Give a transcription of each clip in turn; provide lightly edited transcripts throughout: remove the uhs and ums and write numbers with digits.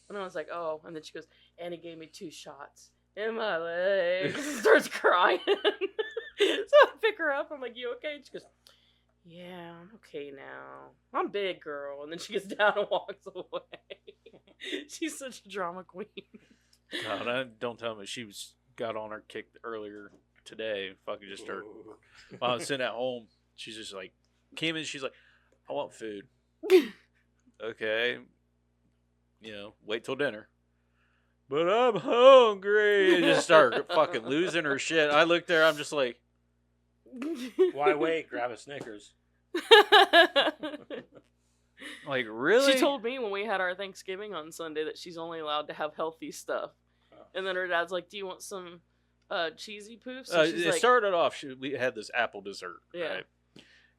And I was like, oh. And then she goes, and he gave me 2 shots in my leg. Starts crying. So I pick her up. I'm like, you okay? And she goes, yeah, I'm okay now. I'm big, girl. And then she gets down and walks away. She's such a drama queen. God, don't tell me got on her kick earlier today. Fucking just started. While I was sitting at home, she's just like, came in, she's like, I want food. Okay. Wait till dinner. But I'm hungry. And just start fucking losing her shit. I looked there, I'm just like, why wait? Grab a Snickers. Like, really? She told me when we had our Thanksgiving on Sunday that she's only allowed to have healthy stuff. Oh. And then her dad's like, do you want some cheesy poofs? It started off, we had this apple dessert. Yeah. Right?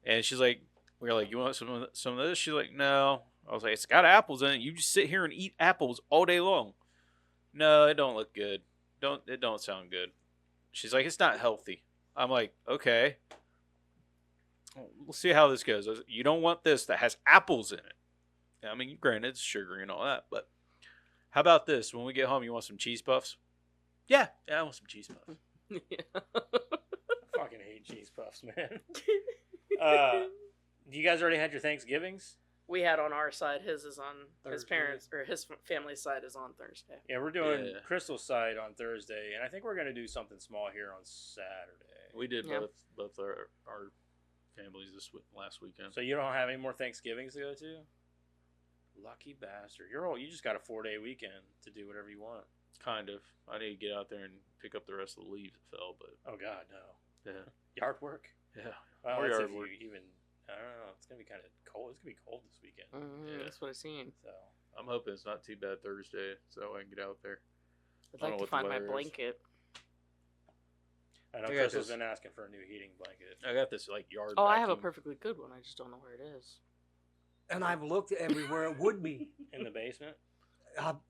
And she's like, we were like, you want some of this? She's like, no. I was like, it's got apples in it. You just sit here and eat apples all day long. No, it don't look good. It don't sound good. She's like, it's not healthy. I'm like, okay. We'll see how this goes. You don't want this that has apples in it. I mean, granted, it's sugary and all that, but how about this? When we get home, you want some cheese puffs? Yeah, I want some cheese puffs. Yeah. I fucking hate cheese puffs, man. You guys already had your Thanksgivings? We had on our side. His is on Thursday. His parents, or his family's side is on Thursday. Yeah, we're doing Crystal's side on Thursday, and I think we're going to do something small here on Saturday. We did both our families last weekend. So you don't have any more Thanksgivings to go to? Lucky bastard. You just got a 4-day weekend to do whatever you want. Kind of. I need to get out there and pick up the rest of the leaves that fell, but... Oh, God, no. Yeah. Yard work? Yeah. Well, more yard work. I don't know. It's going to be kind of cold. It's going to be cold this weekend. Yeah. That's what I've seen. So I'm hoping it's not too bad Thursday, so I can get out there. I'd like to find my blanket. I know Crystal's been asking for a new heating blanket. I got this yard. Oh, vacuum. I have a perfectly good one. I just don't know where it is. And I've looked everywhere it would be. In the basement?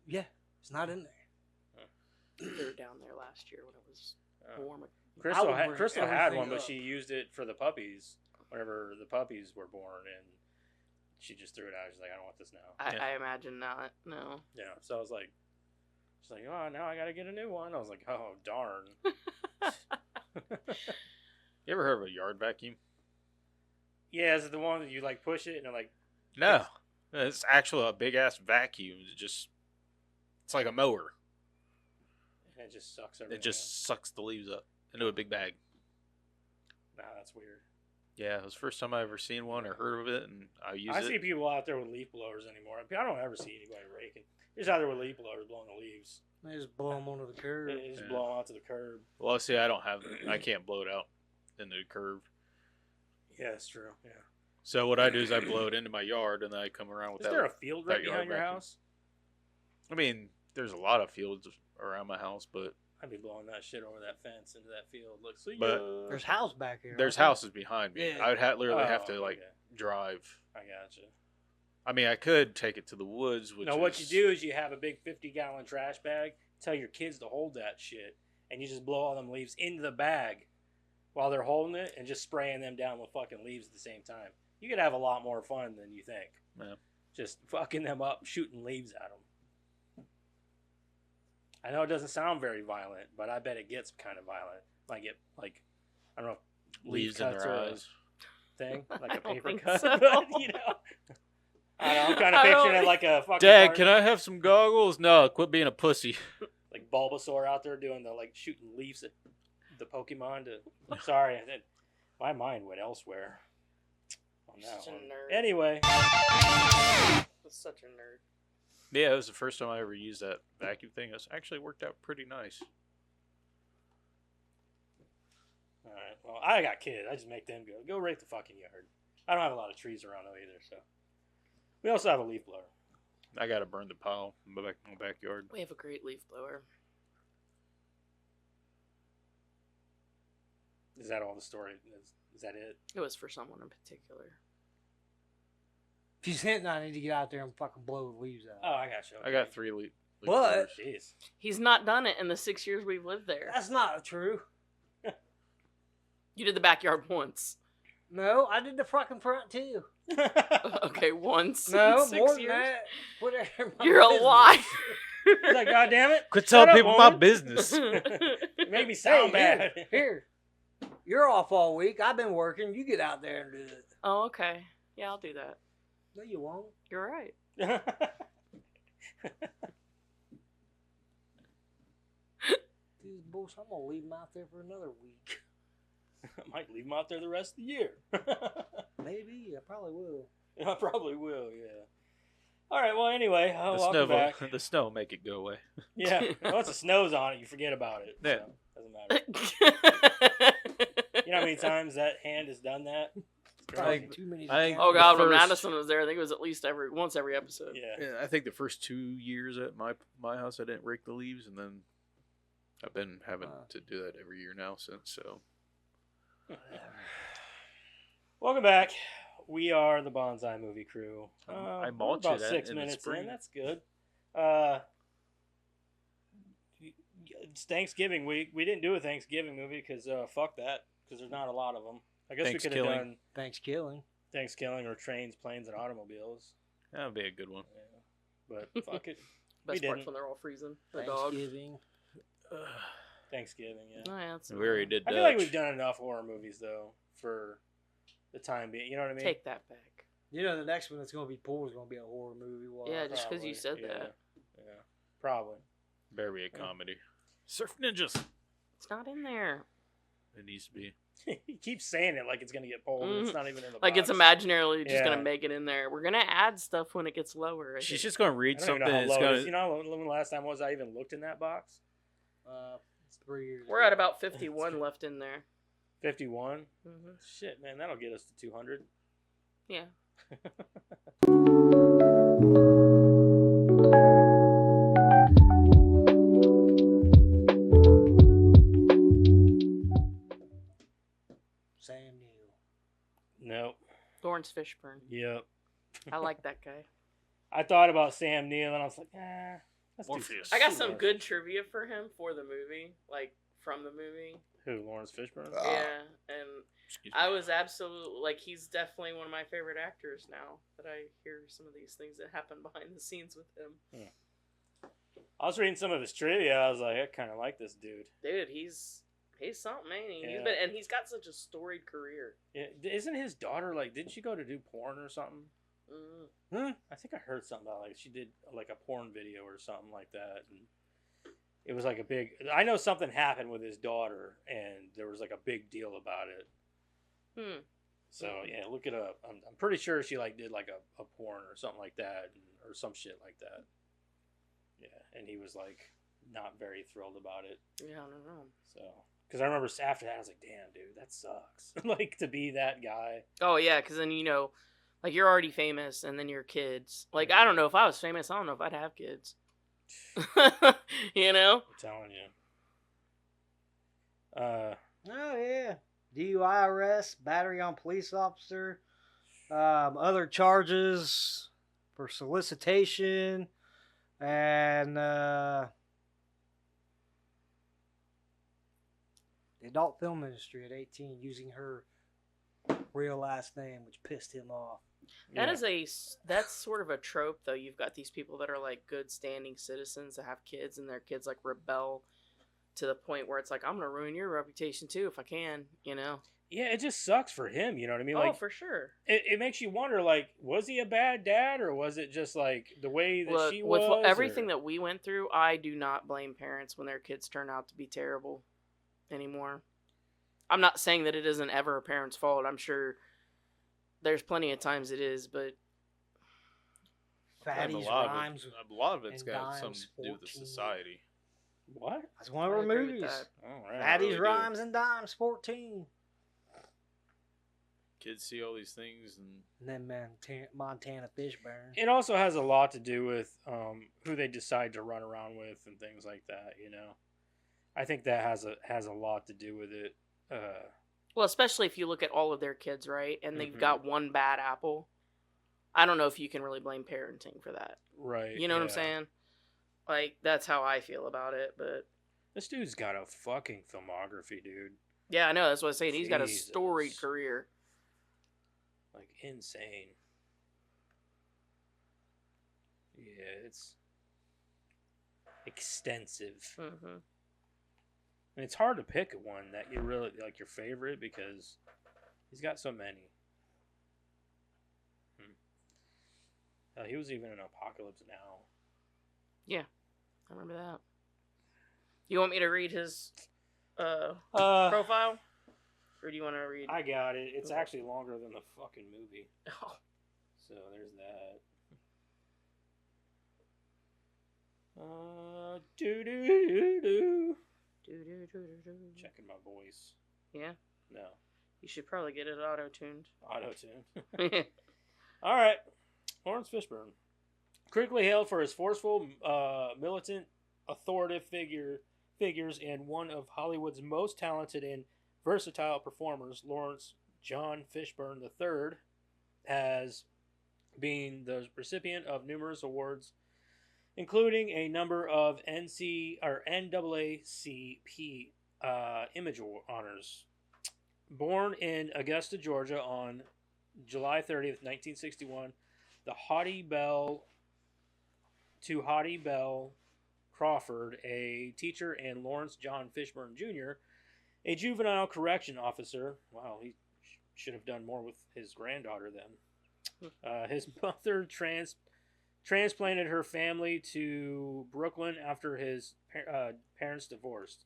Yeah, it's not in there. They were down there last year when it was warm. Crystal had one, but she used it for the puppies whenever the puppies were born, and she just threw it out. She's like, I don't want this now. I imagine not. No. Yeah, so I was like, she's like, oh, now I got to get a new one. I was like, oh, darn. You ever heard of a yard vacuum? Yeah, is it the one that you push it and it No, it's actually a big ass vacuum. It's like a mower. And it just sucks everything. It just sucks the leaves up into a big bag. Nah, that's weird. Yeah, it was the first time I ever seen one or heard of it, and I see people out there with leaf blowers anymore. I don't ever see anybody raking. They're just out there with leaf blowers blowing the leaves. They just blow them onto the curb. They just blow them out to the curb. Well, see, I can't blow it out into the curb. Yeah, that's true. Yeah. So what I do is I blow it into my yard, and then I come around with that. Is there a field right behind your house? I mean, there's a lot of fields around my house, but I'd be blowing that shit over that fence into that field. Look, see, there's house back here. There's houses behind me. Yeah. I would literally have to drive. I gotcha. I mean, I could take it to the woods. What you do is you have a big 50-gallon trash bag. Tell your kids to hold that shit, and you just blow all them leaves into the bag while they're holding it, and just spraying them down with fucking leaves at the same time. You could have a lot more fun than you think. Yeah. Just fucking them up, shooting leaves at them. I know it doesn't sound very violent, but I bet it gets kind of violent. I don't know, leaves in their eyes thing, like a paper think cut. so. But, I don't know, I'm kind of picturing it like a fucking. Dad, can I have some goggles? No, quit being a pussy. Like Bulbasaur out there doing shooting leaves at the Pokemon. Sorry, my mind went elsewhere on that Such one. a nerd. Anyway, That's such a nerd. Yeah, it was the first time I ever used that vacuum thing. It actually worked out pretty nice. all right. Well, I got kids. I just make them go rake the fucking yard. I don't have a lot of trees around though either, so. We also have a leaf blower. I gotta burn the pile in my backyard. We have a great leaf blower. Is that all the story? Is that it? It was for someone in particular. If he's hinting, I need to get out there and fucking blow the leaves out. Oh, I got you. Okay. I got 3 leaf But- blowers. Jeez. He's not done it in the 6 years we've lived there. That's not true. You did the backyard once. No, I did the fucking front too. Okay, once No, in 6 more than years. that. Whatever. my You're a business. liar. He's like, God damn it! Quit shut telling up, people my woman." business. You make me Hey, sound bad. Here. You're off all week. I've been working. You get out there and do it. Oh, okay. Yeah, I'll do that. No, you won't. You're right. These bulls, I'm gonna leave them out there for another week. I might leave him out there the rest of the year. Maybe. I probably will. I probably will, yeah. All right, well, anyway, The welcome snow, back. the snow will make it go away. Yeah, once the snow's on it, you forget about it. Yeah. So, doesn't matter. You know how many times that hand has done that? Probably think- too many. to I think- count. Oh god, when First- Madison was there, I think it was at least once every episode. Yeah. Yeah, I think the first 2 years at my house, I didn't rake the leaves, and then I've been having to do that every year now since. So Welcome back. We are the Bonsai Movie Crew. I we're mulch about it 6 in the minutes spring. in. That's good. It's Thanksgiving week. We didn't do a Thanksgiving movie because fuck that. Because there's not a lot of them. I guess we could have Thanksgiving. done Thanksgiving. Thanksgiving or trains, planes, and automobiles. that would be a good one. Yeah. But fuck it. Best We part's didn't. when they're all freezing. The dog. Thanksgiving. Thanksgiving, yeah. Oh, yeah, that's We already did. I feel like Dutch. we've done enough horror movies though for the time being. You know what I mean? Take that back. You know, the next one that's going to be pulled is going to be a horror movie. Well, Yeah, just because you said yeah. that. Yeah, probably. Better be a comedy. Surf Ninjas. It's not in there. It needs to be. He keeps saying it like it's gonna get pulled. And it's not even in the Like box. it's imaginarily just Yeah. gonna make it in there. We're gonna add stuff when it gets lower. I She's think. just gonna I read don't even something. know how It's low it gonna. is. You know when the last time was I even looked in that box? It's 3 years. We're at about 51 left in there. 51. Hmm Shit, man, that'll get us to 200. Yeah. Sam Neill. Nope. Laurence Fishburne. Yep. I like that guy. I thought about Sam Neill and I was like, that's too- Morpheus. I got too some much. good trivia for him for the movie, like from the movie. Who? Lawrence Fishburne? Yeah, and Excuse me. I was absolutely like he's definitely one of my favorite actors now that I hear some of these things that happen behind the scenes with him. I was reading some of his trivia. I was like, I kind of like this dude. Dude, he's something, man. He's Yeah. been and he's got such a storied career. Yeah, isn't his daughter like? Didn't she go to do porn or something? Mm. I think I heard something about like she did like a porn video or something like that, and it was like a big. I know something happened with his daughter, and there was like a big deal about it. Hmm. So yeah, look it up. I'm pretty sure she like did like a porn or something like that, or some shit like that. Yeah, and he was like not very thrilled about it. Yeah, I don't know. So because I remember after that, I was like, damn, dude, that sucks. Like to be that guy. Oh yeah, because then like you're already famous, and then your kids. Like I don't know if I was famous, I don't know if I'd have kids. You know? I'm telling you. Oh yeah, DUI arrest, battery on police officer, other charges for solicitation, and the adult film industry at 18 using her real last name, which pissed him off. That's sort of a trope though. You've got these people that are like good standing citizens that have kids, and their kids like rebel to the point where it's like, I'm gonna ruin your reputation too if I can, you know? Yeah, it just sucks for him. You know what I mean? Oh, Like for sure. it makes you wonder. Like, was he a bad dad, or was it just like the way that Look, she with was? everything or... that we went through, I do not blame parents when their kids turn out to be terrible anymore. I'm not saying that it isn't ever a parent's fault. I'm sure there's plenty of times it is, but Fatty's a lot rhymes. a lot of it's and got dimes something to do with the 14. society. What? That's one of I her agree with movies. that. All right. Fatty's really do. rhymes and dimes 14. Kids see all these things, and And then Montana Fishburne. It also has a lot to do with who they decide to run around with and things like that. You know, I think that has a lot to do with it. well, especially if you look at all of their kids, right? And they've Mhm. got one bad apple. I don't know if you can really blame parenting for that. Right. You know what I'm yeah. saying? Like, that's how I feel about it, but This dude's got a fucking filmography, dude. yeah, I know, that's what I'm saying. He's got a Jesus. storied career. Like, insane. Yeah, it's extensive. Mm-hmm. And it's hard to pick one that you really like your favorite because he's got so many. He was even in Apocalypse Now. Yeah, I remember that. You want me to read his profile? Or do you want to read? I got it. It's actually longer than the fucking movie. Oh. So there's that. Checking my voice. Yeah? No. You should probably get it auto-tuned. Auto-tune. All right. Laurence Fishburne. Critically hailed for his forceful, militant, authoritative figures and one of Hollywood's most talented and versatile performers, Laurence John Fishburne III has been the recipient of numerous awards, including a number of NAACP image honors. Born in Augusta, Georgia on July 30th, 1961, Hattie Bell Crawford, a teacher, and Laurence John Fishburne Jr., a juvenile correction officer. Wow, he should have done more with his granddaughter then. His mother transplanted her family to Brooklyn after his parents divorced.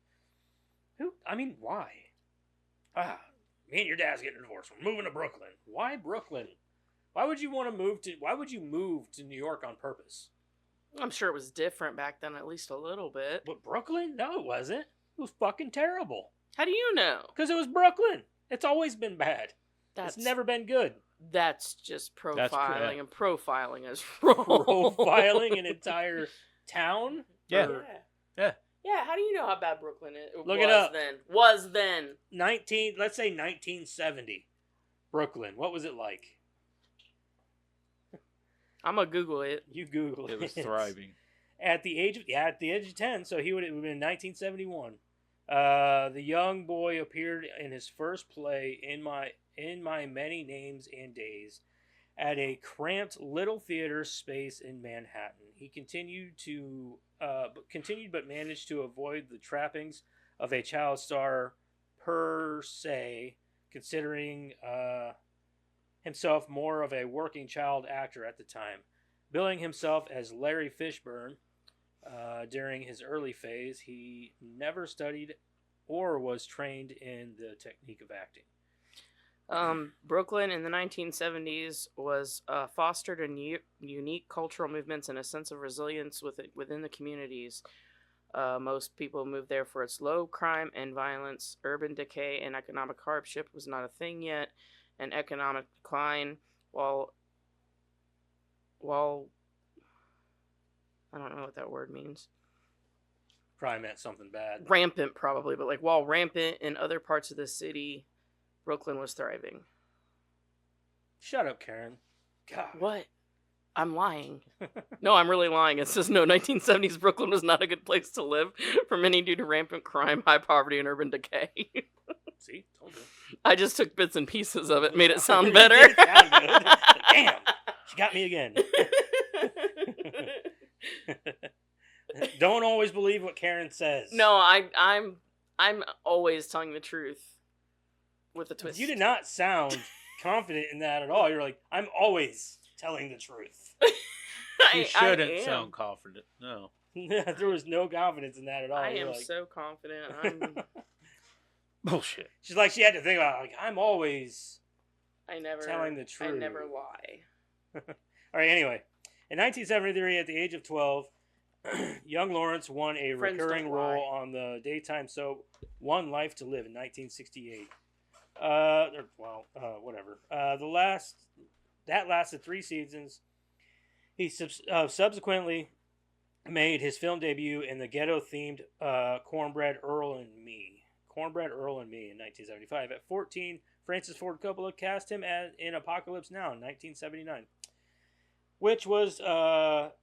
Why? Me and your dad's getting divorced. We're moving to Brooklyn. Why Brooklyn? Why would you move to New York on purpose? I'm sure it was different back then, at least a little bit. But Brooklyn? No, it wasn't. It was fucking terrible. How do you know? Because it was Brooklyn. It's always been bad. It's never been good. That's just profiling, and profiling is wrong. Profiling an entire town? Yeah. Yeah, how do you know how bad Brooklyn Look it up. Was then. Let's say 1970. Brooklyn. What was it like? I'm gonna Google it. You Google it. It was thriving. At the age of 10, so he would have been in 1971. The young boy appeared in his first play, In My Many Names and Days, at a cramped little theater space in Manhattan. He continued but managed to avoid the trappings of a child star per se, considering himself more of a working child actor at the time. Billing himself as Larry Fishburne during his early phase, he never studied or was trained in the technique of acting. Brooklyn in the 1970s was fostered unique cultural movements and a sense of resilience within the communities. Most people moved there for its low crime and violence. Urban decay and economic hardship was not a thing yet, and economic decline, while I don't know what that word means. Probably meant something bad. Rampant, probably, but while rampant in other parts of the city, Brooklyn was thriving. Shut up, Karen. God. What? I'm lying. No, I'm really lying. It says no, 1970s Brooklyn was not a good place to live for many due to rampant crime, high poverty, and urban decay. See? Told you. I just took bits and pieces of it, made it sound better. It did sound good. Damn. She got me again. Don't always believe what Karen says. No, I'm always telling the truth with a twist. You did not sound confident in that at all. You're like, I'm always telling the truth. You shouldn't sound confident. No. There was no confidence in that at all. I am so confident. Bullshit. She's like, she had to think about it. Like, I'm always telling the truth. I never lie. All right, anyway. In 1973, at the age of 12, young Laurence won a recurring role on the daytime soap One Life to Live in 1968. Whatever. That lasted 3 seasons. He subsequently made his film debut in the ghetto-themed Cornbread Earl and Me in 1975. At 14, Francis Ford Coppola cast him in Apocalypse Now in 1979, which was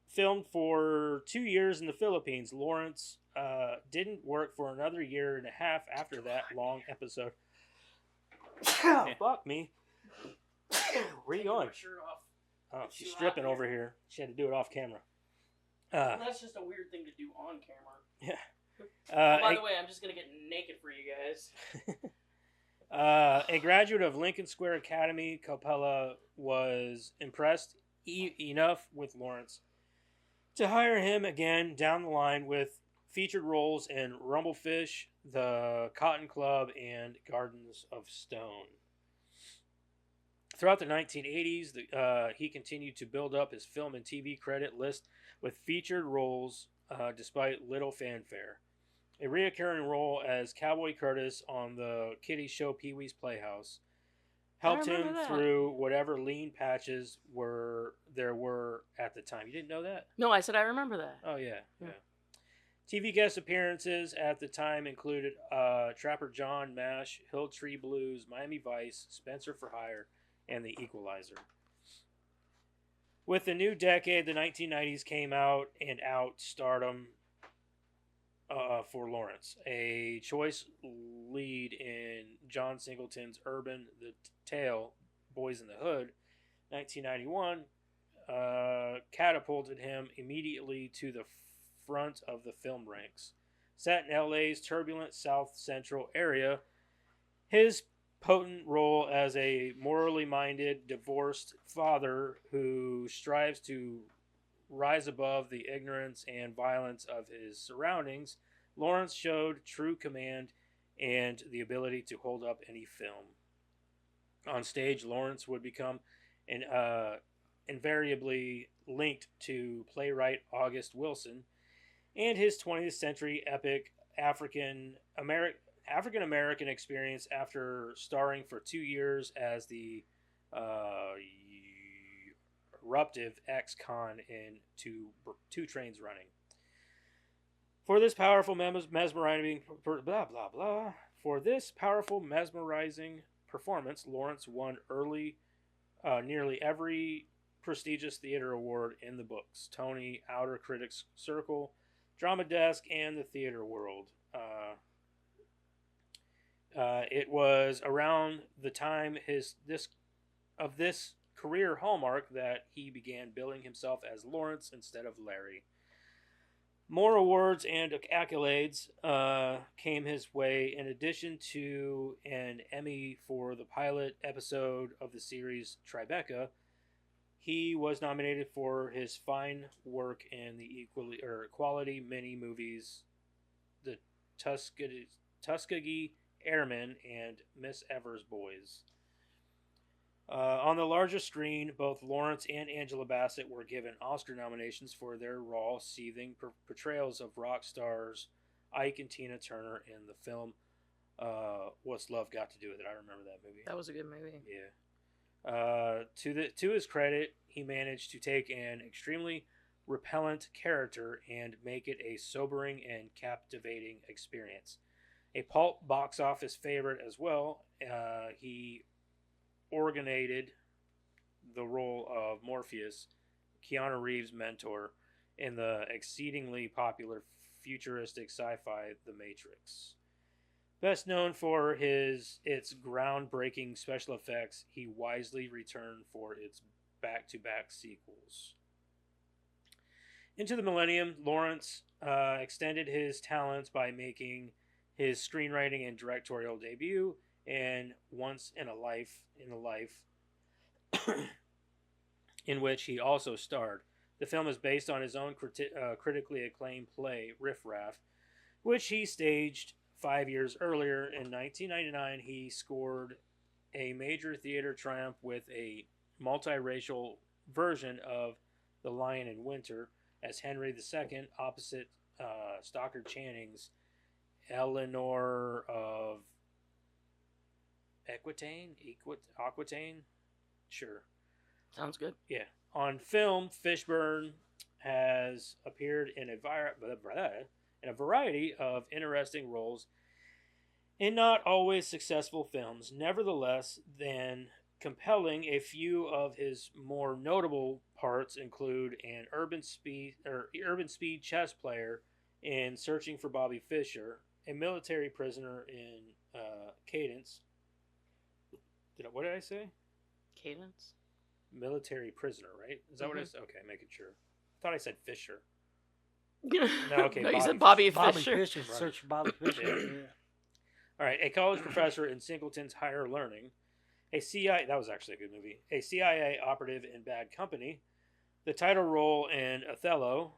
filmed for 2 years in the Philippines. Laurence didn't work for another year and a half after that long episode. Fuck me. Where you taking going? My shirt off. Oh, It's she's too stripping hot over here. here. She had to do it off camera. Well, that's just a weird thing to do on camera. Yeah. By the way, I'm just gonna get naked for you guys. A graduate of Lincoln Square Academy, Coppola was impressed enough with Lawrence to hire him again down the line with featured roles in Rumblefish, The Cotton Club, and Gardens of Stone. Throughout the 1980s, he continued to build up his film and TV credit list with featured roles despite little fanfare. A reoccurring role as Cowboy Curtis on the kiddie show Pee-wee's Playhouse helped him remember that. through whatever lean patches there were at the time. You didn't know that? No, I said I remember that. Oh, yeah. Yeah. TV guest appearances at the time included Trapper John, MASH, Hill Tree Blues, Miami Vice, Spencer for Hire, and The Equalizer. With the new decade, the 1990s came out stardom for Lawrence. A choice lead in John Singleton's Urban the Tale, Boys in the Hood, 1991, catapulted him immediately to the front of the film ranks. Set in LA's turbulent South Central area, his potent role as a morally minded, divorced father who strives to rise above the ignorance and violence of his surroundings, Lawrence showed true command and the ability to hold up any film. On stage, Lawrence would become invariably linked to playwright August Wilson and his 20th century epic African American experience after starring for 2 years as the eruptive ex-con in Two Trains Running. For this powerful mesmerizing performance, Lawrence won nearly every prestigious theater award in the books: Tony, Outer Critics Circle, Drama Desk, and the Theater World. It was around the time of this career hallmark that he began billing himself as Lawrence instead of Larry. More awards and accolades came his way, in addition to an Emmy for the pilot episode of the series Tribeca. He was nominated for his fine work in the quality mini-movies The Tuskegee Airmen and Miss Evers Boys. On the larger screen, both Lawrence and Angela Bassett were given Oscar nominations for their raw, seething portrayals of rock stars Ike and Tina Turner in the film What's Love Got to Do with It? I remember that movie. That was a good movie. Yeah. To his credit, he managed to take an extremely repellent character and make it a sobering and captivating experience. A pulp box office favorite as well, he originated the role of Morpheus, Keanu Reeves' mentor, in the exceedingly popular futuristic sci-fi The Matrix. Best known for its groundbreaking special effects, he wisely returned for its back-to-back sequels. Into the millennium, Lawrence extended his talents by making his screenwriting and directorial debut in Once in a Life, in which he also starred. The film is based on his own critically acclaimed play, Riff Raff, which he staged 5 years earlier. In 1999, he scored a major theater triumph with a multiracial version of The Lion in Winter as Henry II opposite Stockard Channing's Eleanor of Aquitaine? Sure. Sounds good. Yeah. On film, Fishburne has appeared in a variety of interesting roles in not always successful films. Nevertheless, then compelling, a few of his more notable parts include an urban speed chess player in Searching for Bobby Fischer, a military prisoner in Cadence. What did I say? Cadence? military prisoner, right? Is that what it is? Okay, making sure. I thought I said Fisher. No, okay, you Bobby said Bobby Bobby Fischer. Fischer. Right. Search for Bobby Fischer. Yeah. Yeah. All right, a college professor in Singleton's Higher Learning, a CIA, that was actually a good movie, a CIA operative in Bad Company, the title role in Othello,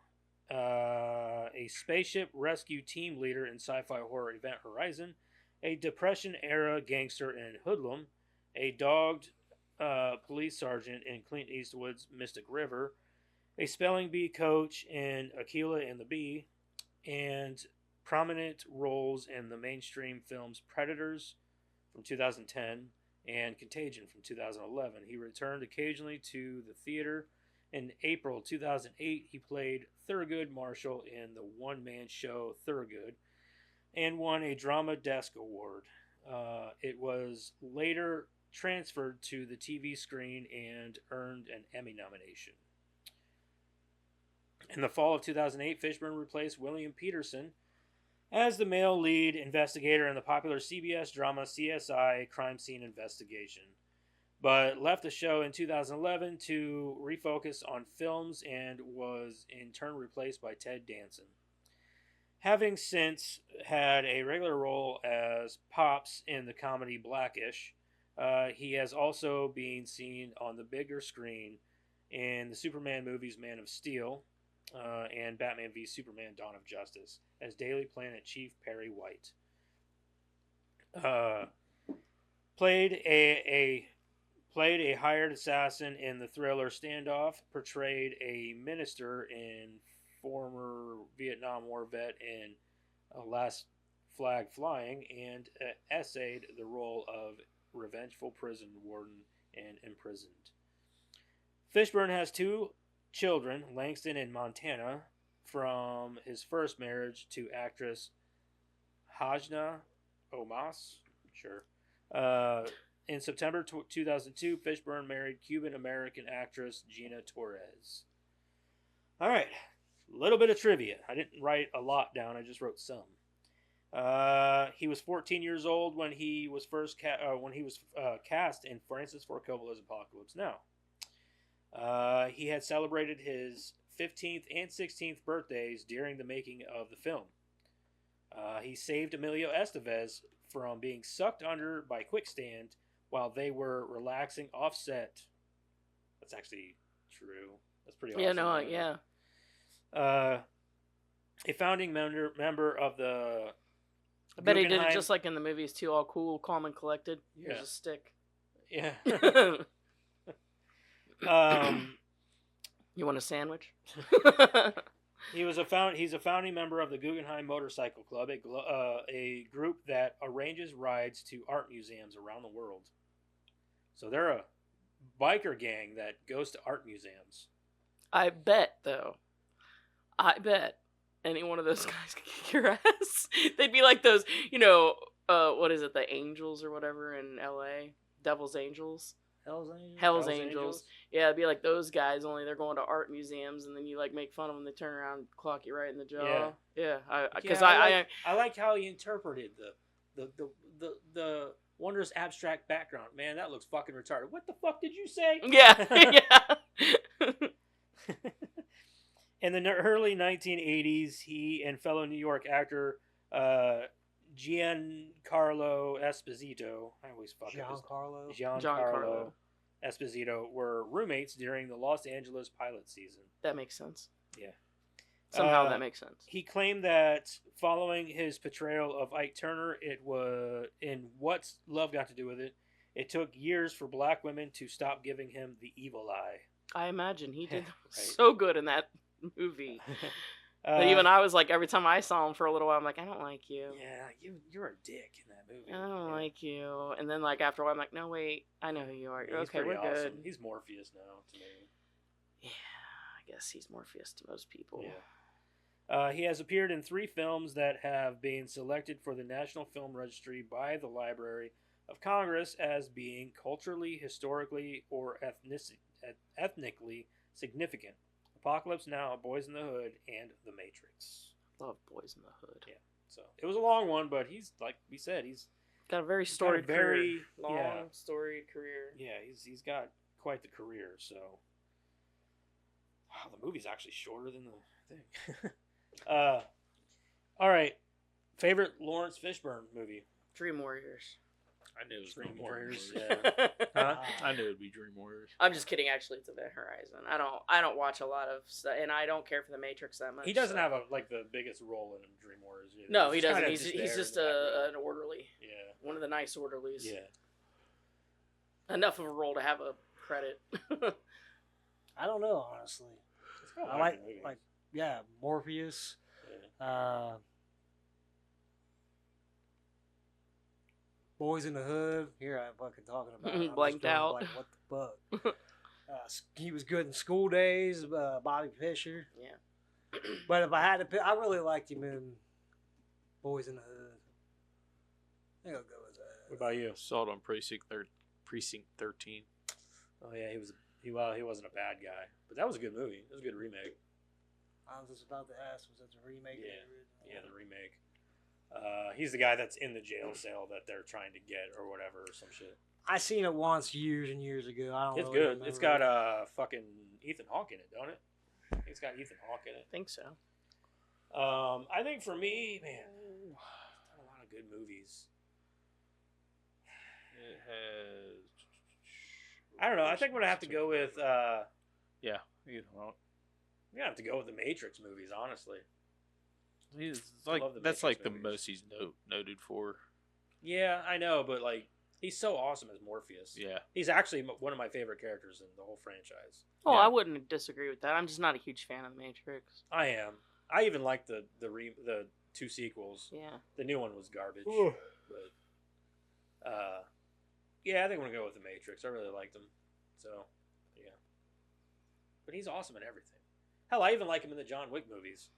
a spaceship rescue team leader in sci-fi horror Event Horizon, a Depression-era gangster in Hoodlum, a dogged police sergeant in Clint Eastwood's Mystic River, a spelling bee coach in Aquila and the Bee, and prominent roles in the mainstream films Predators from 2010 and Contagion from 2011. He returned occasionally to the theater. In April 2008, he played Thurgood Marshall in the one-man show Thurgood and won a Drama Desk Award. It was later transferred to the TV screen and earned an Emmy nomination. In the fall of 2008, Fishburne replaced William Peterson as the male lead investigator in the popular CBS drama CSI Crime Scene Investigation, but left the show in 2011 to refocus on films and was in turn replaced by Ted Danson. Having since had a regular role as Pops in the comedy Blackish, he has also been seen on the bigger screen in the Superman movies Man of Steel and Batman v Superman Dawn of Justice as Daily Planet Chief Perry White. Played a hired assassin in the thriller Standoff, portrayed a minister in former Vietnam War vet in Last Flag Flying, and essayed the role of revengeful prison warden and imprisoned. Fishburne has 2 children, Langston and Montana, from his first marriage to actress Hajna Omas. Sure. In September 2002, Fishburne married Cuban-American actress Gina Torres. All right, a little bit of trivia. I didn't write a lot down. I just wrote some. He was 14 years old when he was first cast in Francis Ford Coppola's Apocalypse Now. He had celebrated his 15th and 16th birthdays during the making of the film. He saved Emilio Estevez from being sucked under by quicksand while they were relaxing off set. That's actually true. That's pretty awesome. Yeah, no, yeah. A founding member of the I bet he did Guggenheim- it just like in the movies too, all cool, calm, and collected. Yeah. Here's a stick. Yeah. You want a sandwich? He's a founding member of the Guggenheim Motorcycle Club, a group that arranges rides to art museums around the world. So they're a biker gang that goes to art museums. I bet, though. Any one of those guys could kick your ass. They'd be like those, what is it, the Angels or whatever in L.A.? Devil's Angels? Hell's Angels. Yeah, it'd be like those guys, only they're going to art museums, and then you like make fun of them. They turn around and clock you right in the jaw. Yeah. I like how he interpreted the wondrous abstract background. Man, that looks fucking retarded. What the fuck did you say? Yeah. In the early 1980s, he and fellow New York actor Giancarlo Esposito, I always fuck up Giancarlo Esposito, were roommates during the Los Angeles pilot season. That makes sense. Yeah. Somehow that makes sense. He claimed that following his portrayal of Ike Turner, it was in What's Love Got to Do with It, it took years for black women to stop giving him the evil eye. I imagine he did Right. so good in that movie. But even I was like, every time I saw him for a little while, I'm like, I don't like you. Yeah, you're a dick in that movie. I don't like you. And then like after a while, I'm like, no, wait, I know who you are. He's Okay, we're pretty awesome. good. He's Morpheus now to me. Yeah, I guess he's Morpheus to most people. Yeah. He has appeared in 3 films that have been selected for the National Film Registry by the Library of Congress as being culturally, historically, or ethnically significant. Apocalypse Now, Boys in the Hood, and The Matrix. Love Boys in the Hood. Yeah. So it was a long one, but he's, like we said, he's Got a very got a storied career. very Long storied career. yeah, he's got quite the career. So, wow, the movie's actually shorter than the thing. All right, favorite Laurence Fishburne movie? Dream Warriors. I knew it was Dream Dream Warriors. Warriors. Yeah. Huh? I knew it'd be Dream Warriors. I'm just kidding. Actually, it's Event Horizon. I don't watch a lot of stuff, and I don't care for the Matrix that much. He doesn't so. have the biggest role in Dream Warriors. Either. No, he He's doesn't. kinda He's just there an orderly. Yeah. One of the nice orderlies. Yeah. Enough of a role to have a credit. I don't know, honestly. It's kinda I hard like, movie. yeah, Morpheus. Yeah. Boys in the Hood. Here I'm fucking talking about. I'm just Blanked going out. Like, what the fuck? He was good in School Days. Bobby Fischer. Yeah. But if I had to pick, I really liked him in Boys in the Hood. I think I'll go with that. What about you? Saw it on Precinct 13. Oh yeah, he wasn't a bad guy, but that was a good movie. It was a good remake. I was just about to ask, was that the remake? Yeah. Of the original? Yeah, the remake. He's the guy that's in the jail cell that they're trying to get or whatever or some shit. I seen it once years and years ago. I don't. It's really good. remember It's got it. fucking Ethan Hawke in it, don't it? It's got Ethan Hawke in it. I think so. I think for me, man, done a lot of good movies. It has. I don't know. I think I'm gonna have to go with. Yeah, Ethan Hawke. I'm gonna have to go with the Matrix movies, honestly. He's love like the that's Matrix like the movies. most he's noted for. Yeah, I know, but like he's so awesome as Morpheus. Yeah, He's actually one of my favorite characters in the whole franchise. Oh, Yeah. I wouldn't disagree with that. I'm just not a huge fan of the Matrix. I am. I even like the two sequels. Yeah. The new one was garbage, Ooh. but yeah, I think I'm gonna go with the Matrix. I really liked him, so yeah. But he's awesome in everything. Hell, I even like him in the John Wick movies.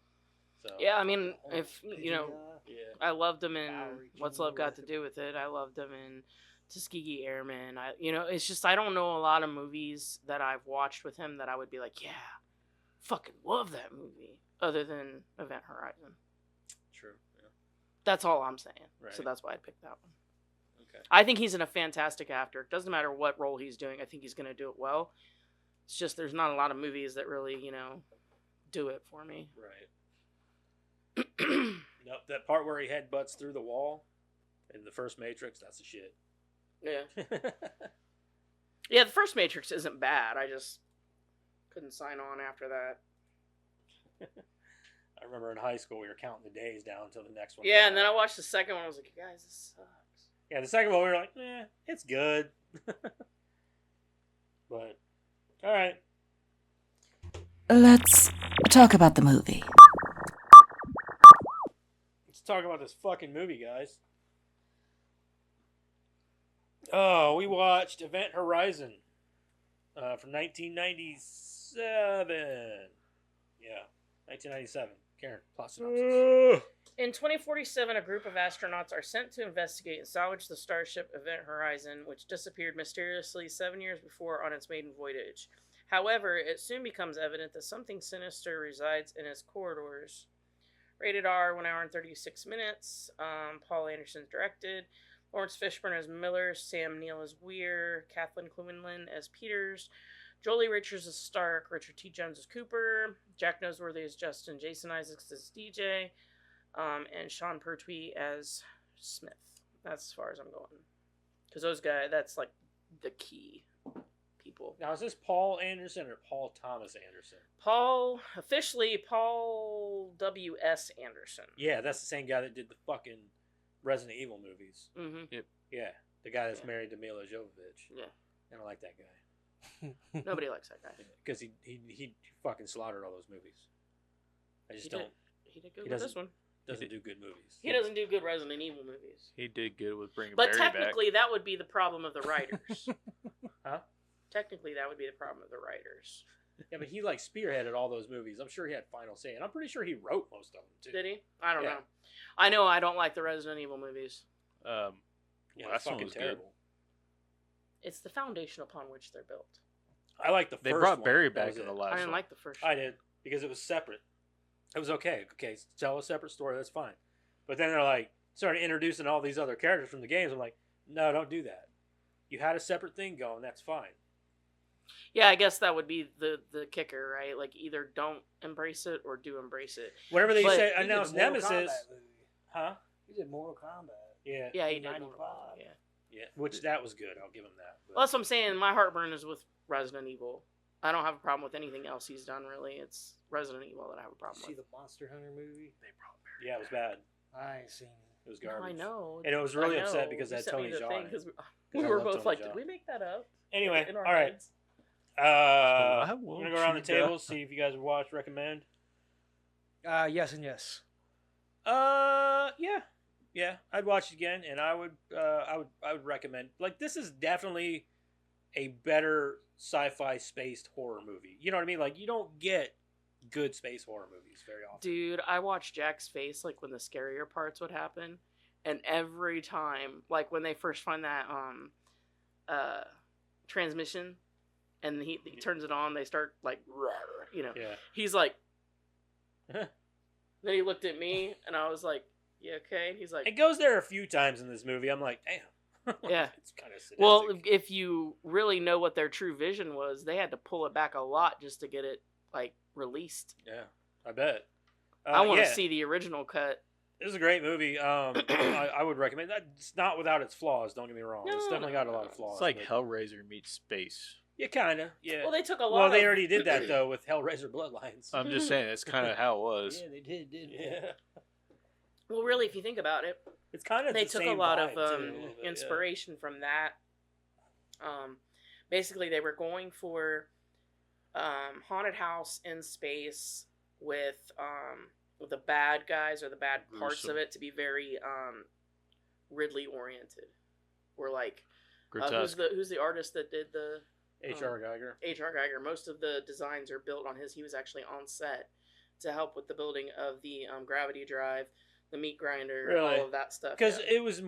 So Yeah, I mean, if you know, yeah. I loved him in Bowery What's Jr. Love Got to Do with It. I loved him in Tuskegee Airmen. It's just I don't know a lot of movies that I've watched with him that I would be like, yeah, fucking love that movie. Other than Event Horizon. True. Yeah. That's all I'm saying. Right. So that's why I picked that one. Okay. I think he's a fantastic actor. Doesn't matter what role he's doing. I think he's going to do it well. It's just there's not a lot of movies that really, do it for me. Right. Nope. That part where he headbutts through the wall in the first Matrix, that's the shit. Yeah. Yeah, the first Matrix isn't bad. I just couldn't sign on after that. I remember in high school we were counting the days down until the next one. Yeah, came and then out. I watched the second one. I was like, guys, this sucks. Yeah, the second one we were like, it's good. But all right. Let's talk about the movie. Let's talk about this fucking movie, guys. Oh, we watched Event Horizon from 1997. Yeah, 1997. Karen, plot synopsis. In 2047, a group of astronauts are sent to investigate and salvage the starship Event Horizon, which disappeared mysteriously 7 years before on its maiden voyage. However, it soon becomes evident that something sinister resides in its corridors. Rated R, 1 hour and 36 minutes. Paul Anderson directed. Laurence Fishburne as Miller, Sam Neill as Weir, Kathleen Quinlan as Peters, Jolie Richards as Stark, Richard T. Jones as Cooper, Jack Noseworthy as Justin, Jason Isaacs as DJ, and Sean Pertwee as Smith. That's as far as I'm going. Because those guys, that's like the key people. Now, is this Paul Anderson or Paul Thomas Anderson? Officially Paul W.S. Anderson. Yeah, that's the same guy that did the fucking Resident Evil movies. Mm-hmm. Yeah, the guy that's Yeah. married to Mila Jovovich. Yeah. I don't like that guy. Nobody likes that guy. Because he fucking slaughtered all those movies. I just He don't. did. He did good He with this doesn't- one. Doesn't do good movies. He doesn't do good Resident Evil movies. he did good with bringing But Barry back. technically, that would be the problem of the writers. Huh? Technically, that would be the problem of the writers. Yeah, but he like spearheaded all those movies. I'm sure he had final say, and I'm pretty sure he wrote most of them too. Did he? I don't Yeah. know. I know I don't like the Resident Evil movies. Yeah, Last one fucking was good. terrible. It's the foundation upon which they're built. I like the They first brought one. Barry That back was in it. the last I didn't one. like the first. I did because it was separate. It was okay. Okay, tell a separate story. That's fine. But then they're like started introducing all these other characters from the games. I'm like, no, don't do that. You had a separate thing going. That's fine. Yeah, I guess that would be the kicker, right? Like either don't embrace it or do embrace it. Whenever they But say He did the announce Mortal Nemesis, Kombat movie. huh? He did Mortal Kombat. Yeah, Yeah, he did. 95. Yeah. yeah. Which that was good. I'll give him that. But- Well, that's what I'm saying. My heartburn is with Resident Evil. I don't have a problem with anything else he's done, really. It's Resident Evil that I have a problem See with. the Monster Hunter movie? yeah, it was bad. I ain't seen it. It was No, garbage. I know. And it was really upset because You that sent me Tony the Jaa thing in it. 'cause we I were love both Tony like, Jaa. did we make that up? Anyway, In all our right. heads? I I'm won't gonna go around the you table, see if you guys have watched, recommend. Yes and yes. Yeah, I'd watch it again, and I would recommend. Like, this is definitely a better sci-fi spaced horror movie. You know what I mean? Like, you don't get good space horror movies very often. Dude, I watched Jack's face like when the scarier parts would happen, and every time, like when they first find that transmission, and he turns it on, they start like, you know, Yeah. he's like, then he looked at me, and I was like, "You okay?" And he's like, It goes there a few times in this movie. I'm like, damn. Yeah. It's kind of sadistic. well, if you really know what their true vision was, they had to pull it back a lot just to get it like released. yeah, I bet. I want to yeah, see the original cut. This is a great movie. I would recommend that. It's not without its flaws. Don't get me wrong. It's No, definitely no, got a no. lot of flaws. It's like but- Hellraiser meets space. Yeah, kind of. Yeah. Well, they took a lot. Well, they of... already did that though with Hellraiser Bloodlines. I'm just saying, it's kind of how it was. Yeah, they did, didn't they? yeah. Well, really, if you think about it, It's kind of they the took a same lot vibe, of too, a little bit, yeah. inspiration from that. Basically, they were going for haunted house in space with the bad guys or the bad parts Gruesome. of it to be very Ridley oriented. We're like, Grotesque. who's the artist that did the H.R. Geiger. H.R. Geiger? Most of the designs are built on his. He was actually on set to help with the building of the gravity drive, the meat grinder, Really? all of that stuff. Because yeah. it was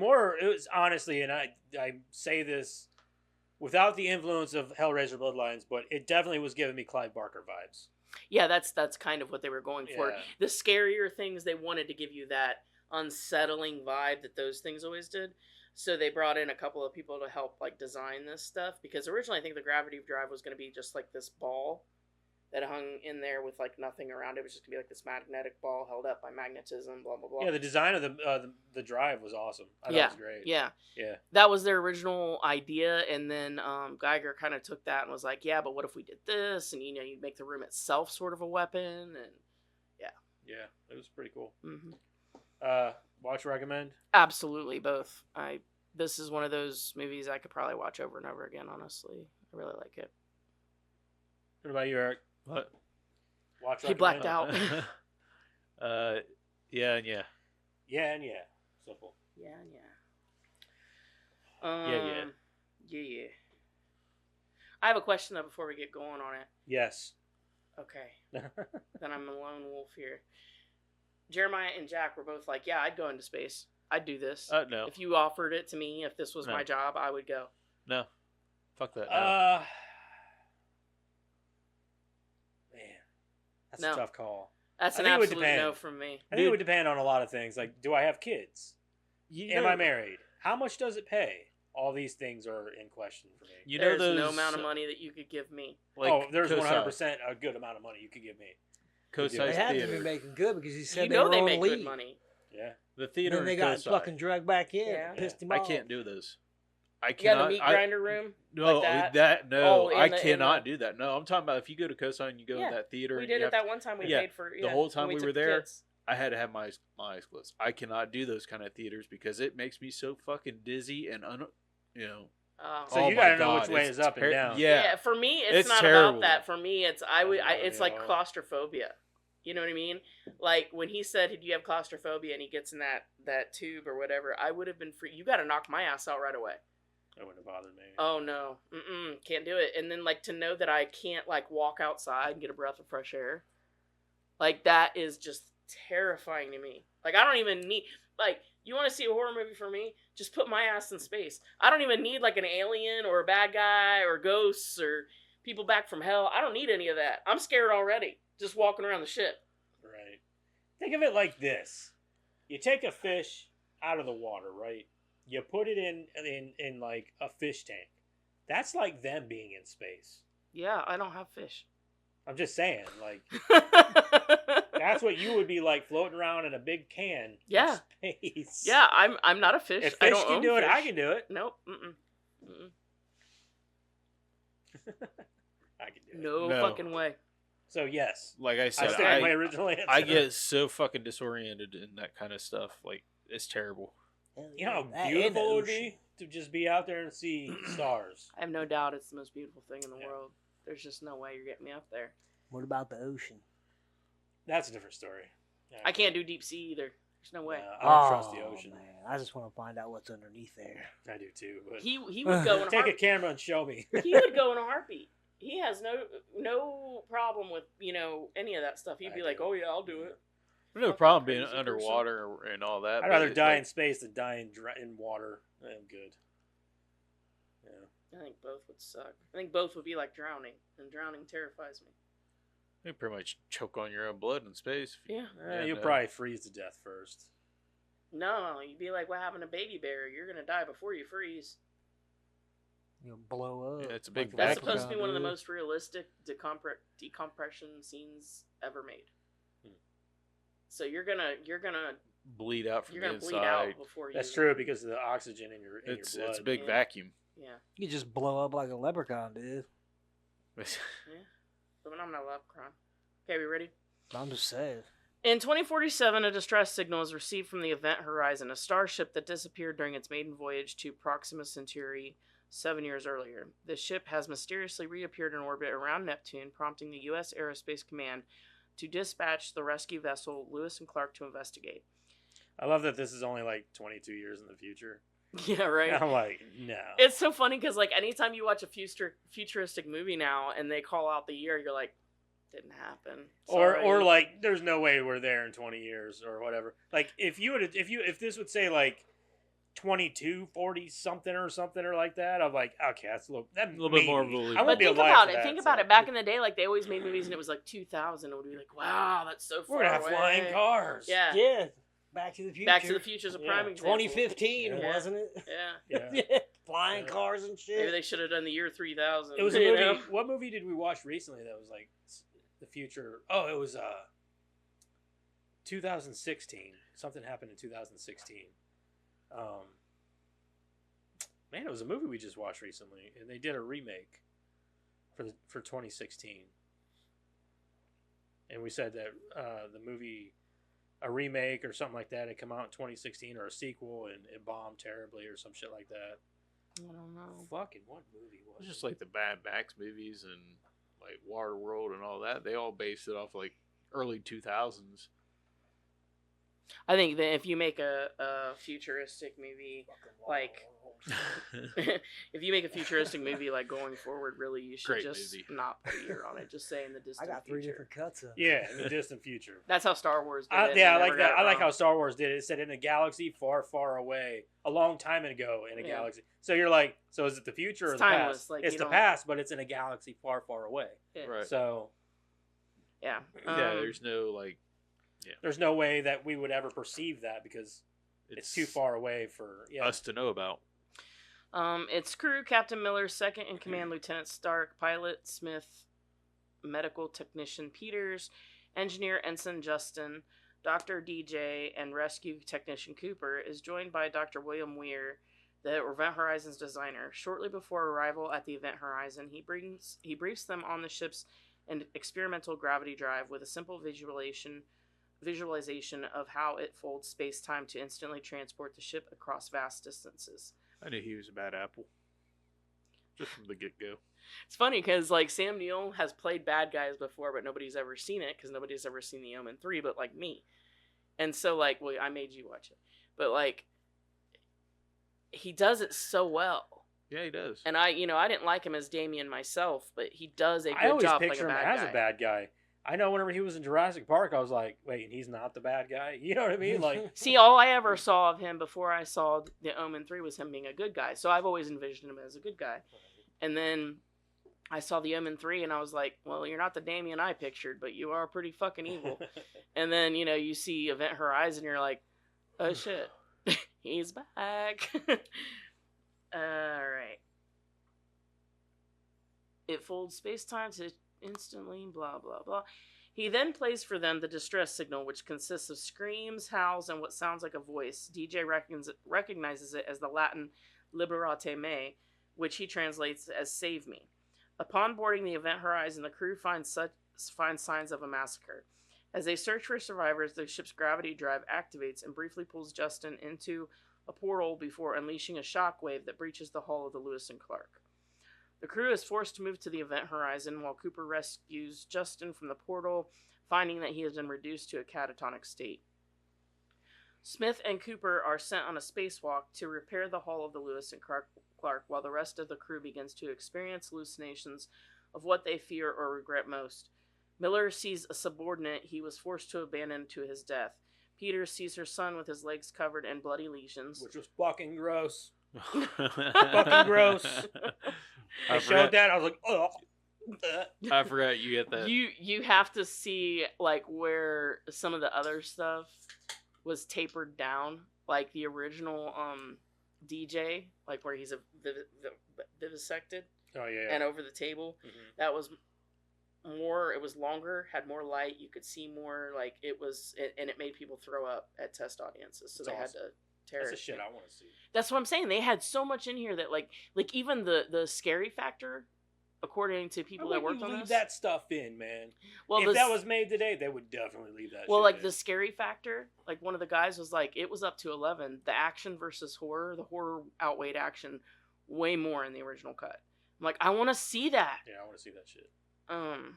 honestly, and I say this without the influence of Hellraiser Bloodlines, but it definitely was giving me Clive Barker vibes. Yeah, that's kind of what they were going for. Yeah. The scarier things, they wanted to give you that unsettling vibe that those things always did. So they brought in a couple of people to help like design this stuff, because originally I think the gravity drive was going to be just like this ball that hung in there with like nothing around it. It was just going to be like this magnetic ball held up by magnetism, blah blah blah. Yeah, the design of the drive was awesome. I thought it was great. Yeah. Yeah. That was their original idea, and then Geiger kind of took that and was like, yeah, but what if we did this? And, you know, you make the room itself sort of a weapon, and Yeah, it was pretty cool. mhm. Watch, recommend? Absolutely, both. This is one of those movies I could probably watch over and over again, honestly. I really like it. What about you, Eric? What? Watch, He blacked out. Yeah, and yeah. Yeah, and yeah. Simple. Yeah. Yeah. I have a question, though, before we get going on it. Yes. Okay. Then I'm a lone wolf here. Jeremiah and Jack were both like, yeah, I'd go into space. I'd do this. No. If you offered it to me, if this was No. my job, I would go. No. Fuck that. No. Man, that's No. a tough call. That's I an think it would absolute depend. no from me. I think it would depend on a lot of things. Like, do I have kids? You Am know- I married? How much does it pay? All these things are in question for me. You know There's those, no amount of money that you could give me. Like oh, there's Kosai. 100% a good amount of money you could give me. Kosai's They had to theater. be making good because he said You they know were they on make leave. good money. Yeah. The theater Then they in got Kosai. fucking dragged back in. Yeah. And pissed him I off. can't do those. I You got cannot. the meat grinder room? No, like that? no, Oh, in I the- in cannot the- do that. No, I'm talking about if you go to Kosai and you go Yeah, in that theater. We and did you it have that one time. We yeah, paid for the whole time when we took were there. kids. I had to have my eyes closed. I cannot do those kind of theaters because it makes me so fucking dizzy and Oh. So oh you my gotta know God, which way it's is up and down. Yeah. For me, it's not terrible. about that. For me, it's it's like Yeah. claustrophobia. You know what I mean? Like when he said, "Do you have claustrophobia?" and he gets in that tube or whatever, I would have been free. You got to knock my ass out right away. That wouldn't have bothered me. Oh no, can't do it. And then like to know that I can't like walk outside and get a breath of fresh air, like that is just terrifying to me. Like I don't even need like you want to see a horror movie for me? Just put my ass in space. I don't even need like an alien or a bad guy or ghosts or people back from hell. I don't need any of that. I'm scared already just walking around the ship. Right. Think of it like this: you take a fish out of the water, right? You put it in like a fish tank. That's like them being in space. Yeah, I don't have fish. I'm just saying, like, that's what you would be like floating around in a big can. Yeah. In space. Yeah, I'm not a fish. If I fish don't can own do it, fish. I can do it. Nope. Mm-mm. Mm-mm. I can do it. No, No. fucking way. So yes, Like I I said, stick with my original answer. I get so fucking disoriented in that kind of stuff. Like, it's terrible. You know how That and beautiful it the would ocean. be to just be out there and see stars. I have no doubt it's the most beautiful thing in the Yeah. world. There's just no way you're getting me up there. What about the ocean? That's a different story. Yeah. I can't do deep sea either. There's no way. I don't trust the ocean. Man, I just want to find out what's underneath there. I do too. But He would go in a take a heartbeat. camera and show me. He would go in a heartbeat. He has no problem with any of that stuff. He'd be I like, do. "Oh yeah, I'll do it." No Fucking problem being crazy underwater and all that. I'd but rather it's die like- in space than die in water. I'm good. Yeah. I think both would suck. I think both would be like drowning, and drowning terrifies me. You pretty much choke on your own blood in space. Yeah. You'll no. probably freeze to death first. No, you'd be like what happened to Baby Bear. You're gonna die before you freeze. You'll blow up. Yeah, it's a big like That's vacuum. supposed to be one of the dude. most realistic decompression scenes ever made. Hmm. So you're gonna Bleed out from you're the gonna inside. bleed out before you. That's true because of the oxygen in your blood. It's a big Yeah. vacuum. Yeah, You just blow up like a leprechaun, dude. yeah. But I'm not a leprechaun. Okay, we ready? I'm just saying. In 2047, a distress signal is received from the Event Horizon, a starship that disappeared during its maiden voyage to Proxima Centauri 7 years earlier. The ship has mysteriously reappeared in orbit around Neptune, prompting the U.S. Aerospace Command to dispatch the rescue vessel Lewis and Clark to investigate. I love that this is only like 22 years in the future. Yeah, right? I'm like, no. It's so funny because, like, anytime you watch a futuristic movie now and they call out the year, you're like, didn't happen. Or Sorry. like, there's no way we're there in 20 years or whatever. Like, if this would say like 22, 40 something or like that, I'm like, okay, that's a little bit more believable. I But won't be think alive about for it. that, Think so- about it. Back in the day, like, they always made movies and it was like 2000. It would be like, wow, that's so far We're gonna have away. flying cars. Yeah. Yeah. Back to the Future. Back to the Future is a Yeah. prime example. 2015, Yeah. wasn't it? Yeah. Yeah. Flying Yeah. cars and shit. Maybe they should have done the year 3000. It was a you movie. know? What movie did we watch recently that was like the future? Oh, it was 2016. Something happened in 2016. Man, it was a movie we just watched recently, and they did a remake for 2016. And we said that the movie, a remake or something like that, had come out in 2016, or a sequel, and it bombed terribly or some shit like that. I don't know. Fucking what movie was It's it? just like the Mad Max movies and like Waterworld and all that. They all based it off like early 2000s. I think that if you make a futuristic movie, like, if you make a futuristic movie, like, going forward, really, you should Great just movie. not put a year on it. Just say in the I distant got 3 future. different cuts of it. Yeah, in the distant future. That's how Star Wars did it. and Yeah, I they like never that. got I it like how wrong. Star Wars did it. It said in a galaxy far, far away, a long time ago in a Yeah. galaxy. So you're like, so is it the future or It's the timeless, past? like, It's you the don't- past, but it's in a galaxy far, far away. Yeah. Right. So Yeah. Yeah, there's no like there's no way that we would ever perceive that because it's too far away for us to know about. It's crew, Captain Miller, second in command, Lieutenant Stark, pilot Smith, medical technician Peters, engineer Ensign Justin, Dr. DJ, and rescue technician Cooper is joined by Dr. William Weir, the Event Horizon's designer. Shortly before arrival at the Event Horizon, he briefs them on the ship's experimental gravity drive with a simple visualization of how it folds space-time to instantly transport the ship across vast distances. I knew he was a bad apple. Just from the get-go. It's funny because, like, Sam Neill has played bad guys before, but nobody's ever seen it because nobody's ever seen The Omen 3, but, like, me. And so, like, well, I made you watch it. But, like, he does it so well. Yeah, he does. And I didn't like him as Damien myself, but he does a good I always job playing picture a him bad as guy. a bad guy. I know whenever he was in Jurassic Park, I was like, wait, and he's not the bad guy? You know what I mean? Like, See, all I ever saw of him before I saw The Omen 3 was him being a good guy. So I've always envisioned him as a good guy. And then I saw The Omen 3 and I was like, well, you're not the Damien I pictured, but you are pretty fucking evil. And then, you see Event Horizon, you're like, oh shit, he's back. Alright. It folds space-time to instantly, blah, blah, blah. He then plays for them the distress signal, which consists of screams, howls, and what sounds like a voice. DJ recognizes it as the Latin Liberate Me, which he translates as Save Me. Upon boarding the Event Horizon, the crew finds signs of a massacre. As they search for survivors, the ship's gravity drive activates and briefly pulls Justin into a portal before unleashing a shockwave that breaches the hull of the Lewis and Clark. The crew is forced to move to the Event Horizon while Cooper rescues Justin from the portal, finding that he has been reduced to a catatonic state. Smith and Cooper are sent on a spacewalk to repair the hull of the Lewis and Clark, while the rest of the crew begins to experience hallucinations of what they fear or regret most. Miller sees a subordinate he was forced to abandon to his death. Peter sees her son with his legs covered in bloody lesions. Which was fucking gross. Fucking gross. I showed that. I was like, oh. I forgot you get that. You have to see like where some of the other stuff was tapered down, like the original DJ, like where he's vivisected. Oh yeah. And over the table, that was more. It was longer, had more light. You could see more. Like it was, and it made people throw up at test audiences. So That's they awesome. had to tear That's it. the shit I want to see. That's what I'm saying. They had so much in here that like even the scary factor, according to people that worked on leave this, that stuff in, man. well, If that was made today, they would definitely leave that. well, shit like in. the scary factor, like one of the guys was like, it was up to 11. The action versus horror, the horror outweighed action way more in the original cut. I'm like, I want to see that. Yeah, I want to see that shit.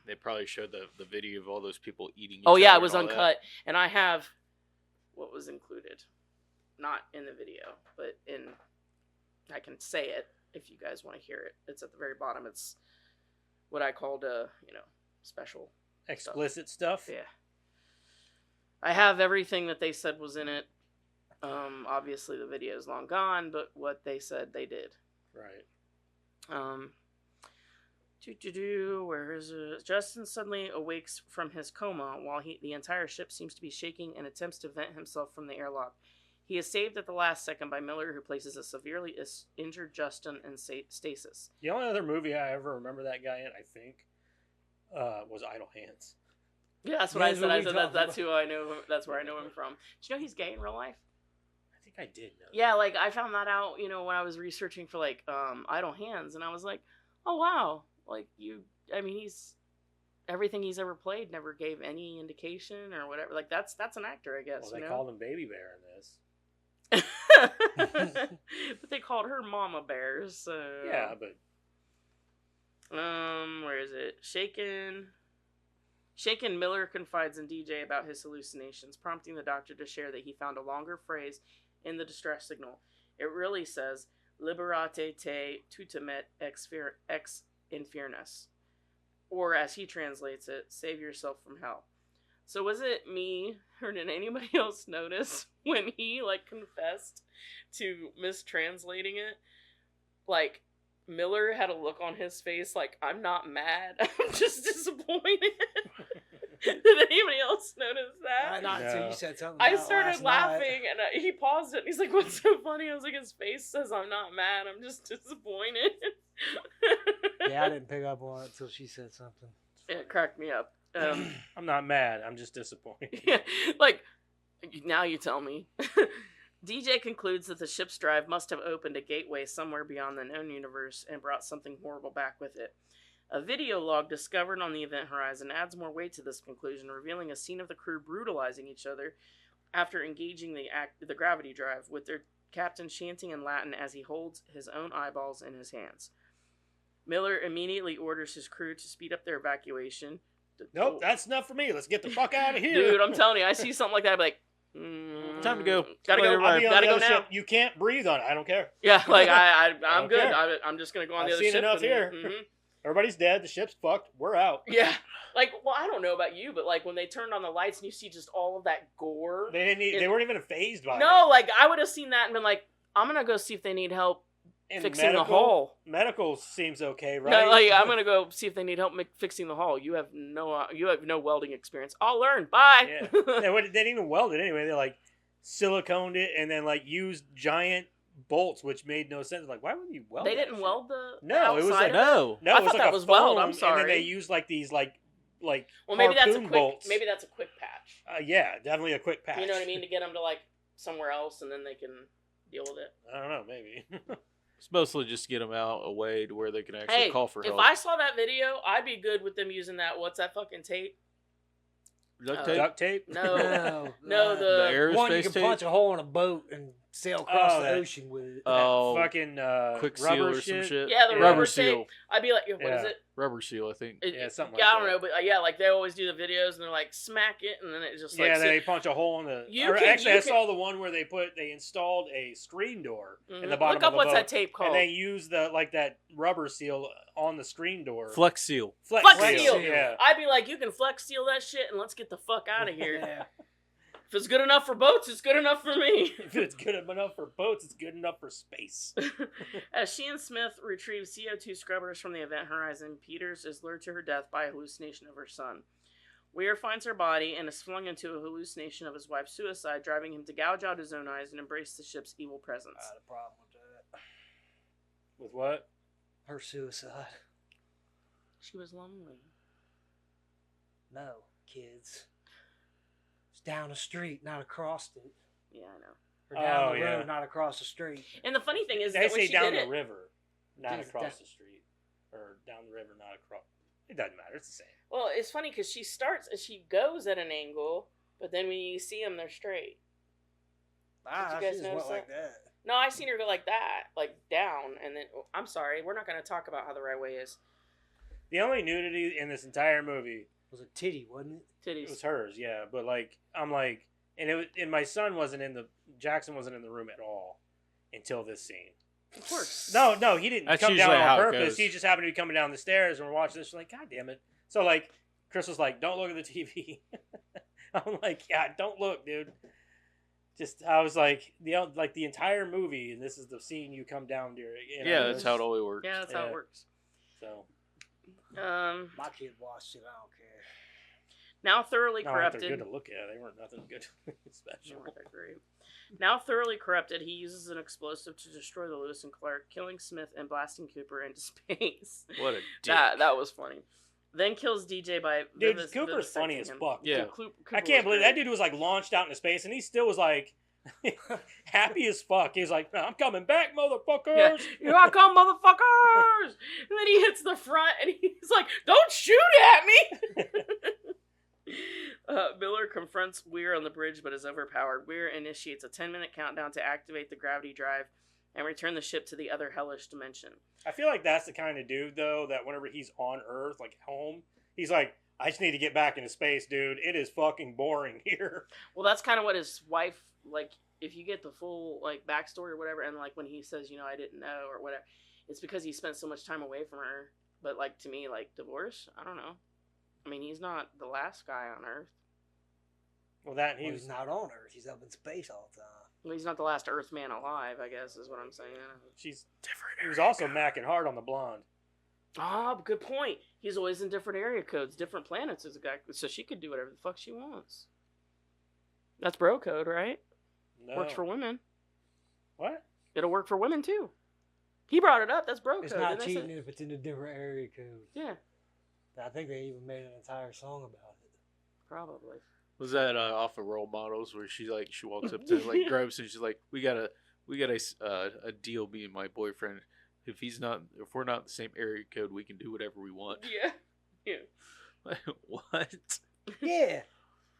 They probably showed the video of all those people eating. Oh each yeah, other it was and all uncut, and I have what was included, not in the video, but I can say it if you guys want to hear it. It's at the very bottom. It's what I called special Explicit stuff. Yeah. I have everything that they said was in it. Obviously the video is long gone, but what they said they did. Right. Where is it? Justin suddenly awakes from his coma while the entire ship seems to be shaking and attempts to vent himself from the airlock. He is saved at the last second by Miller, who places a severely injured Justin in stasis. The only other movie I ever remember that guy in, I think, was Idle Hands. Yeah, that's what I said. I said that's who I know. That's where I know him from. Did you know he's gay in real life? I think I did know. Yeah, like I found that out, when I was researching for like Idle Hands, and I was like, oh wow, like he's everything he's ever played never gave any indication or whatever. Like that's an actor, I guess. Well, they called him Baby Bear in this. But they called her Mama Bear, so Yeah, but where is it? Shaken Miller confides in DJ about his hallucinations, prompting the doctor to share that he found a longer phrase in the distress signal. It really says "Liberate te tutamet ex infernus," or as he translates it, "Save yourself from hell." So was it me, or did anybody else notice when he confessed to mistranslating it? Like, Miller had a look on his face like, I'm not mad, I'm just disappointed. Did anybody else notice that? Not until No. you said something. I about started last laughing, and he paused it, and he's like, what's so funny? I was like, his face says I'm not mad, I'm just disappointed. Night. Yeah, I didn't pick up on it until she said something. It cracked me up. I'm not mad. I'm just disappointed. Yeah, now you tell me. DJ concludes that the ship's drive must have opened a gateway somewhere beyond the known universe and brought something horrible back with it. A video log discovered on the Event Horizon adds more weight to this conclusion, revealing a scene of the crew brutalizing each other after engaging the gravity drive, with their captain chanting in Latin as he holds his own eyeballs in his hands. Miller immediately orders his crew to speed up their evacuation. Nope, that's enough for me. Let's get the fuck out of here. Dude, I'm telling you, I see something like that, I'd be like, Time to go. Gotta go. I'll be on Gotta the go other now. ship. You can't breathe on it. I don't care. Yeah, I'm don't good. care. I'm just gonna go on I've the other seen ship. enough here. Everybody's dead. The ship's fucked. We're out. Yeah, I don't know about you, but when they turned on the lights and you see just all of that gore. They didn't. They weren't even phased by it. No, I would have seen that and been like, I'm gonna go see if they need help And fixing the hull. Medical seems okay, right? No, I'm gonna go see if they need help fixing the hull. You have no welding experience. I'll learn. Bye. Yeah. They didn't even weld it anyway. They siliconed it and then used giant bolts, which made no sense. Like, why wouldn't you weld? They that didn't shit? weld the No, it was outside like of No. no, I it was thought like that a was weld, I'm foam, and then they sorry. used like these like Well, maybe that's a harpoon quick. bolts. Maybe that's a quick patch. Yeah, definitely a quick patch. You know what I mean? To get them to like somewhere else, and then they can deal with it. I don't know, maybe. It's mostly just to get them out away to where they can actually Hey, call for if help. I saw that video, I'd be good with them using that. What's that fucking tape? Duct tape? Duct tape? No, No, no, The the aerospace one you can tape? punch a hole in a boat and sail across Oh, the that- ocean with it. Oh, Fucking quick rubber seal or some shit. shit. Yeah, the rubber rubber seal. tape. I'd be like, what is Yeah. it? Rubber seal, I think. Yeah, something Yeah, like I don't that. know, but yeah, like they always do the videos and they're like smack it, and then it just like Yeah, they punch a hole in the. You or can- actually, you I can- saw the one where they installed a screen door in the Mhm. bottom Look up of the what's boat, that tape called. and they use the that rubber seal on the screen door. Flex seal. Flex seal. seal. Yeah. I'd be like, you can flex seal that shit, and let's get the fuck out of here. Yeah. If it's good enough for boats, it's good enough for me. If it's good enough for boats, it's good enough for space. As she and Smith retrieve CO2 scrubbers from the event horizon, Peters is lured to her death by a hallucination of her son. Weir finds her body and is flung into a hallucination of his wife's suicide, driving him to gouge out his own eyes and embrace the ship's evil presence. I had a problem with that. With what? Her suicide. She was lonely. No, kids. It's down the street, not across it. Yeah, I know. Or down Oh, the yeah. road, not across the street. And the funny thing is They that when say she down did the it, river, not Just across down- the street, or down the river, not across. It doesn't matter. It's the same. well, it's funny because she goes at an angle, but then when you see them, they're straight. Ah, you she guys just notice went like that. No, I seen her go like that, like down, and then I'm sorry, we're not going to talk about how the right way is. The only nudity in this entire movie It was a titty, wasn't it? it was Titties. hers, yeah. But like, I'm like, and my son wasn't in the Jackson wasn't in the room at all until this scene. Of course. No, he didn't That's come down usually how on it purpose. goes. He just happened to be coming down the stairs, and we're watching this. We're like, God damn it! So like, Chris was like, "Don't look at the TV." I'm like, "Yeah, don't look, dude." Just, I was like, the entire movie, and this is the scene you come down during. You know, Yeah, that's how it always works. Yeah, that's how Yeah. it works. So My kid watched it. I don't care. Now thoroughly no, corrupted. they're good to look at. They weren't nothing good, They special. weren't that great. Now thoroughly corrupted, he uses an explosive to destroy the Lewis and Clark, killing Smith and blasting Cooper into space. What a dick. That was funny. Then kills DJ by Dude, vivis- Cooper's funny as vivisecting him. fuck. Yeah. Cooper I can't was believe great. that dude was like launched out into space, and he still was like happy as fuck. He's like, "I'm coming back, motherfuckers!" Yeah. Here I come, motherfuckers! And then he hits the front, and he's like, "Don't shoot at me!" Miller confronts Weir on the bridge, but is overpowered. Weir initiates a 10-minute countdown to activate the gravity drive and return the ship to the other hellish dimension. I feel like that's the kind of dude, though, that whenever he's on Earth, like home, he's like, "I just need to get back into space, dude. It is fucking boring here." Well, that's kind of what his wife, like, if you get the full, like, backstory or whatever, and, like, when he says, I didn't know or whatever, it's because he spent so much time away from her. But, like, to me, like, divorce, I don't know. I mean, he's not the last guy on Earth. Well, that he Well, was he's not on Earth. He's up in space all the time. Well, he's not the last Earth man alive, I guess, is what I'm saying. she's different. He was also macking hard on the blonde. Ah, good point. He's always in different area codes, different planets as a guy, so she could do whatever the fuck she wants. That's bro code, right? No. Works for women. What? It'll work for women too. He brought it up. That's bro It's code. not didn't they say- cheating if it's in a different area code. Yeah, I think they even made an entire song about it. probably. Was that off of Role Models where she walks up to like grabs and she's like, we got a deal, me and my boyfriend. If we're not in the same area code, we can do whatever we want. Yeah. Yeah. What? Yeah.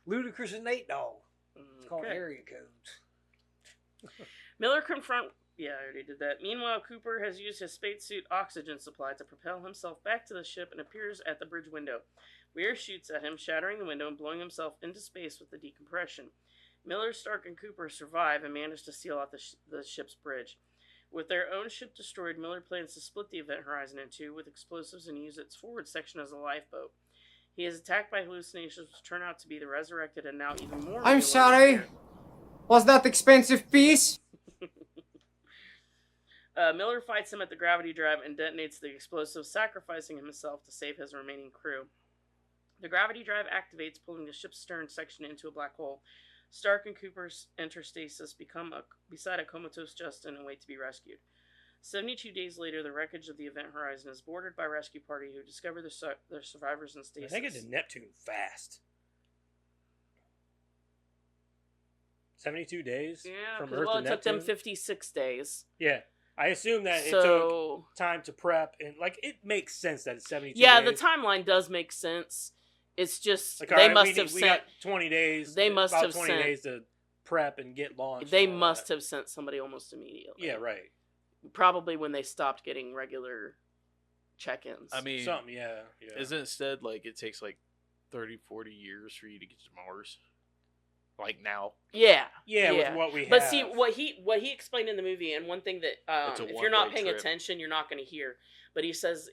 Ludacris and Nate Dogg. It's called Okay. area codes. Miller confront. Yeah, I already did that. Meanwhile, Cooper has used his spacesuit oxygen supply to propel himself back to the ship and appears at the bridge window. Weir shoots at him, shattering the window and blowing himself into space with the decompression. Miller, Stark, and Cooper survive and manage to seal out the ship's bridge. With their own ship destroyed, Miller plans to split the event horizon in two with explosives and use its forward section as a lifeboat. He is attacked by hallucinations which turn out to be the resurrected and now even more... I'm real sorry. Weir. Was that expensive piece? Miller fights him at the gravity drive and detonates the explosive, sacrificing himself to save his remaining crew. The gravity drive activates, pulling the ship's stern section into a black hole. Stark and Cooper's enter stasis, beside a comatose Justin, and wait to be rescued. 72 days later, the wreckage of the Event Horizon is boarded by a rescue party who discover their survivors in stasis. They get to Neptune fast. 72 days? Yeah, from because Earth to it took them Neptune? 56 days. Yeah. I assume that it So, took time to prep, and like it makes sense that it's 72 yeah, days. the timeline does make sense. It's just Like, they all right, must have we sent. got 20 days. They must about have 20 sent- days to prep and get launched. They and all must that. have sent somebody almost immediately. Yeah, right. Probably when they stopped getting regular check-ins. I mean, Something, yeah. isn't it instead like it takes like 30, 40 years for you to get to Mars? Like now. yeah, Yeah, with what we have. But see, what he explained in the movie, and one thing that It's a if you're not one-way paying trip. attention, you're not going to hear. But he says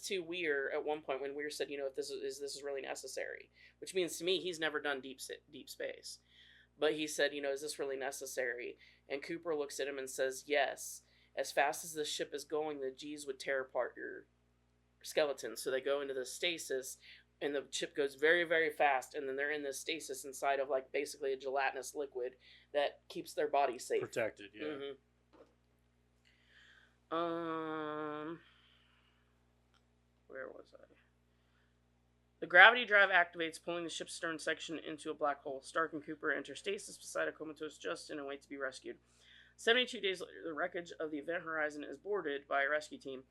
to Weir at one point when Weir said, if this is really necessary, which means to me he's never done deep space. But he said, is this really necessary? And Cooper looks at him and says, yes. As fast as the ship is going, the G's would tear apart your skeleton. So they go into the stasis, and the ship goes very, very fast, and then they're in this stasis inside of like basically a gelatinous liquid that keeps their body safe. Protected, yeah. Where was I? The gravity drive activates, pulling the ship's stern section into a black hole. Stark and Cooper enter stasis beside a comatose Justin and wait to be rescued. 72 days later, the wreckage of the Event Horizon is boarded by a rescue team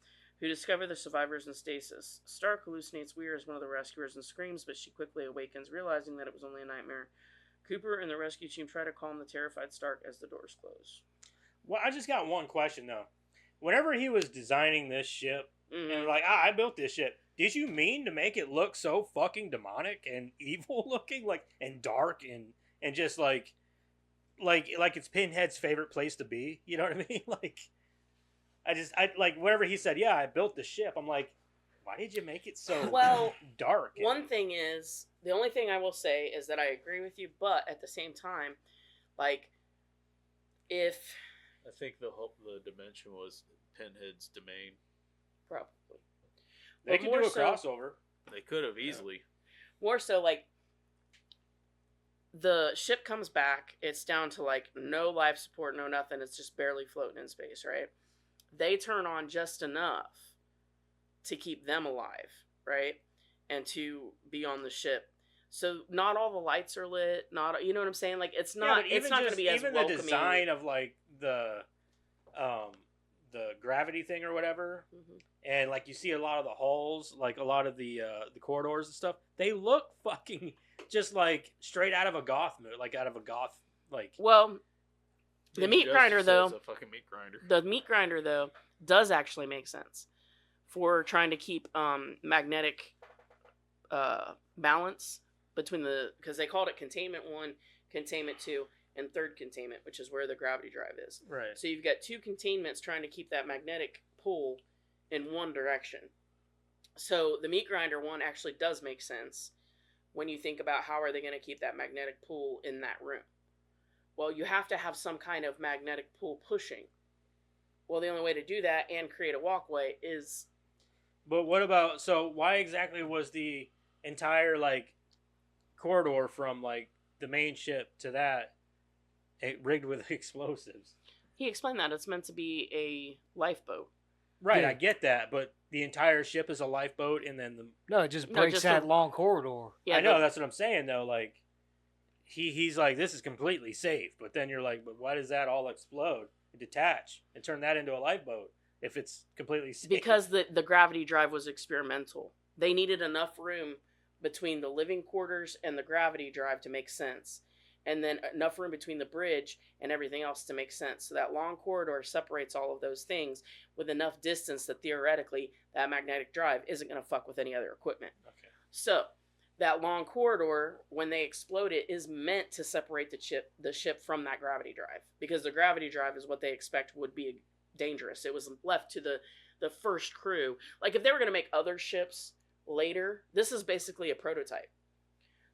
who discover the survivors in stasis. Stark hallucinates Weir as one of the rescuers and screams, but she quickly awakens, realizing that it was only a nightmare. Cooper and the rescue team try to calm the terrified Stark as the doors close. Well, I just got one question, though. Whenever he was designing this ship, and like, I built this ship, did you mean to make it look so fucking demonic and evil looking, like, and dark and just like it's Pinhead's favorite place to be? You know what I mean? Like, I like whenever he said, "Yeah, I built the ship," I'm like, why did you make it so dark? One thing is, the only thing I will say is that I agree with you, but at the same time, like, if I think the dimension was Pinhead's domain. probably they but could more do a so- crossover. They could have easily. more so like the ship comes back, it's down to like no life support, no nothing, it's just barely floating in space, right? They turn on just enough to keep them alive, right? And to be on the ship. So not all the lights are lit, not, you know what I'm saying? Like, it's not it's not going to be as even welcoming. the design of like the gravity thing or whatever, and like you see a lot of the hulls, like a lot of the corridors and stuff, they look fucking just like straight out of a goth movie, like out of a goth like. Well, the David meat Justice grinder says though, a fucking meat grinder. the meat grinder though does actually make sense for trying to keep magnetic balance between because they called it containment 1, containment 2, and third containment, which is where the gravity drive is. Right. So you've got 2 containments trying to keep that magnetic pull in one direction. So the meat grinder one actually does make sense when you think about how are they going to keep that magnetic pull in that room. Well, you have to have some kind of magnetic pull pushing. Well, the only way to do that and create a walkway is... But what about, so why exactly was the entire like corridor from like the main ship to that rigged with explosives? He explained that it's meant to be a lifeboat. Right, Yeah. I get that, but the entire ship is a lifeboat, and then No, it just No, breaks just that a- long corridor. Yeah, I know that's what I'm saying though. Like he's like, this is completely safe, but then you're like, but why does that all explode and detach and turn that into a lifeboat if it's completely safe? because the gravity drive was experimental. They needed enough room between the living quarters and the gravity drive to make sense, and then enough room between the bridge and everything else to make sense. So that long corridor separates all of those things with enough distance that theoretically that magnetic drive isn't going to fuck with any other equipment. Okay. So that long corridor, when they explode it, is meant to separate the ship from that gravity drive, because the gravity drive is what they expect would be dangerous. It was left to the first crew. Like, if they were going to make other ships later, this is basically a prototype.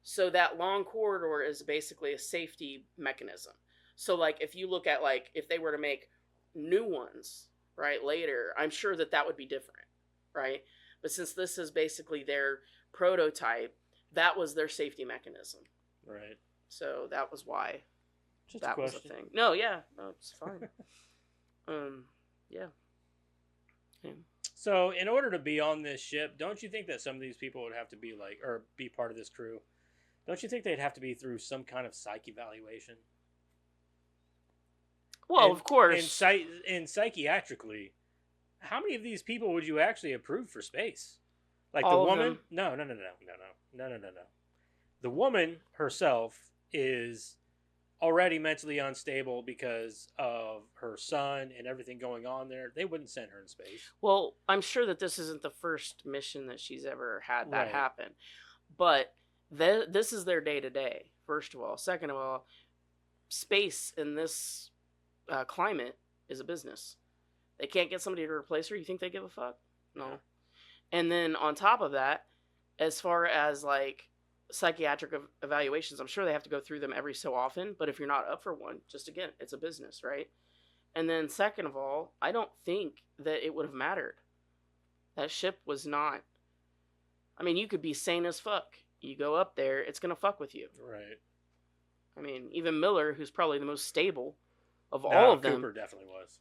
So that long corridor is basically a safety mechanism. So like, if you look at like, if they were to make new ones, right, later, I'm sure that would be different, right? But since this is basically their prototype, that was their safety mechanism. Right. So that was why Just that a was a question. thing. No, yeah, no, it's fine. Yeah. So, in order to be on this ship, don't you think that some of these people would have to be like, or be part of this crew? Don't you think they'd have to be through some kind of psych evaluation? Well, And- of course. And psychiatrically, how many of these people would you actually approve for space? Like All the of woman? them. No. The woman herself is already mentally unstable because of her son and everything going on there. They wouldn't send her in space. Well, I'm sure that this isn't the first mission that she's ever had that Right. happen. But this is their day to day, first of all. Second of all, space in this climate is a business. They can't get somebody to replace her. You think they give a fuck? No. And then on top of that, as far as like psychiatric evaluations, I'm sure they have to go through them every so often. But if you're not up for one, just again, it's a business, right? And then second of all, I don't think that it would have mattered. That ship was not. I mean, you could be sane as fuck. You go up there, it's gonna fuck with you. Right. I mean, even Miller, who's probably the most stable of all of them. Cooper definitely was.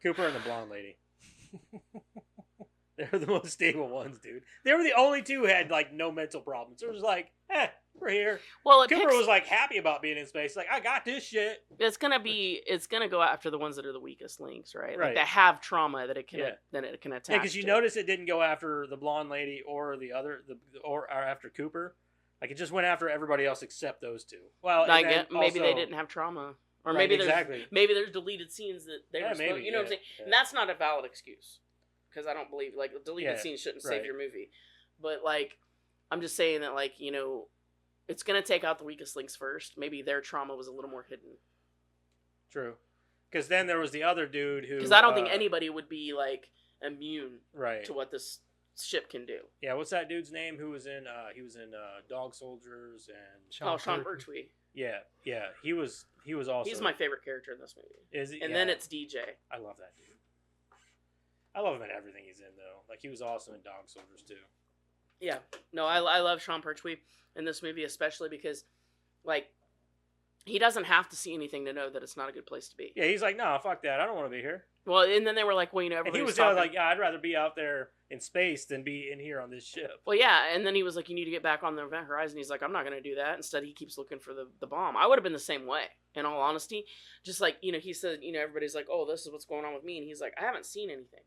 Cooper and the blonde lady. They were the most stable ones, dude. They were the only two who had like no mental problems. It was like, we're here. Well, it Cooper picks, was like happy about being in space. Like, I got this shit. it's gonna go after the ones that are the weakest links, right? Right. Like that have trauma that it can Yeah. that it can attach. Yeah, because you to. notice it didn't go after the blonde lady or the other, or after Cooper. Like, it just went after everybody else except those two. Well, and I then get, maybe they also- didn't have trauma, or Right, maybe there's exactly. maybe there's deleted scenes that they Yeah, were supposed, maybe, you know what I'm yeah, saying? yeah. And that's not a valid excuse, because I don't believe like deleted Yeah, scenes shouldn't right. save your movie. But like, I'm just saying that like it's gonna take out the weakest links first. Maybe their trauma was a little more hidden. True. Because then there was the other dude who. Because I don't think anybody would be like immune Right. to what this ship can do. Yeah, what's that dude's name who was in Dog Soldiers and Sean Pertwee. yeah, he was also He's my favorite character in this movie. is he? And Yeah. then it's DJ. I love that dude. I love him in everything he's in though. Like he was awesome in Dog Soldiers too. Yeah. No, I love Sean Pertwee in this movie, especially because, like, he doesn't have to see anything to know that it's not a good place to be. Yeah, he's like, no, fuck that. I don't want to be here. Well, and then they were like, well, And everybody he was talking. like, yeah, I'd rather be out there in space than be in here on this ship. Well, yeah, and then he was like, you need to get back on the event horizon. He's like, I'm not going to do that. Instead, he keeps looking for the bomb. I would have been the same way, in all honesty. Just like, he said, everybody's like, oh, this is what's going on with me. And he's like, I haven't seen anything.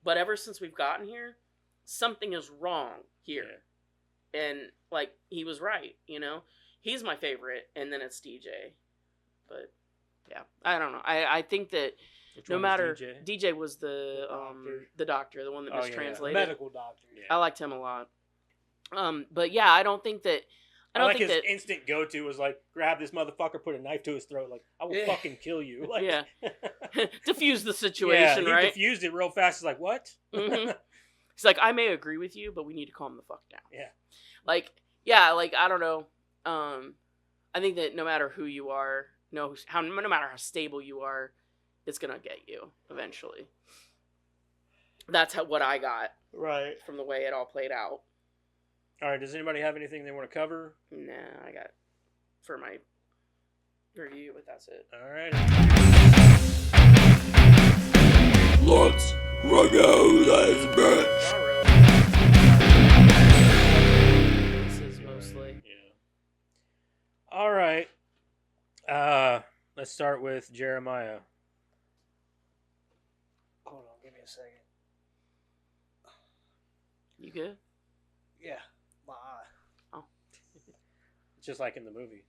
But ever since we've gotten here, something is wrong here. Yeah. And, like, he was right, He's my favorite, and then it's DJ. But, yeah, I don't know. I think that Which no one was matter... DJ? DJ was the doctor, the one that Oh, yeah, yeah. mistranslated. Medical doctor. Yeah. I liked him a lot. But yeah, I don't think that. I don't like think his that. instant go to was like, grab this motherfucker, put a knife to his throat, like I will Yeah. fucking kill you. Like, Yeah. Diffuse the yeah, situation, he right? diffused it real fast. He's like, what? Mhm. He's like, I may agree with you, but we need to calm the fuck down. Yeah. Like, yeah, like I don't know. I think that no matter who you are, no matter how stable you are, it's gonna get you eventually. That's what I got Right. from the way it all played out. All right. Does anybody have anything they want to cover? Nah, I got for my review, but that's it. All right. Let's go, this bitch. Not really. This is mostly. Yeah. All right. Let's start with Jeremiah. Hold on, give me a second. You good? Yeah, my eye. Just like in the movie.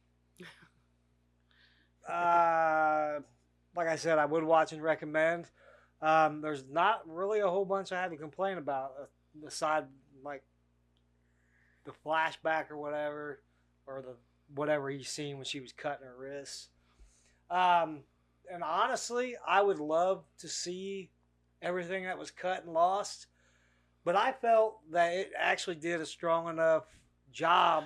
Like I said, I would watch and recommend. There's not really a whole bunch I had to complain about, aside like the flashback or whatever, or the whatever he's seen when she was cutting her wrists. And honestly, I would love to see everything that was cut and lost, but I felt that it actually did a strong enough job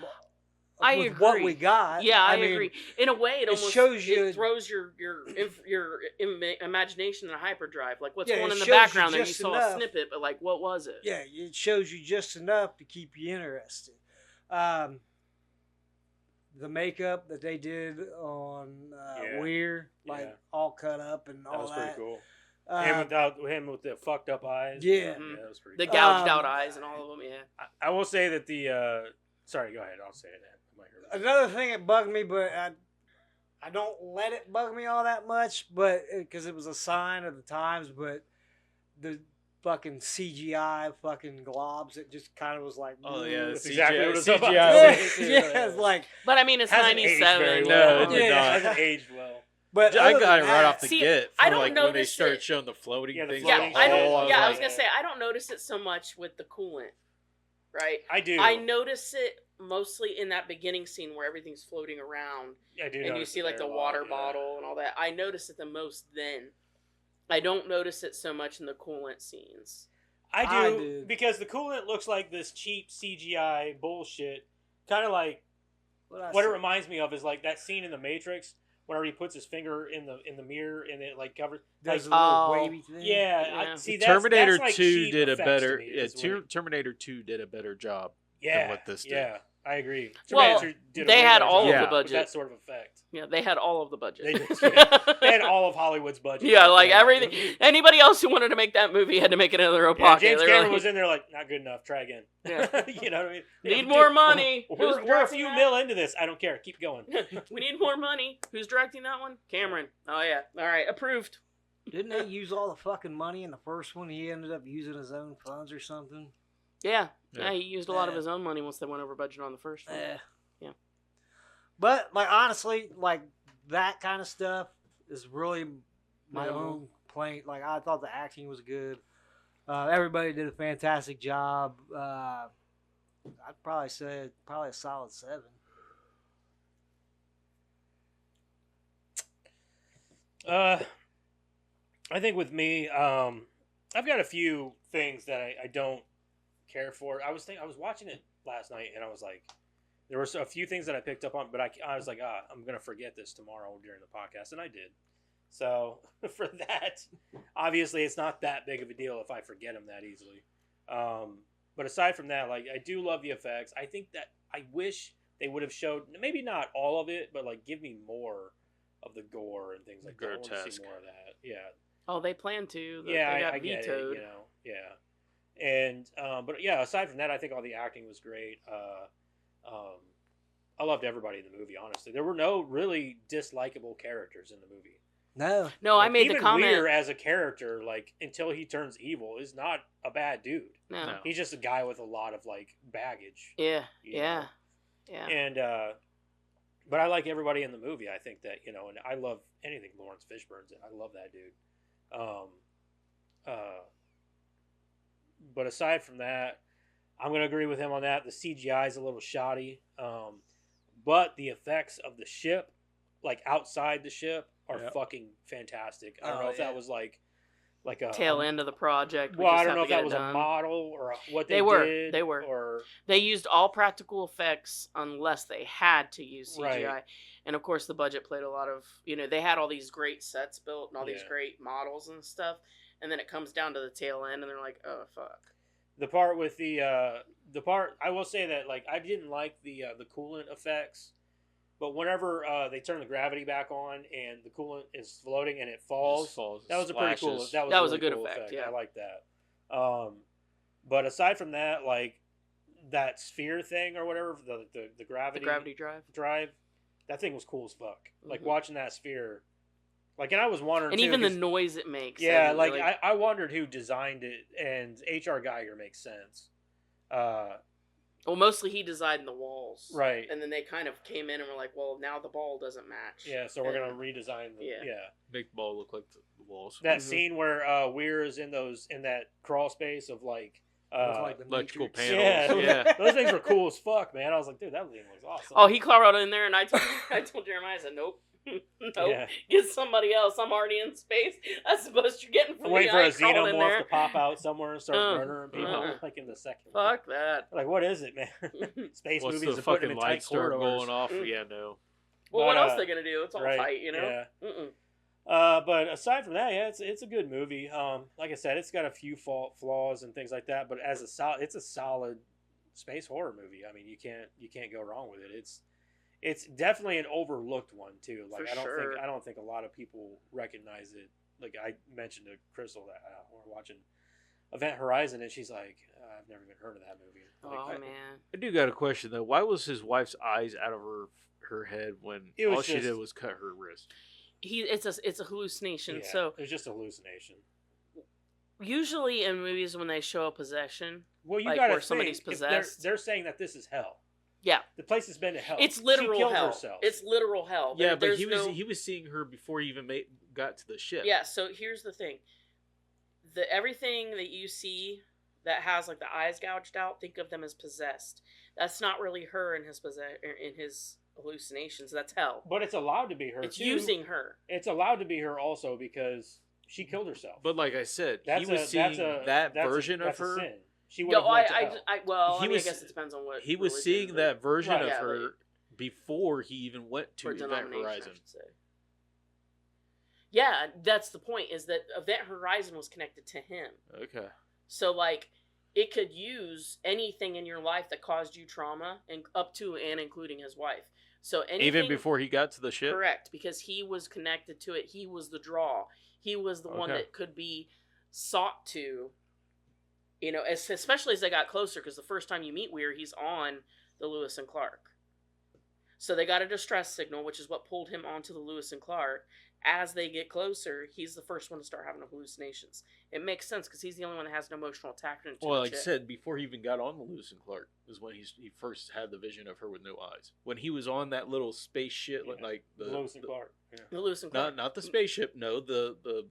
I with agree. what we got. Yeah, I mean, agree. In a way, it almost shows you- it throws your imagination in a hyperdrive. Like what's Yeah, going it in the shows you background there? You just saw enough. a snippet, but like, what was it? Yeah, it shows you just enough to keep you interested. the makeup that they did on Yeah. Weir, like Yeah. all cut up and all That was that. pretty cool. Uh, Him with the fucked up eyes. Yeah. Yeah, that was pretty The cool. gouged out eyes and all of them. Yeah. I will say that the sorry, go ahead. I'll say it. I might hear it. Another thing that bugged me, but I don't let it bug me all that much, but because it was a sign of the times, but the fucking CGI fucking globs, it just kind of was like, Oh yeah, That's CGI, exactly what it's about. yeah, CGI. yeah, it's like, But I mean, it's Hasn't aged 97. very No, well. it did Yeah, not. it hasn't aged well. but I other got it than right that- off the See, get. I From don't like when they notice started it. showing the floating Yeah, the things. Yeah, floating I hole, don't. Yeah, I was like- gonna say I don't notice it so much with the coolant, right? I do. I notice it mostly in that beginning scene where everything's floating around, I do. and you notice see it like there the a lot, water yeah. bottle and all that. I notice it the most then. I don't notice it so much in the coolant scenes. I I do did. because the coolant looks like this cheap CGI bullshit. Kind of like What what it reminds me of is like that scene in The Matrix whenever he puts his finger in the mirror and it like covers. There's Like, a little Oh, wavy thing. yeah, Yeah. I see. Terminator that's like 2 cheap did a effects better. to me, Yeah, is what it- Terminator 2 did a better job. yeah, what this did. Yeah, I agree. Well, Terminator did a they way had better all job of the with budget. that sort of effect. Yeah, they had all of the budget. They did, yeah. They had all of Hollywood's budget. Yeah, like Yeah. everything. Anybody else who wanted to make that movie had to make it out of their own Yeah, pocket. James They're Cameron like, was in there like, not good enough. Try again. Yeah. You know what I mean? Need Yeah, more dude, money. Who's We're a directing few that? mil into this. I don't care. Keep going. We need more money. Who's directing that one? Cameron. Oh yeah. All right, approved. Didn't they use all the fucking money in the first one? He ended up using his own funds or something. Yeah. Yeah. Yeah, he used a lot of Yeah. his own money once they went over budget on the first one. Yeah. Yeah. But like honestly, like that kind of stuff is really my Minimal. own complaint. Like I thought the acting was good. Everybody did a fantastic job. I'd probably say probably a solid 7. I think with me, I've got a few things that I don't care for. I was watching it last night, and I was like, there were a few things that I picked up on, but I was like, I'm gonna forget this tomorrow during the podcast, and I did. So for that, obviously, it's not that big of a deal if I forget them that easily. But aside from that, like I do love the effects. I think that I wish they would have showed maybe not all of it, but like give me more of the gore and things like that. I want to Grotesque. see more of that. Yeah. Oh, they plan to. Yeah, they got I get vetoed. it. You know, yeah. And but yeah, aside from that, I think all the acting was great. I loved everybody in the movie. Honestly, there were no really dislikable characters in the movie. No. No, I Like, made the even comment. Weir as a character, like until he turns evil, is not a bad dude. No. No. He's just a guy with a lot of like baggage. Yeah. You Yeah. know? Yeah. And but I like everybody in the movie. I think that, you know, and I love anything Laurence Fishburne's in. I love that dude. But aside from that, I'm going to agree with him on that. The CGI is a little shoddy. But the effects of the ship, like outside the ship, are Yep. fucking fantastic. I don't Oh, know if yeah. that was like a Tail end of the project. we Well, just I don't have know to if get that it was done. a model or what they They were. did. They were. Or They used all practical effects unless they had to use CGI. Right. And of course, the budget played a lot of, they had all these great sets built and all these Yeah. great models and stuff. And then it comes down to the tail end and they're like, oh, fuck. the part with the part, I will say that like I didn't like the coolant effects, but whenever they turn the gravity back on and the coolant is floating and it falls, that was a pretty cool. splashes. That was, That a was a really good cool effect, yeah. I like that. But aside from that, like that sphere thing or whatever, the The gravity gravity drive. drive, that thing was cool as fuck. Like Mhm. watching that sphere, like, and I was wondering And too, even the 'cause- noise it makes. yeah, and, like I wondered who designed it, and H.R. Geiger makes sense. Well, mostly he designed the walls. Right. And then they kind of came in and were like, well, now the ball doesn't match. Yeah, so we're gonna And- redesign the yeah. Make the ball look like the walls. that Mhm. scene where Weir is in that crawl space of like Looked like the Electrical Matrix. panels. yeah, Yeah. those things were cool as fuck, man. I was like, dude, that thing was awesome. Oh, he crawled in there and I told Jeremiah, I said, nope. Nope. Yeah. Get somebody else. I'm already in space. That's the most you're getting I'm from waiting me. for I a ain't crawled in xenomorph there. to pop out somewhere and start murdering people uh-uh. like in the second. Fuck that. Like, what is it, man? Space Once movies the are putting fucking them in tight lights start corridors. going off, Mm. yeah, no. Well, But, what else are they gonna do? It's all right, tight, you know. yeah. Mm-mm. But aside from that, yeah, it's a good movie. Like I said, it's got a few flaws and things like that, but it's a solid space horror movie. I mean, you can't go wrong with it. it's definitely an overlooked one too. Like For sure. I don't think a lot of people recognize it. Like I mentioned to Crystal that we're watching Event Horizon, and she's like, I've never even heard of that movie. Like, Oh man. I do got a question though. Why was his wife's eyes out of her head when It was all she just- did was cut her wrist? It's a hallucination. yeah, So it was just a hallucination. usually in movies when they show a possession, Well, you Like, gotta where think, somebody's if possessed. They're saying that this is hell. yeah, The place has been to hell. it's She literal killed hell. herself. It's literal hell. Yeah, but There's he was no- he was seeing her before he even got to the ship. Yeah, so here's the thing. Everything that you see that has like the eyes gouged out, think of them as possessed. That's not really her in his hallucinations. That's hell. But it's allowed to be her. It's too. using her. It's allowed to be her also because she killed herself. But like I said, That's he was seeing that that's version that's of her. A sin. She would No, have went to hell. well, He I was- guess it depends on what He was religion, seeing but- that version Right, of yeah, her before he even went to or Event denomination, I Horizon. should say. Yeah, that's the point. Is that Event Horizon was connected to him. Okay. So like, it could use anything in your life that caused you trauma, and up to and including his wife. So anything, Even before he got to the ship. correct, because he was connected to it. He was the draw. He was the one Okay. that could be sought to. You know, especially as they got closer, because the first time you meet Weir, he's on the Lewis and Clark. So they got a distress signal, which is what pulled him onto the Lewis and Clark. As they get closer, he's the first one to start having hallucinations. It makes sense because he's the only one that has an emotional attachment to Well, the like I chick. said, before he even got on the Lewis and Clark is when he first had the vision of her with no eyes. When he was on that little spaceship, Yeah. like the Lewis and Clark. Yeah. The Lewis and Clark. not the spaceship, no, the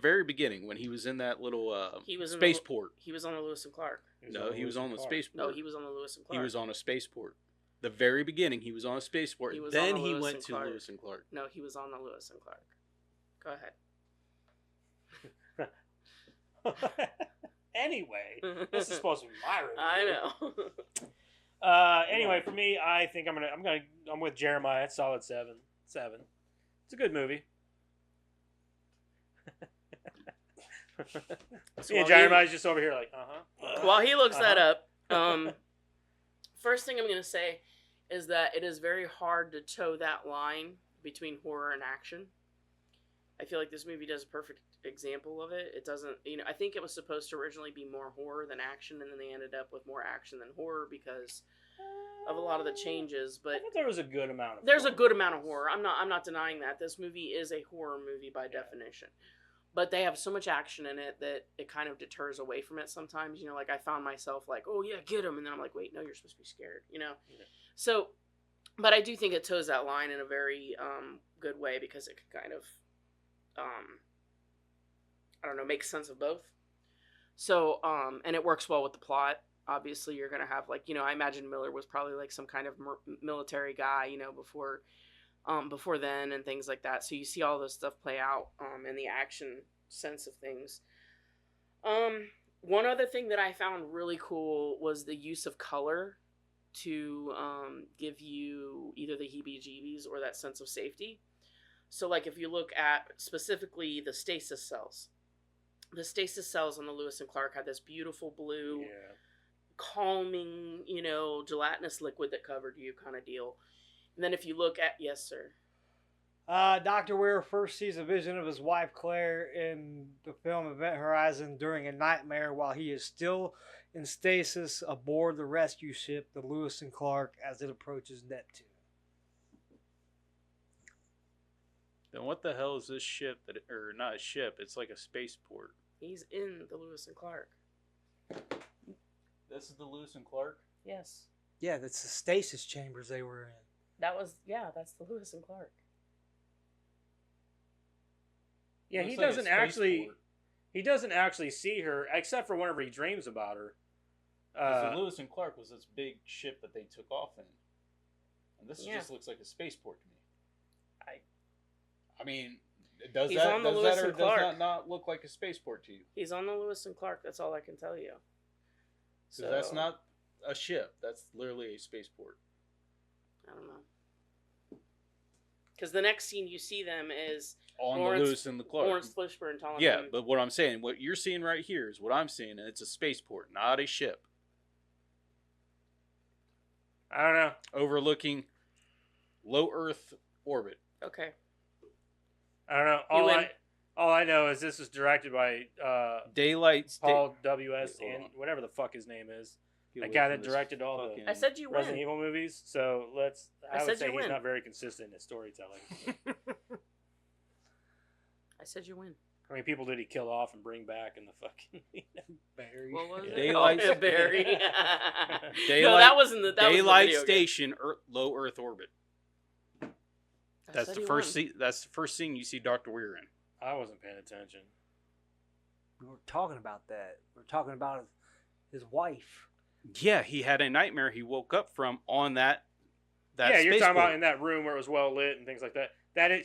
very beginning when he was in that little He was in the- spaceport. He was on the Lewis and Clark. No, he was on the Clark. spaceport. No, he was on the Lewis and Clark. He was on a spaceport. The very beginning, he was on a spaceport. He was Then on the he Lewis went and to Clark. Lewis and Clark. No, he was on the Lewis and Clark. Go ahead. Anyway, this is supposed to be my review. I know. Anyway, for me, I think I'm with Jeremiah. It's solid 7. It's a good movie. So Yeah, while Jeremiah's just over here like, While he looks that Uh-huh. up, first thing I'm going to say is that it is very hard to toe that line between horror and action. I feel like this movie does a perfect example of it. It doesn't, I think it was supposed to originally be more horror than action, and then they ended up with more action than horror because of a lot of the changes. I But thought there was a good amount of. there's a horror. good amount of horror. I'm not denying that. This movie is a horror movie by definition. But they have so much action in it that it kind of deters away from it sometimes. Like I found myself like, oh yeah, get him. And then I'm like, wait, no, you're supposed to be scared, Yeah. So, but I do think it toes that line in a very good way because it can kind of, I don't know, make sense of both. So, and it works well with the plot. Obviously, you're going to have like, I imagine Miller was probably like some kind of military guy, before then and things like that. So you see all this stuff play out in the action sense of things. One other thing that I found really cool was the use of color to give you either the heebie-jeebies or that sense of safety. So like if you look at specifically the stasis cells on the Lewis and Clark had this beautiful blue, Yeah. calming, gelatinous liquid that covered you kind of deal. And then if you look at, yes, sir. Dr. Weir first sees a vision of his wife Claire in the film Event Horizon during a nightmare while he is still in stasis aboard the rescue ship, the Lewis and Clark, as it approaches Neptune. Then what the hell is this ship or not a ship? It's like a spaceport. He's in the Lewis and Clark. This is the Lewis and Clark. Yes. Yeah, that's the stasis chambers they were in. That's the Lewis and Clark. Yeah, Looks he like a doesn't actually. spaceport. He doesn't actually see her except for whenever he dreams about her. 'Cause the Lewis and Clark was this big ship that they took off in, and this Yeah. just looks like a spaceport to me. I- I mean, does He's that on the does Lewis that or and does Clark. that not look like a spaceport to you? He's on the Lewis and Clark. That's all I can tell you. Because that's not a ship. That's literally a spaceport. I don't know. Because the next scene you see them is On Laurence- the Lewis and the Clark. Laurence Fishburne telling Yeah, him. but what I'm saying, what you're seeing right here is what I'm seeing, and it's a spaceport, not a ship. I don't know. overlooking low Earth orbit. Okay. I don't know. You win. All I know is this was directed by Daylight. Paul W.S. Hold and on. whatever the fuck his name is. Get The away guy from that this directed all the fucking- I said you Resident win. Evil movies. So I said would say you he's win. not very consistent in his storytelling. I said you win. How many people did he kill off and bring back in the fucking Barry? What was it? Daylight- Oh, Barry. Daylight, no, that wasn't the Daylight video game. Station, low Earth orbit. I That's said the he first. won. That's the first scene you see Dr. Weir in. I wasn't paying attention. We were talking about that. We're talking about his wife. Yeah, he had a nightmare he woke up from on that. Yeah, you're talking spaceport. about in that room where it was well lit and things like that.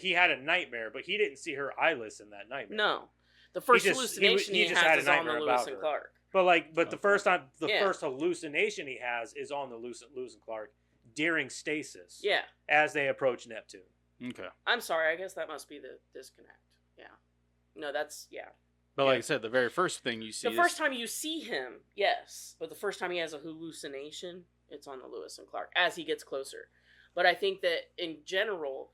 He had a nightmare, but he didn't see her eyeless in that nightmare. No. The first He just- hallucination he he, just had has a is on the nightmare Lewis about and her. Clark. But the first time, Yeah. first hallucination he has is on the Lewis and Clark during stasis. Yeah. As they approach Neptune. Okay, I'm sorry. I guess that must be the disconnect. Yeah. No, that's, yeah. but like I said, the very first thing you see. The first time you see him, yes. But the first time he has a hallucination, it's on the Lewis and Clark as he gets closer. But I think that in general,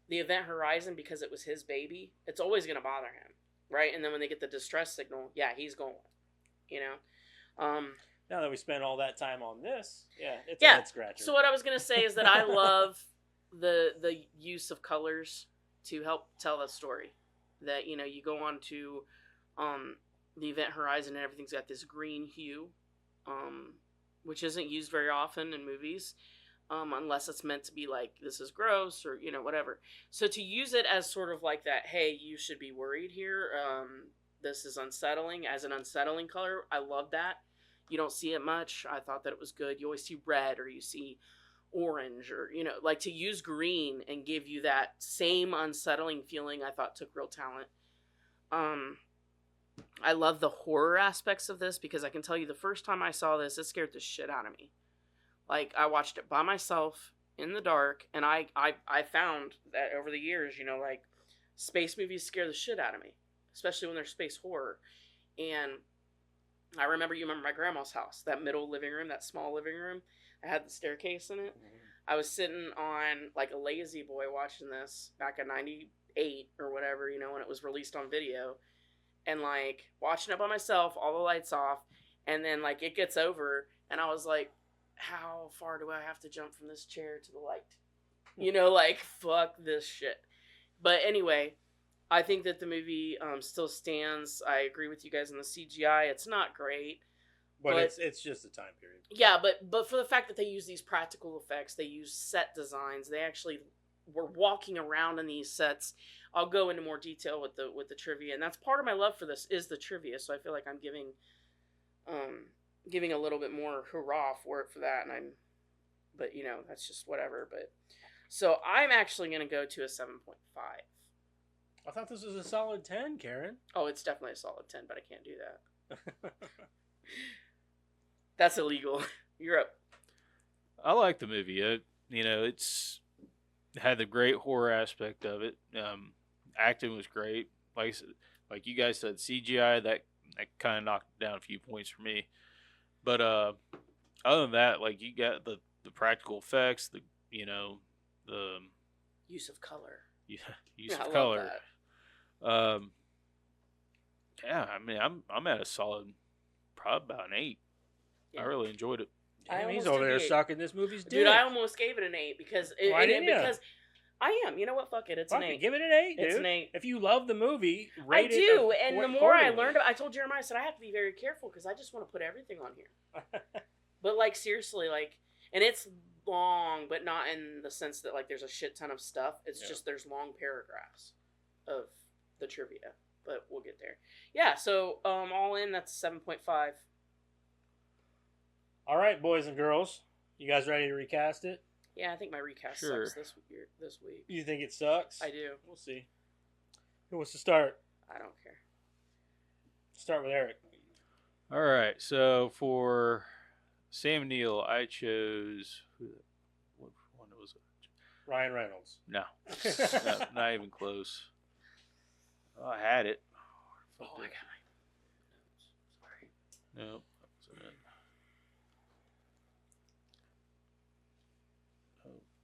the Event Horizon, because it was his baby, it's always going to bother him. Right? And then when they get the distress signal, yeah, he's going. You know? Now that we spent all that time on this, it's a Yeah. head scratcher. So what I was going to say is that I love the use of colors to help tell the story. That, you know, you go on to the Event Horizon and everything's got this green hue, which isn't used very often in movies, unless it's meant to be like, this is gross or, you know, whatever. So to use it as sort of like that, hey, you should be worried here, this is unsettling, as an unsettling color, I love that. You don't see it much. I thought that it was good. You always see red or you see orange or, you know, like to use green and give you that same unsettling feeling, I thought took real talent. I love the horror aspects of this because I can tell you the first time I saw this, it scared the shit out of me. Like, I watched it by myself in the dark, and I found that over the years, you know, like, space movies scare the shit out of me, especially when they're space horror. And I remember my grandma's house, that middle living room, that small living room, I had the staircase in it. Mm-hmm. I was sitting on, like, a lazy boy watching this back in 98 or whatever, you know, when it was released on video. And, like, watching it by myself, all the lights off, and then, like, it gets over, and I was like, how far do I have to jump from this chair to the light? You know, like, fuck this shit. But anyway, I think that the movie still stands. I agree with you guys on the CGI. It's not great. but it's just a time period. Yeah, but for the fact that they use these practical effects, they use set designs, they actually were walking around in these sets. I'll go into more detail with the trivia, and that's part of my love for this is the trivia. So I feel like I'm giving a little bit more hurrah for that, but you know, that's just whatever. But so I'm actually gonna go to a 7.5. I thought this was a solid 10, Karen. Oh, it's definitely a solid 10, but I can't do that. That's illegal. You're up. I like the movie. You know, it had the great horror aspect of it. Acting was great. Like you guys said, CGI that kind of knocked down a few points for me. But other than that, like you got the practical effects, the Use of color. use Yeah, I of love color. that. Yeah, I mean, I'm at a solid, probably about an 8. Yeah. I really enjoyed it. I Damn, he's almost over did there the 8. sucking this movie's dick. Dude, I almost gave it an 8 because Why didn't ya? because I am. You know what? Fuck it. It's Fuck an it, 8. give it an 8, dude. It's an 8. If you love the movie, I rate it do, and the more I accordingly. learned, I told Jeremiah, I said I have to be very careful because I just want to put everything on here. But like seriously, like, and it's long, but not in the sense that like there's a shit ton of stuff. It's Yeah. just there's long paragraphs of the trivia, but we'll get there. Yeah, so all in that's 7.5. All right, boys and girls, you guys ready to recast it? Yeah, I think my recast Sure. sucks this week. You think it sucks? I do. We'll see. Who wants to start? I don't care. Start with Eric. All right, so for Sam Neill, I chose what one was it? Ryan Reynolds. No, not even close. Oh, I had it. Oh, I got my notes. Sorry. No, that wasn't it.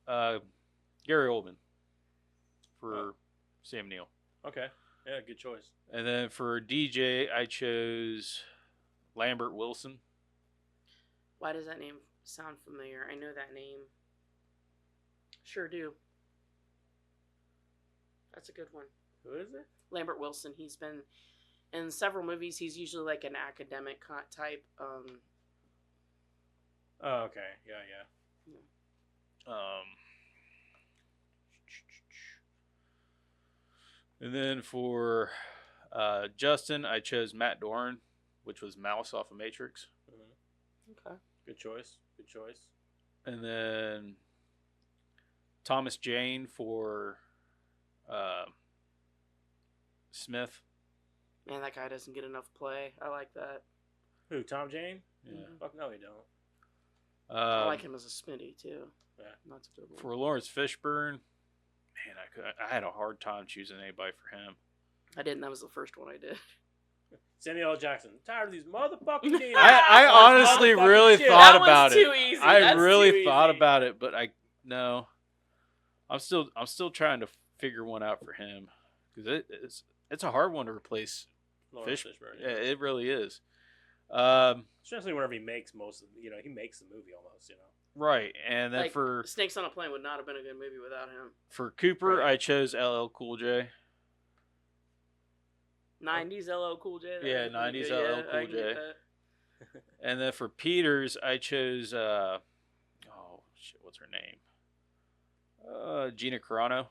Gary Oldman for Sam Neill. Okay. Yeah, good choice. And then for DJ, I chose Lambert Wilson. Why does that name sound familiar? I know that name. Sure do. That's a good one. Who is it? Lambert Wilson. He's been in several movies. He's usually like an academic type. Oh, okay. Yeah. And then for Justin, I chose Matt Doran, which was Mouse off of Matrix. Okay. Good choice. Good choice. And then Thomas Jane for Smith. Man, that guy doesn't get enough play. I like that. Who? Tom Jane? Yeah. Fuck no, he don't. I like him as a Smitty too. Yeah. That's a good one. For Laurence Fishburne, man, I had a hard time choosing anybody for him. I didn't. That was the first one I did. Samuel L. Jackson. I'm tired of these motherfucking demons. I honestly Motherfucking really shit. thought That one's about it. too easy. I That's really too thought easy. about it, but I'm still trying to figure one out for him because it's a hard one to replace. Laurence Fishburne. Yeah, it really is. Especially whenever he makes he makes the movie almost, Right, and then Like, for Snakes on a Plane would not have been a good movie without him. Cooper, Right. I chose LL Cool J. 90s LL Cool J. that Yeah, was pretty 90s good. LL I Cool can get J. that. And then for Peters, I chose what's her name? Gina Carano.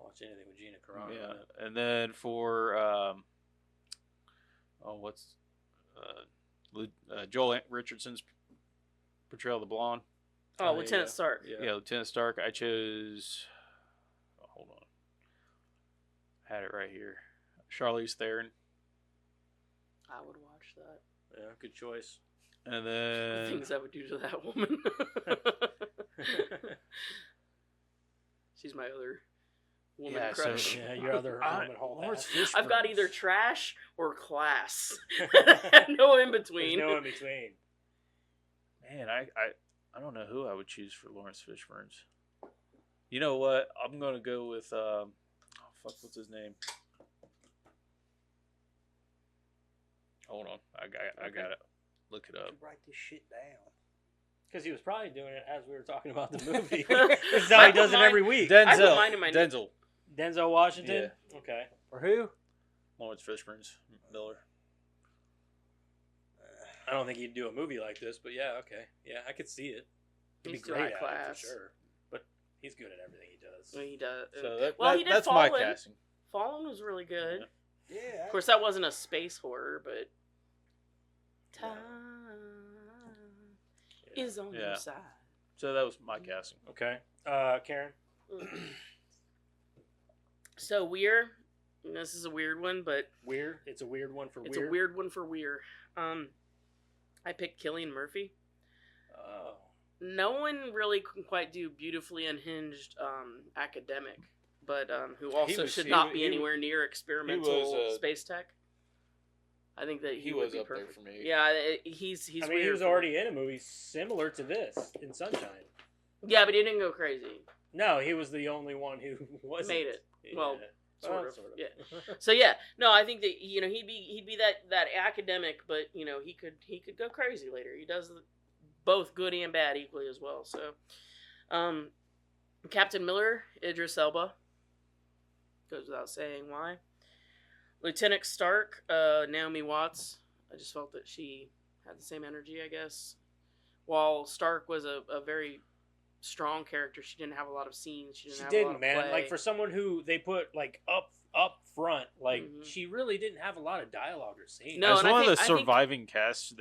I'll watch anything with Gina Carano. Yeah, and then for Joel Richardson's portrayal of the blonde. Oh, Lieutenant Stark. Yeah, Lieutenant Stark. I chose. Oh, hold on. I had it right here. Charlize Theron. I would watch that. Yeah, good choice. And The then things I would do to that woman. She's my other woman Yeah, so- crush. Yeah, your other woman whole Laurence ass. I've got either trash or class. no in There's between. no in between. man, I don't know who I would choose for Laurence Fishburne's. You know what? I'm gonna go with what's his name? Hold on, I got it. Look it up. Write this shit down. Because he was probably doing it as we were talking about the movie. This is how he does it every week. I put mine in my Denzel. Denzel Washington? Okay. For who? Lawrence Fishburne's Miller. I don't think he'd do a movie like this, but yeah, okay. Yeah, I could see it. He'd He's be too great high at it class. for sure. But he's good at everything he does. Well, he does. So he did that's my Fallen. casting. Fallen was really good. Yeah. Yeah. Of course, that wasn't a space horror, but time is on Yeah. your side. So that was my casting. Okay. Karen? So Weir, this is a weird one, but Weird? It's a weird one for it's weird? a weird one for Weir. I picked Cillian Murphy. Oh. No one really can quite do beautifully unhinged academic, but who also should not be anywhere near experimental space tech. I think that he would was be up there perfect for me. Yeah, he's. I mean, he weird was for me. already in a movie similar to this, in Sunshine. Yeah, but he didn't go crazy. No, he was the only one who wasn't. Made it. Well, Sort of. Yeah. Yeah. So yeah, no, I think that he'd be that academic, but he could go crazy later. He does both good and bad equally as well. So, Captain Miller, Idris Elba, goes without saying why. Lieutenant Stark, Naomi Watts. I just felt that she had the same energy, I guess. While Stark was a very strong character, she didn't have a lot of scenes. She didn't, man. play. Like for someone who they put like up front, like Mhm. she really didn't have a lot of dialogue or scenes. No, As and I one of think- the I think- surviving casts,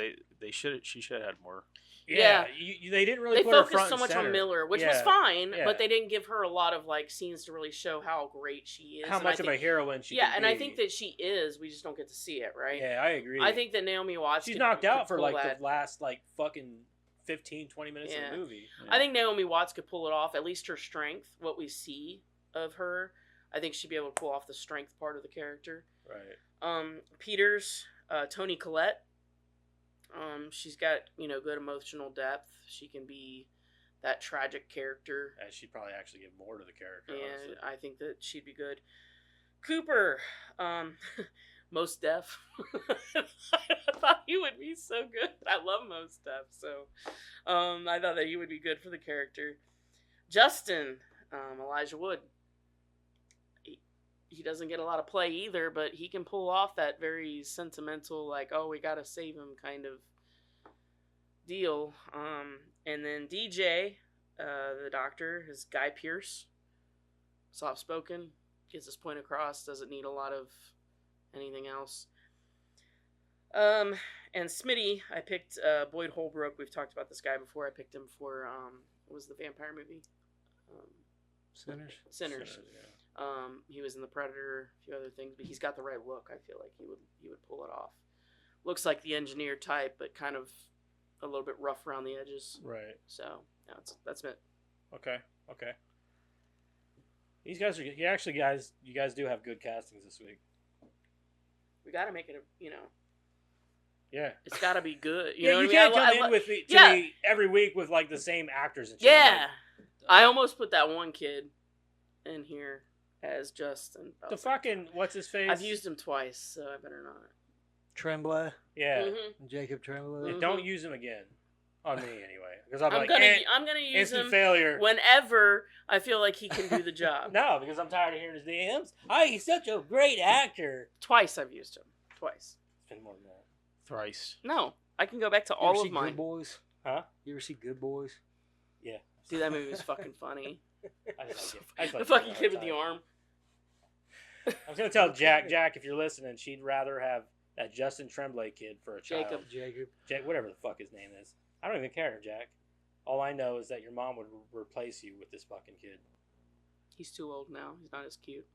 she should have had more. Yeah, Yeah. they didn't really They put her focused front so and much center. on Miller, which was Yeah. fine, Yeah. but they didn't give her a lot of like scenes to really show how great she is. How And much I of think, a heroine she yeah, can and be. I think that she is. We just don't get to see it, right? Yeah, I agree. I think that Naomi Watts. she's could- knocked could out for pull like that. the last like fucking 15-20 minutes Yeah. of the movie. I think Naomi Watts could pull it off. At least her strength, what we see of her, I think she'd be able to pull off the strength part of the character. Right. Peters, Toni Collette. She's got good emotional depth. She can be that tragic character. And she'd probably actually give more to the character. And Honestly. I think that she'd be good. Cooper, Mos Def. I thought he would be so good. I love Mos Def, so I thought that he would be good for the character. Justin, Elijah Wood. He doesn't get a lot of play either, but he can pull off that very sentimental, like, oh, we gotta save him kind of deal. And then DJ, the doctor, is Guy Pearce. Soft-spoken, gets his point across, doesn't need a lot of anything else. And Smitty, I picked Boyd Holbrook. We've talked about this guy before. I picked him for, what was the vampire movie? Sinners. Yeah. He was in The Predator, a few other things, but he's got the right look. I feel like he would pull it off. Looks like the engineer type, but kind of a little bit rough around the edges. Right. So no, that's it. Okay. These guys are you guys do have good castings this week. We got to make it Yeah. it's got to be good. You Yeah, know you what I mean? can't come in with me every week with like the same actors and shit. Yeah. I almost put that one kid in here as Justin. The fucking what's his face? I've used him twice, so I better not. Tremblay. Yeah. Mm-hmm. Jacob Tremblay. Yeah, don't use him again on me anyway, because I'm I'm gonna use instant him failure. whenever I feel like he can do the job. No, because I'm tired of hearing his DMs. Oh, he's such a great actor. Twice I've used him. Twice. It's been more than that. Thrice. No, I can go back to You ever all see of mine. Good Boys? Huh? You ever see Good Boys? Yeah. Dude, that movie was fucking funny. I just like it. I just The like fucking it kid all with the time. arm. I was gonna tell Jack, if you're listening, she'd rather have that Justin Tremblay kid for a child. Jacob. Jack, whatever the fuck his name is. I don't even care, Jack. All I know is that your mom would replace you with this fucking kid. He's too old now. He's not as cute.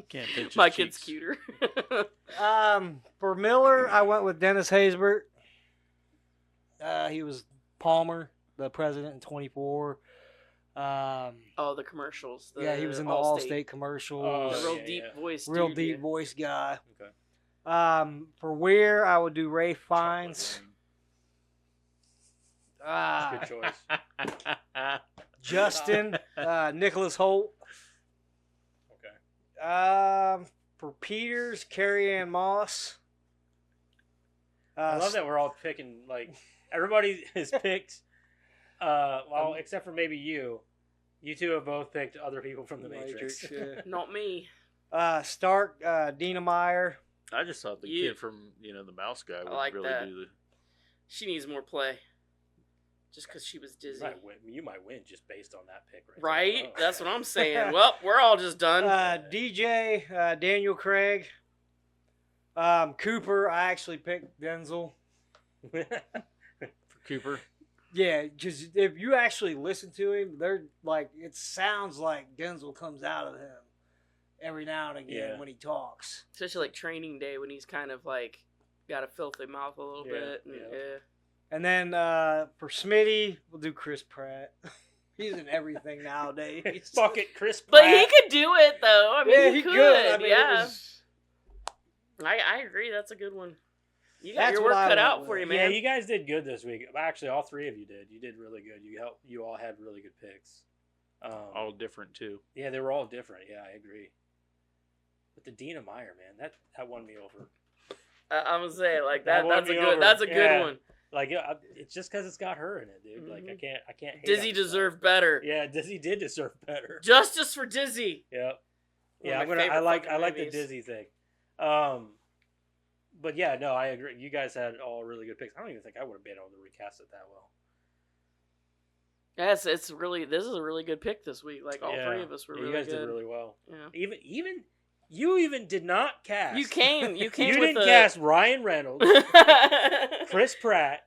Can't pinch My his kid's cheeks. cuter. For Miller, I went with Dennis Haysbert. He was Palmer, the president in 24. Oh, the commercials. Yeah, he was in the Allstate. Allstate commercials. Oh, The real yeah, deep yeah. voice. Real dude, deep yeah. voice guy. Okay. For Weir, I would do Ray Fiennes. Good choice. Justin, Nicholas Holt. Okay. For Peters, Carrie Ann Moss. I love that we're all picking, like, everybody has picked, well, except for maybe you. You two have both picked other people from the Matrix. yeah. Not me. Stark, Dina Meyer. I just thought the You- kid from the mouse guy would like really that. do the. She needs more play. Just because she was dizzy. You might win just based on that pick, right? Right? Oh, That's okay. what I'm saying. Well, we're all just done. DJ, Daniel Craig. Cooper, I actually picked Denzel. For Cooper. Yeah, because if you actually listen to him, they're like, it sounds like Denzel comes out of him every now and again Yeah. when he talks. Especially like Training Day when he's kind of like got a filthy mouth a little Yeah, bit. And, yeah. yeah. And then for Smitty, we'll do Chris Pratt. He's in everything nowadays. Fuck it, Chris But Pratt. he could do it though. I mean, Yeah, he he could. could. I mean, it yeah. was- I agree. That's a good one. You got That's your what work I cut went out with. for you, Yeah, man. you guys did good this week. Actually, all three of you did. You did really good. You all had really good picks. All different too. Yeah, they were all different. Yeah, I agree. But the Dina Meyer, man, that won me over. I'm gonna say like That that. won That's a me good. over. That's a good Yeah. one. Like, it's just because it's got her in it, dude. Like, I can't hate Dizzy on deserved better. Yeah, Dizzy did deserve better. Justice for Dizzy. Yep. One Yeah, of my I favorite like fucking the movies. Dizzy thing. But yeah, no, I agree. You guys had all really good picks. I don't even think I would have been able to recast it that well. Yes, it's really. This is a really good pick this week. Like all Yeah. three of us were Yeah, really you guys good. did really well. Yeah. Even you did not cast. You came. You came. You with didn't cast Ryan Reynolds, Chris Pratt,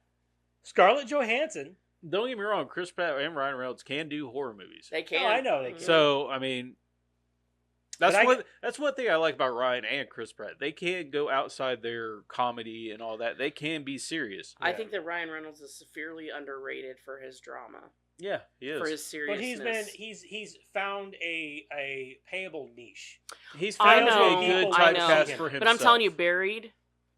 Scarlett Johansson. Don't get me wrong, Chris Pratt and Ryan Reynolds can do horror movies. They can. Oh, I know they can. So I mean, But that's one thing I like about Ryan and Chris Pratt. They can go outside their comedy and all that. They can be serious. I Yeah. think that Ryan Reynolds is severely underrated for his drama, Yeah, he is. for his But seriousness. he's found a payable niche. He's I found know, a good I typecast know. for himself. But I'm telling you, Buried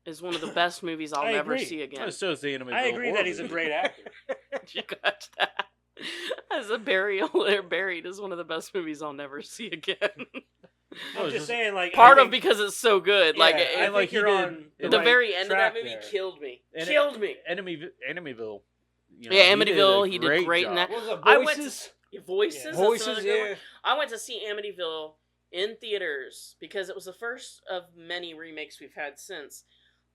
is one of the best movies I'll I never agree. see again. So is the Amityville I agree Horror that he's a movie. great actor. You got that. As a burial, they're buried is one of the best movies I'll never see again. No, I'm it's just saying, like, Part I of think, because it's so good. yeah, Like, I think like, he you're did- on the right very end of that track movie there. killed me. And Killed me. Amityville. You know, Yeah, he did a Amityville, he did great in job. that. What was it, I went Voices? Voices. Yeah. That's Voices, another good one. yeah. I went to see Amityville in theaters because it was the first of many remakes we've had since.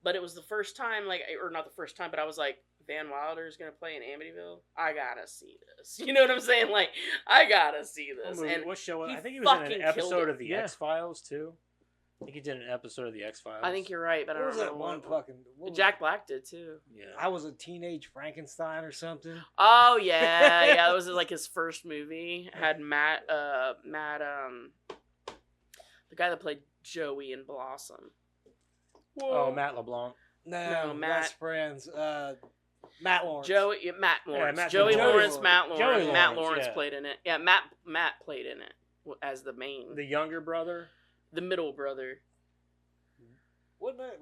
But it was the first time, like, or not the first time, but I was like, Van Wilder's gonna play in Amityville. I gotta see this. You know what I'm saying? Like, I gotta see this. What movie- And what show? he I think he was in fucking an killed episode it. of the Yeah. X-Files too. I think he did an episode of the X-Files. I think you're right, but I What don't was that know one what. fucking... what was Jack Black did too. Yeah. I was a teenage Frankenstein or something. Oh yeah, yeah. That was like his first movie. Had Matt, the guy that played Joey in Blossom. Oh, Matt LeBlanc. No, Matt- best friends. Matt Lawrence. Matt Lawrence. Matt Joey Lawrence. Lawrence, Matt Lawrence. Joey Matt Lawrence, Lawrence yeah. played in it. Yeah, Matt played in it as the main, The younger brother. the middle brother. Wasn't it?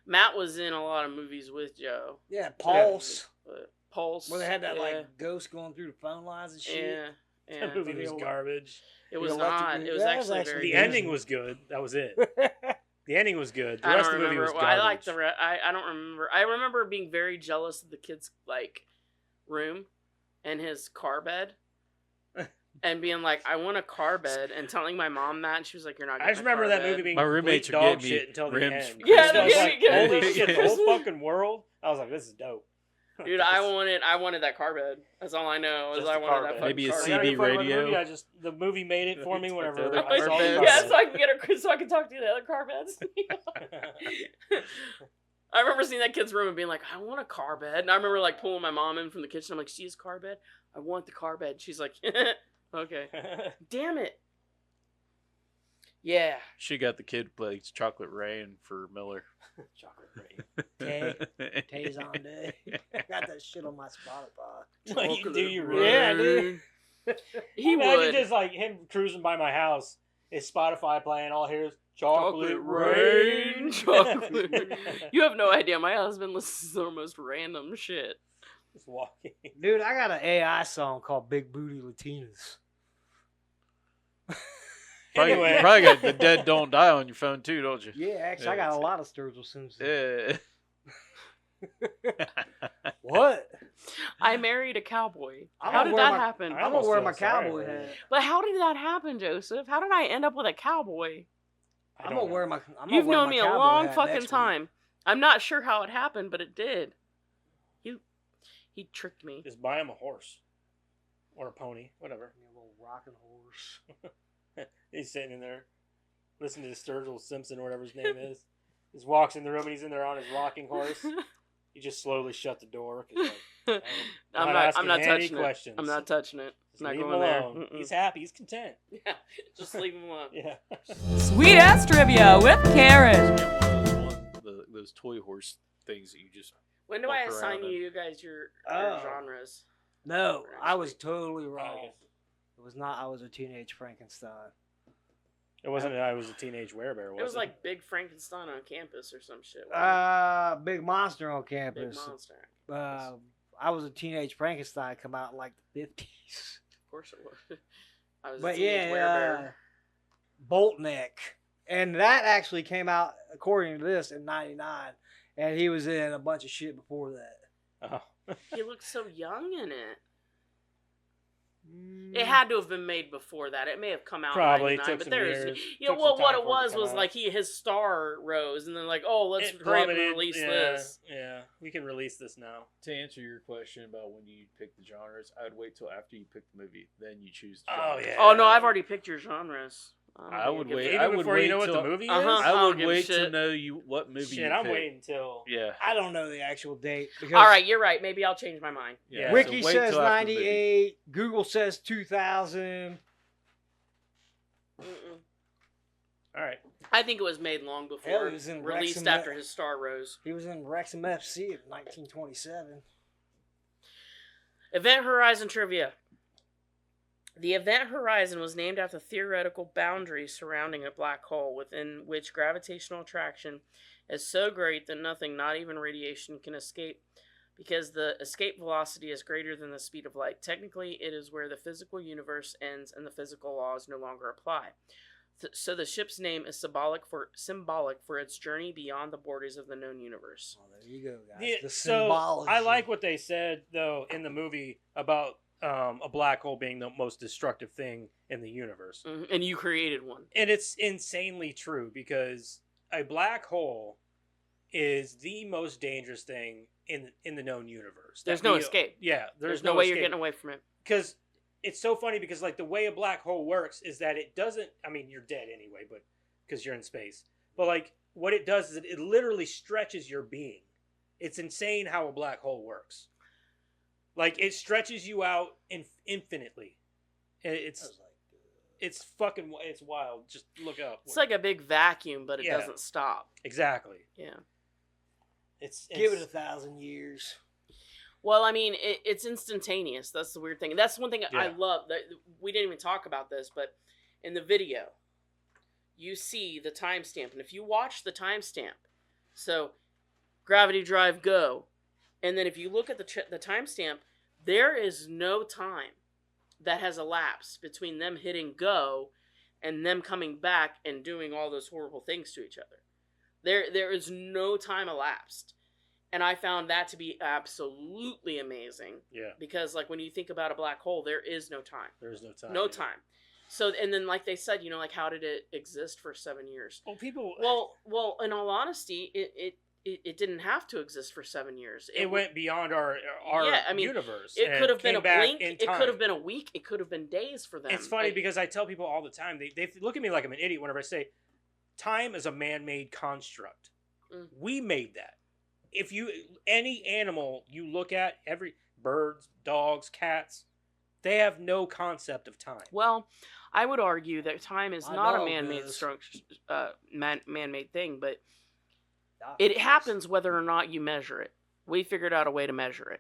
Matt was in a lot of movies with Joe. Yeah, Pulse. But Pulse. Where they had that yeah, like ghost going through the phone lines and shit. Yeah, yeah. That movie was garbage. It was electric not. movie. It was That was actually actually very. The good. ending was good. That was it. The ending was good. The I rest don't of the movie remember. was I garbage. like the. I don't remember. I remember being very jealous of the kid's like room and his car bed, and being like, "I want a car bed," and telling my mom that, and she was like, "You're not." I Getting just a remember car that bed. movie being My roommates complete are dog getting shit me until the rims end. for Yeah, I was they're like, getting- holy shit, the Christmas. whole fucking world. I was like, this is dope. Dude, I wanted that car bed. That's all I know. Is Just I the wanted car that bed. fucking Maybe a car I CB gotta bed. get fun with the radio. movie, the movie made it for me whenever The I saw car bed. the Yeah, car so I can get her, so I can talk to the other car beds. I remember seeing that kid's room and being like, I want a car bed. And I remember like pulling my mom in from the kitchen. I'm like, she has a car bed? I want the car bed. She's like, okay. Damn it. Yeah. She got the kid plays Chocolate Rain for Miller. Chocolate Rain. Tay's on day. I got that shit on my Spotify. Like, you do you Chocolate really? Yeah, dude. He Imagine would. just like him cruising by my house. His Spotify playing, all here's Chocolate Rain. Rain. Chocolate. You have no idea. My husband listens to the most random shit. Just walking. Dude, I got an AI song called Big Booty Latinas. Probably, Anyway. probably got The Dead Don't Die on your phone too, don't you? Yeah, actually, I got a lot of Sturgill Simpsons. Yeah. What? I married a cowboy. I'm How gonna did wear that my- happen? I I'm gonna almost wear feel my sorry cowboy for you. hat. But how did that happen, Joseph? How did I end up with a cowboy? I I'm don't gonna know. wear my. I'm gonna You've wear known my me a cowboy long hat fucking next week. time. I'm not sure how it happened, but it did. He tricked me. Just buy him a horse. Or a pony. Whatever. A little rocking horse. He's sitting in there. Listening to Sturgill Simpson or whatever his name is. Just walks in the room and he's in there on his rocking horse. You just slowly shut the door. 'Cause, like, I'm asking not any touching questions. it. I'm not touching it. Just Not leave him going there. alone. Mm-mm. He's happy. He's content. Yeah, just leave him alone. Yeah. Sweet ass trivia with Karen. Those toy horse things that you just. When do I Walk assign around you guys your Oh. genres? No, For I next was week? totally wrong. I guess. It was not. I was a teenage Frankenstein. It wasn't I was a teenage werebear, was it? It was like Big Frankenstein on campus or some shit. wasn't it? Big monster on Big campus. monster. I was a teenage Frankenstein. Come out in like the 50s. Of course it was. I was a But teenage yeah, werebear. Boltneck, and that actually came out according to this in '99, and he was in a bunch of shit before that. Oh. He looked so young in it. Mm. It had to have been made before that. It may have come out Probably in 99, took but some there's years. you know Took some what time it for it to was come was out. like his star rose and then like, oh, let's It hurry up and plummeted, release yeah, this. Yeah, we can release this now. To answer your question about when you pick the genres, I would wait till after you pick the movie, then you choose. The Oh, genre. yeah. Oh no, I've already picked your genres. I would wait. Even I would before you know wait what the till- movie Uh-huh. is? I I don't would give a wait to shit. know you what movie. Shit, you I'm pick. waiting until... Yeah. I don't know the actual date. Because All right, you're right. Maybe I'll change my mind. Yeah. so Wiki wait says till after the movie. 98. Google says 2000. Mm-mm. All right. I think it was made long Hell, before, it was in released Wrexham- after his star rose. He was in Wrexham FC in 1927. Event Horizon trivia. The event horizon was named after theoretical boundaries surrounding a black hole within which gravitational attraction is so great that nothing, not even radiation, can escape, because the escape velocity is greater than the speed of light. Technically, it is where the physical universe ends and the physical laws no longer apply. So the ship's name is symbolic for its journey beyond the borders of the known universe. Oh, there you go, guys. Yeah, The so symbology. I like what they said though in the movie about a black hole being the most destructive thing in the universe, And you created one. and it's insanely true because a black hole is the most dangerous thing in the known universe. There's no escape. Yeah, There's no way you're getting away from it. Because it's so funny because like the way a black hole works is that it doesn't. I mean, you're dead anyway, but because you're in space. But like what it does is it literally stretches your being. It's insane how a black hole works. Like it stretches you out infinitely. It's fucking it's wild. Just look up. It's like a big vacuum, but it Yeah. doesn't stop. Exactly. Yeah. It's Give it 1,000 years. Well, I mean, it's instantaneous. That's the weird thing. That's one thing I Yeah. love. That we didn't even talk about this, but in the video, you see the timestamp, and if you watch the timestamp, so gravity drive go, and then if you look at the timestamp, there is no time that has elapsed between them hitting go and them coming back and doing all those horrible things to each other. There is no time elapsed. And I found that to be absolutely amazing. Yeah. Because, like, when you think about a black hole, there is no time. There's no time. No time. So, and then, like they said, like, how did it exist for 7 years? Well, people. Well, in all honesty, it didn't have to exist for 7 years. It went beyond our Yeah, I mean, universe. It and could have been came a back blink. in It time. could have been a week. It could have been days for them. It's funny because I tell people all the time, they look at me like I'm an idiot whenever I say, time is a man-made construct. We made that. If any animal you look at, every birds, dogs, cats, they have no concept of time. Well, I would argue that time is My not a dog man-made does. structure, man-made thing, but Doc it does. happens whether or not you measure it. We figured out a way to measure it.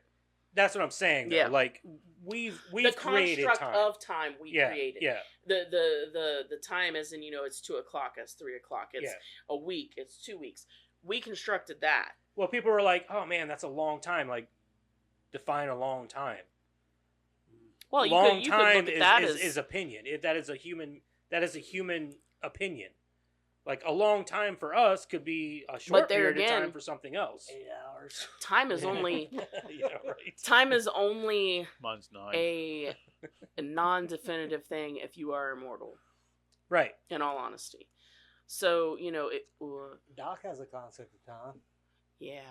That's what I'm saying. Though. Yeah. Like we've The created construct time. of time we yeah, created. yeah, The time as in, it's 2 o'clock, it's 3 o'clock, it's yeah. a week, it's 2 weeks. We constructed that. Well, people were like, "Oh man, that's a long time." Like, define a long time. Well, long you could time look at that is opinion. That is a human opinion. Like a long time for us could be a short there period of again- time for something else. 8 hours. time is only Yeah, right. time is only Mine's 9. a non-definitive thing if you are immortal, Right. in all honesty. So, Doc has a concept of time. yeah,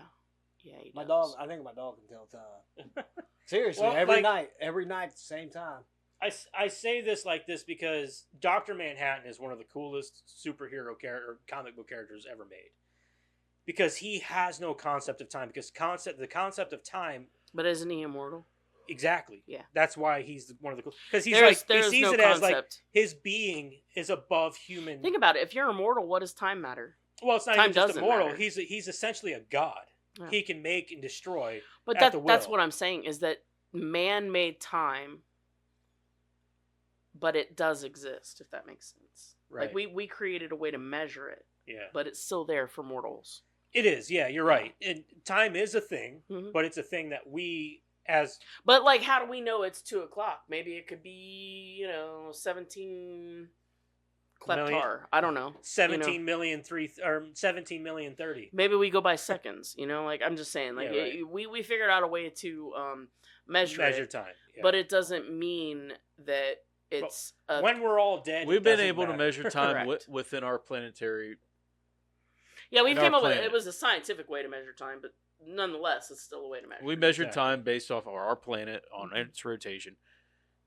he My does. dog, I think my dog can tell time. Seriously, Well, every like- night at the same time. I say this like this because Dr. Manhattan is one of the coolest superhero character comic book characters ever made. Because he has no concept of time. Because the concept of time, But isn't he immortal? exactly. Yeah. That's why he's one of the cool. Because he's There's he sees no it as like concept. his being is above human. Think about it. If you're immortal, what does time matter? Well, it's not time even just doesn't immortal. matter. He's essentially a god. Yeah. He can make and destroy. But At the that's will. what I'm saying is that man made time, but it does exist, if that makes sense. Right. Like we created a way to measure it, Yeah. but it's still there for mortals. It is. Yeah, you're right. And time is a thing, Mhm. but it's a thing that we as But like, how do we know it's 2 o'clock? Maybe it could be 17 kleptar. I don't know. 17 million 30. Maybe we go by seconds. Like I'm just saying. Like Yeah, right. we figured out a way to measure it, time. Yeah. but it doesn't mean that it's a when we're all dead, We've it been doesn't able to matter. measure time Correct. within our planetary. Yeah, we and our came up with it. planet. It was a scientific way to measure time, but nonetheless, it's still a way to measure. We it. measured Exactly. time based off of our planet on its rotation.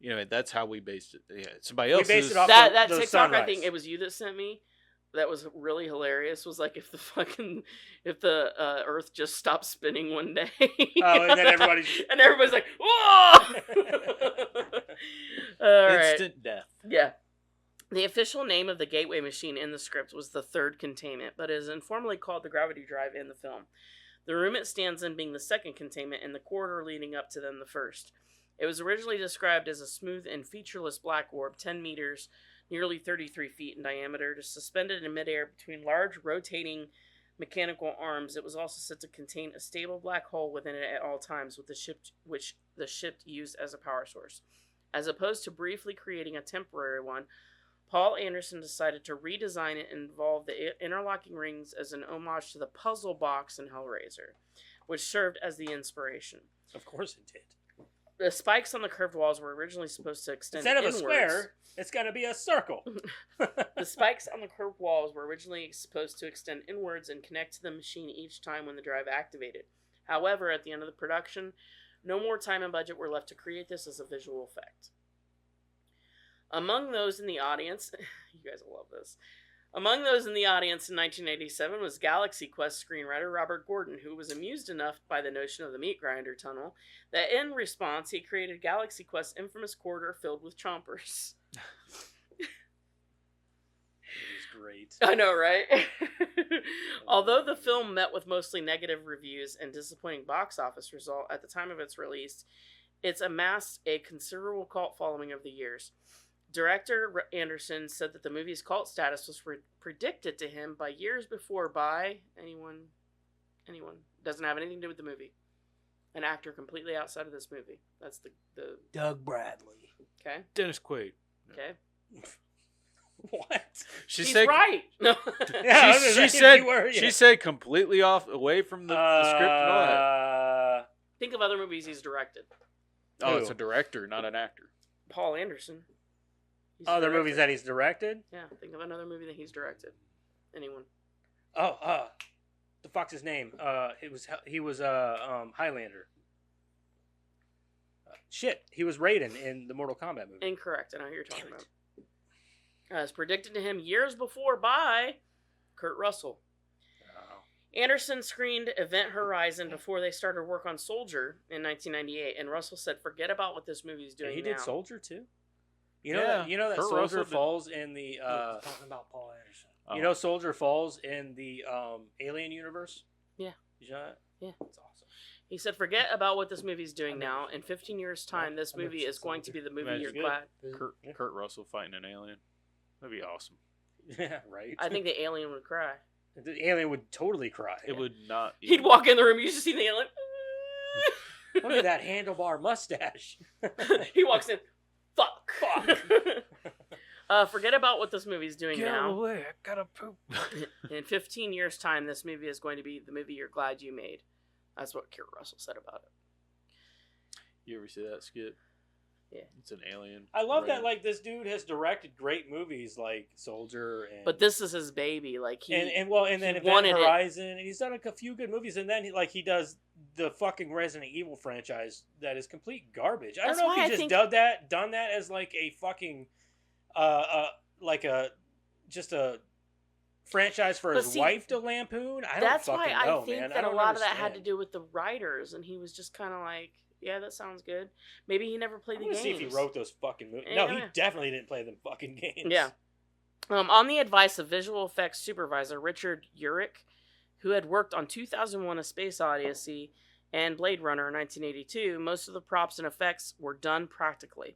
That's how we based it. Yeah, somebody We else based it off That the TikTok, I sunrise. think it was you that sent me. That was really hilarious. Was like if the Earth just stopped spinning one day. Oh, and then everybody's like, whoa! All right. Instant death. Yeah. The official name of the gateway machine in the script was the third containment, but is informally called the gravity drive in the film. The room it stands in being the second containment and the corridor leading up to them the first. It was originally described as a smooth and featureless black orb, 10 meters, nearly 33 feet in diameter, suspended in midair between large rotating mechanical arms, it was also said to contain a stable black hole within it at all times, with which the ship used as a power source. As opposed to briefly creating a temporary one, Paul Anderson decided to redesign it and involve the interlocking rings as an homage to the puzzle box in Hellraiser, which served as the inspiration. Of course it did. The spikes on the curved walls were originally supposed to extend Instead of inwards. a square, it's got to be a circle. The spikes on the curved walls were originally supposed to extend inwards and connect to the machine each time when the drive activated. However, at the end of the production, no more time and budget were left to create this as a visual effect. Among those in the audience, you guys will love this. Among those in the audience in 1987 was Galaxy Quest screenwriter Robert Gordon, who was amused enough by the notion of the meat grinder tunnel that in response he created Galaxy Quest's infamous corridor filled with chompers. It was great. I know, right? Although the film met with mostly negative reviews and disappointing box office result at the time of its release, it's amassed a considerable cult following over the years. Director Anderson said that the movie's cult status was predicted to him by years before by anyone doesn't have anything to do with the movie. An actor completely outside of this movie. That's the Doug Bradley. okay. Dennis Quaid. Okay. What? She He's said. right. No. Yeah, She said completely off away from the script and all that. Think of other movies he's directed. Oh, it's a director, not an actor. Paul Anderson. He's Other directed. movies that he's directed? Yeah, think of another movie that he's directed. Anyone? The fuck's his name? He was Highlander. Shit, he was Raiden in the Mortal Kombat movie. Incorrect. I know who you're talking about. As predicted to him years before by Kurt Russell. Oh. Anderson screened Event Horizon before they started work on Soldier in 1998, and Russell said, "Forget about what this movie's doing He now." did Soldier too. You know Yeah, that. You know that Kurt Soldier Russell did. falls in the. Talking about Paul Anderson. Oh. You know, Soldier falls in the Alien universe. Yeah. Did you know that? Yeah. It's awesome. He said, "Forget about what this movie's doing now. In 15 years' time, this I never movie seen is going to be the movie Imagine you're good. glad." Kurt Russell fighting an alien. That'd be awesome. Yeah, right. I think the alien would cry. The alien would totally cry. It would not. He'd walk in the room. You just see the alien. Look at that handlebar mustache. He walks in. Fuck. Forget about what this movie's doing now. away! I gotta poop. In 15 years' time, this movie is going to be the movie you're glad you made. That's what Kurt Russell said about it. You ever see that skit? Yeah. It's an alien. I love right? that. Like, this dude has directed great movies like Soldier and. But this is his baby. Like he and then he Event wanted it. Horizon, and he's done a few good movies, and then he does the fucking Resident Evil franchise that is complete garbage. I don't That's know why if I he just think- done that as like a fucking, like a just a franchise for But his see, wife to lampoon. I don't That's fucking why know, I think man. that I a don't lot of that had to understand. do with the writers, and he was just kind of like, "Yeah, that sounds good." Maybe he never played I'm the gonna games. see if he wrote those fucking movies. Yeah, No, he yeah. definitely didn't play them fucking games. Yeah. On the advice of visual effects supervisor Richard Urich, who had worked on 2001: A Space Odyssey and Blade Runner in 1982, most of the props and effects were done practically,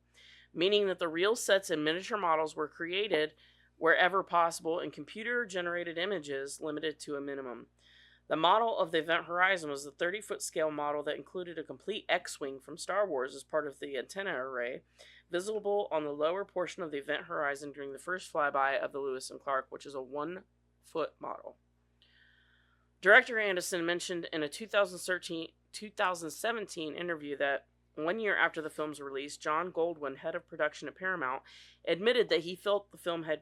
meaning that the real sets and miniature models were created wherever possible and computer-generated images limited to a minimum. The model of the Event Horizon was the 30-foot scale model that included a complete X-Wing from Star Wars as part of the antenna array, visible on the lower portion of the Event Horizon during the first flyby of the Lewis and Clark, which is a 1-foot model. Director Anderson mentioned in a 2017 interview that 1 year after the film's release, John Goldwyn, head of production at Paramount, admitted that he felt the film had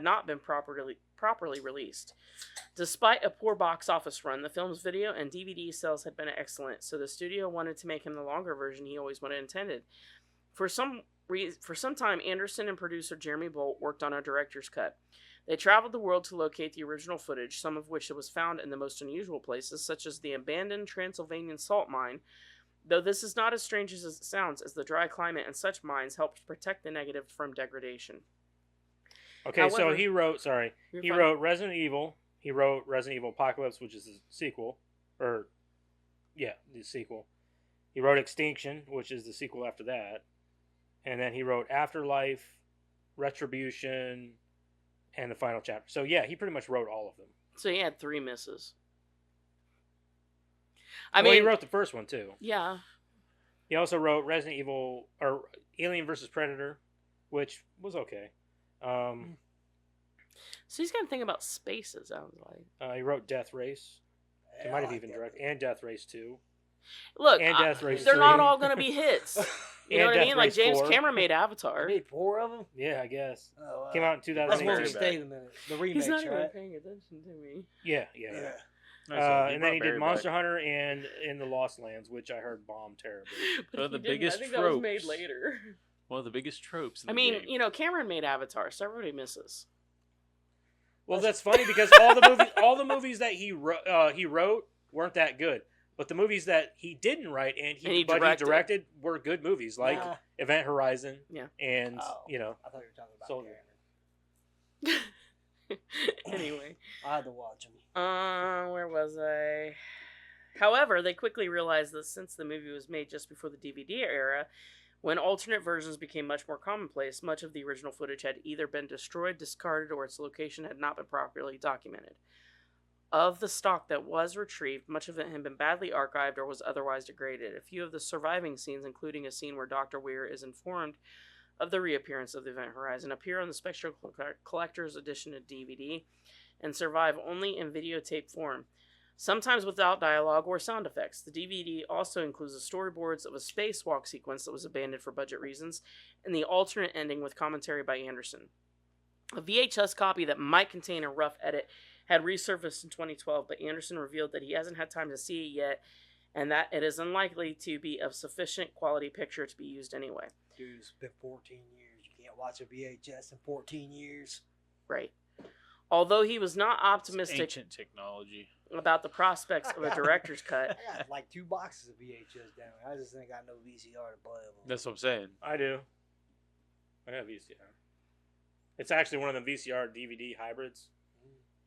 not been properly released. Despite a poor box office run, the film's video and DVD sales had been excellent, so the studio wanted to make him the longer version he always would have intended. For some time, Anderson and producer Jeremy Bolt worked on a director's cut. They traveled the world to locate the original footage, some of which was found in the most unusual places, such as the abandoned Transylvanian salt mine, though this is not as strange as it sounds, as the dry climate in such mines helped protect the negative from degradation. Okay, so However- he wrote. You're He fine. wrote Resident Evil. He wrote Resident Evil Apocalypse, which is the sequel, the sequel. He wrote Extinction, which is the sequel after that, and then he wrote Afterlife, Retribution, and the final chapter. So yeah, he pretty much wrote all of them. So he had 3 misses. He wrote the first one too. Yeah. He also wrote Resident Evil or Alien vs Predator, which was okay. So he's got to think about space, it sounds like. He wrote Death Race. He might have even directed and Death Race 2. Look, And Death Race they're 3. not all going to be hits. You know And what I Death mean? Like Race James 4. Cameron made Avatar. They made 4 of them. Yeah, I guess. Oh, Came out in That's 2008. one we very stayed a minute. The remakes, He's not even right? paying attention to me. Yeah. And then he did Monster Hunter and In the Lost Lands, which I heard bombed terribly. But One of he the didn't. biggest I think that was made tropes. later. One of the biggest tropes. In I the mean, game. you know, Cameron made Avatar, so everybody misses. Well, that's funny because all the movies that he wrote weren't that good. But the movies that he didn't write and he directed were good movies, like Event Horizon. Yeah. And I thought you were talking about Soldier. Cameron. Anyway. I had to watch them. Where was I? However, they quickly realized that since the movie was made just before the DVD era, when alternate versions became much more commonplace, much of the original footage had either been destroyed, discarded, or its location had not been properly documented. Of the stock that was retrieved, much of it had been badly archived or was otherwise degraded. A few of the surviving scenes, including a scene where Dr. Weir is informed of the reappearance of the Event Horizon, appear on the Spectral Collector's Edition of DVD and survive only in videotape form, sometimes without dialogue or sound effects. The DVD also includes the storyboards of a spacewalk sequence that was abandoned for budget reasons and the alternate ending with commentary by Anderson. A VHS copy that might contain a rough edit had resurfaced in 2012, but Anderson revealed that he hasn't had time to see it yet and that it is unlikely to be of sufficient quality picture to be used anyway. Dude, it's been 14 years. You can't watch a VHS in 14 years. Right. Although he was not It's optimistic ancient technology. about the prospects of a director's cut, I got like 2 boxes of VHS down there. I just ain't got no VCR to play them. That's what I'm saying. I do. I got VCR. It's actually one of the VCR DVD hybrids.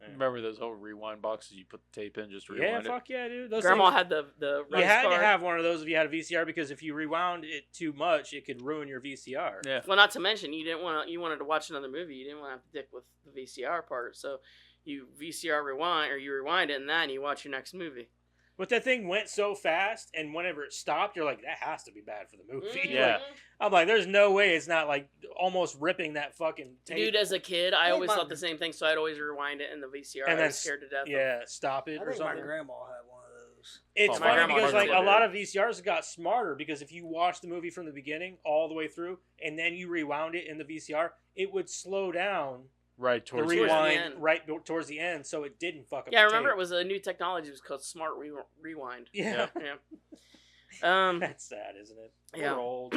Yeah. Remember those old rewind boxes you put the tape in just to Yeah, rewind it? fuck yeah, dude. Those Grandma things- had the You race had car. to have one of those if you had a VCR because if you rewound it too much, it could ruin your VCR. Yeah. Well, not to mention you wanted to watch another movie. You didn't want to have to dick with the VCR part, so you VCR rewind or you rewind it and then you watch your next movie. But that thing went so fast, and whenever it stopped, you're like, that has to be bad for the movie. Yeah. Like, I'm like, there's no way it's not like almost ripping that fucking tape. Dude, as a kid, I think always my- thought the same thing, so I'd always rewind it in the VCR. And I then was scared to death. Yeah, stop it I or think my something. grandma had one of those. It's Oh, my funny grandma because like does a too. lot of VCRs got smarter because if you watch the movie from the beginning all the way through and then you rewound it in the VCR, it would slow down Right the towards the rewind end. right towards the end, so it didn't fuck up. Yeah, I the remember tape. it was a new technology. It was called Smart Rewind. Yeah, Yeah. that's sad, isn't it? Yeah. We're old.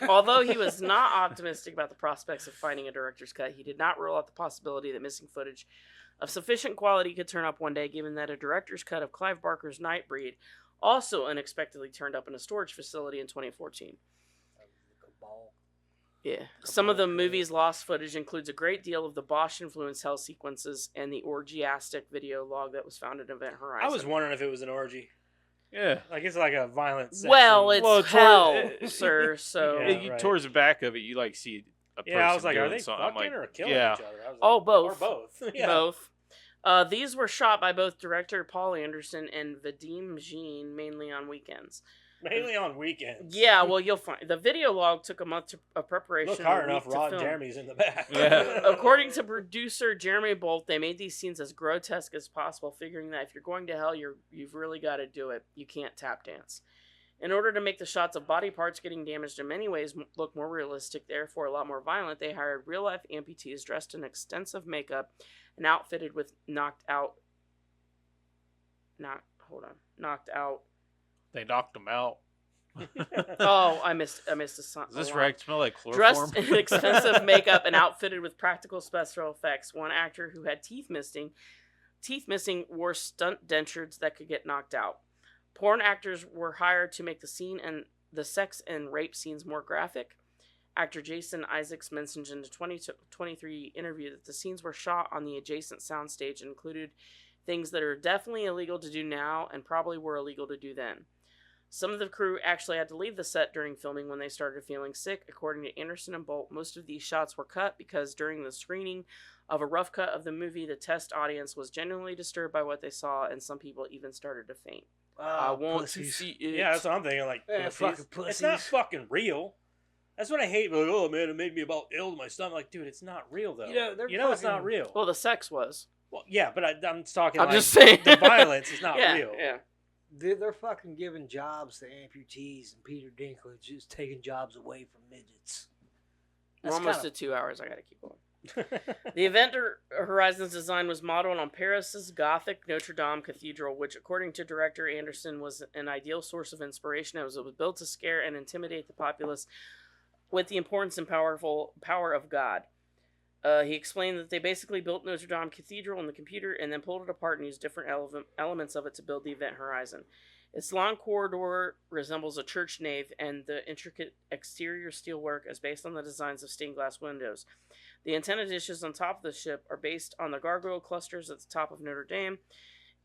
Although he was not optimistic about the prospects of finding a director's cut, he did not rule out the possibility that missing footage of sufficient quality could turn up one day, given that a director's cut of Clive Barker's Nightbreed also unexpectedly turned up in a storage facility in 2014. Cabal. Yeah. Some of the movie's lost footage includes a great deal of the Bosch-influenced hell sequences and the orgiastic video log that was found at Event Horizon. I was wondering if it was an orgy. Yeah. Like it's like a violent sex Well, scene. it's Well, hell, toward- sir, so... Yeah, You right. towards the back of it, you like see a person Yeah, I was like, are doing they something. I'm fucking like, or killing yeah. each other? I was Oh, like, both. Or both. Yeah. Both. These were shot by both director Paul Anderson and Vadim Jean, mainly on weekends. Mainly on weekends. Yeah, well, you'll find the video log took a month of preparation. Look hard and a enough, week to Ron film. Jeremy's in the back. Yeah. According to producer Jeremy Bolt, they made these scenes as grotesque as possible, figuring that if you're going to hell, you've really got to do it. You can't tap dance. In order to make the shots of body parts getting damaged in many ways look more realistic, therefore a lot more violent, they hired real-life amputees dressed in extensive makeup and outfitted with knocked out. They knocked them out. Oh, I missed a sign. Does this rag smell like Dressed chloroform? in expensive makeup and outfitted with practical special effects. One actor who had teeth missing wore stunt dentures that could get knocked out. Porn actors were hired to make the scene and the sex and rape scenes more graphic. Actor Jason Isaacs mentioned in a 2023 interview that the scenes were shot on the adjacent soundstage and included things that are definitely illegal to do now and probably were illegal to do then. Some of the crew actually had to leave the set during filming when they started feeling sick. According to Anderson and Bolt, most of these shots were cut because during the screening of a rough cut of the movie, the test audience was genuinely disturbed by what they saw, and some people even started to faint. I want pussies. to see it. Yeah, that's what I'm thinking. Like, Yeah, pussies. fucking It's pussies. not fucking real. That's what I hate. Like, oh man, it made me about ill to my stomach. Like, dude, it's not real though. They're it's not fucking- real. Well, the sex was. Well, yeah, but I'm talking. I'm like, just saying. the violence is not yeah, real. Yeah. They're fucking giving jobs to amputees, and Peter Dinklage is taking jobs away from midgets. We're That's almost kinda- at 2 hours. I gotta keep going. The Event Horizon's design was modeled on Paris's Gothic Notre Dame Cathedral, which, according to director Anderson, was an ideal source of inspiration as it was built to scare and intimidate the populace with the importance and power of God. He explained that they basically built Notre Dame Cathedral in the computer and then pulled it apart and used different elements of it to build the Event Horizon. Its long corridor resembles a church nave, and the intricate exterior steelwork is based on the designs of stained glass windows. The antenna dishes on top of the ship are based on the gargoyle clusters at the top of Notre Dame.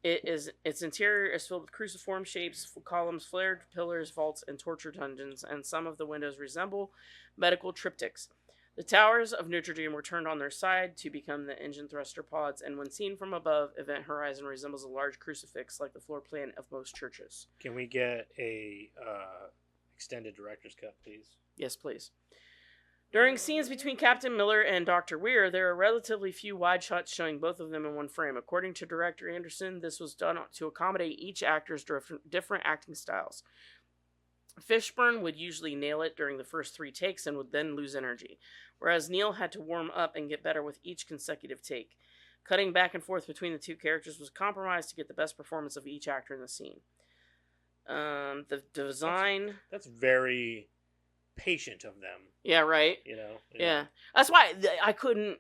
Its interior is filled with cruciform shapes, columns, flared pillars, vaults, and torture dungeons, and some of the windows resemble medical triptychs. The towers of Notre Dame were turned on their side to become the engine thruster pods, and when seen from above, Event Horizon resembles a large crucifix like the floor plan of most churches. Can we get a extended director's cut, please? Yes, please. During scenes between Captain Miller and Dr. Weir, there are relatively few wide shots showing both of them in one frame. According to director Anderson, this was done to accommodate each actor's different acting styles. Fishburne would usually nail it during the first 3 takes and would then lose energy, whereas Neil had to warm up and get better with each consecutive take. Cutting back and forth between the two characters was compromised to get the best performance of each actor in the scene. The design... That's very patient of them. Yeah, right? You know? Yeah. That's why I couldn't,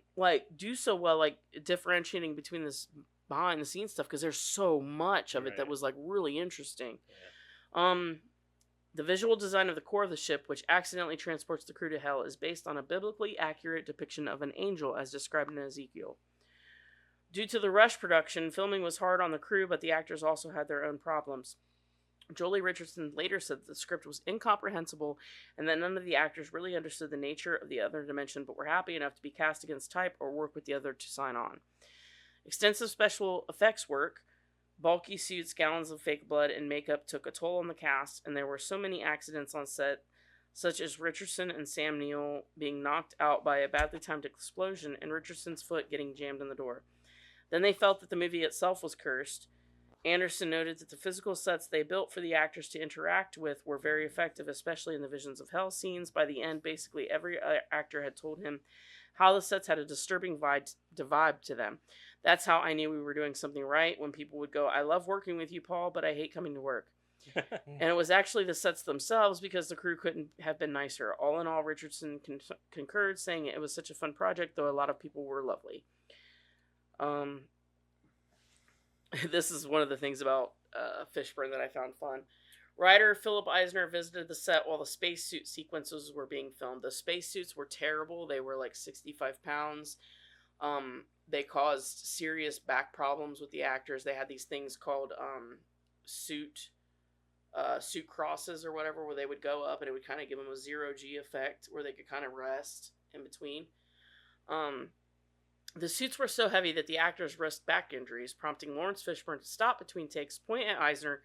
do so well, differentiating between this behind-the-scenes stuff, because there's so much of it that was, really interesting. Yeah. The visual design of the core of the ship, which accidentally transports the crew to hell, is based on a biblically accurate depiction of an angel as described in Ezekiel. Due to the rush production, filming was hard on the crew, but the actors also had their own problems. Jolie Richardson later said that the script was incomprehensible and that none of the actors really understood the nature of the other dimension, but were happy enough to be cast against type or work with the other to sign on. Extensive special effects work, bulky suits, gallons of fake blood, and makeup took a toll on the cast, and there were so many accidents on set, such as Richardson and Sam Neill being knocked out by a badly timed explosion and Richardson's foot getting jammed in the door. Then they felt that the movie itself was cursed. Anderson noted that the physical sets they built for the actors to interact with were very effective, especially in the Visions of Hell scenes. By the end, basically every actor had told him how the sets had a disturbing vibe to them. That's how I knew we were doing something right, when people would go, "I love working with you, Paul, but I hate coming to work." And it was actually the sets themselves, because the crew couldn't have been nicer. All in all, Richardson concurred, saying it was such a fun project, though a lot of people were lovely. This is one of the things about Fishburne that I found fun. Writer Philip Eisner visited the set while the spacesuit sequences were being filmed. The spacesuits were terrible. They were 65 pounds. They caused serious back problems with the actors. They had these things called suit crosses or whatever, where they would go up and it would kind of give them a 0G effect where they could kind of rest in between. The suits were so heavy that the actors risked back injuries, prompting Laurence Fishburne to stop between takes, point at Eisner,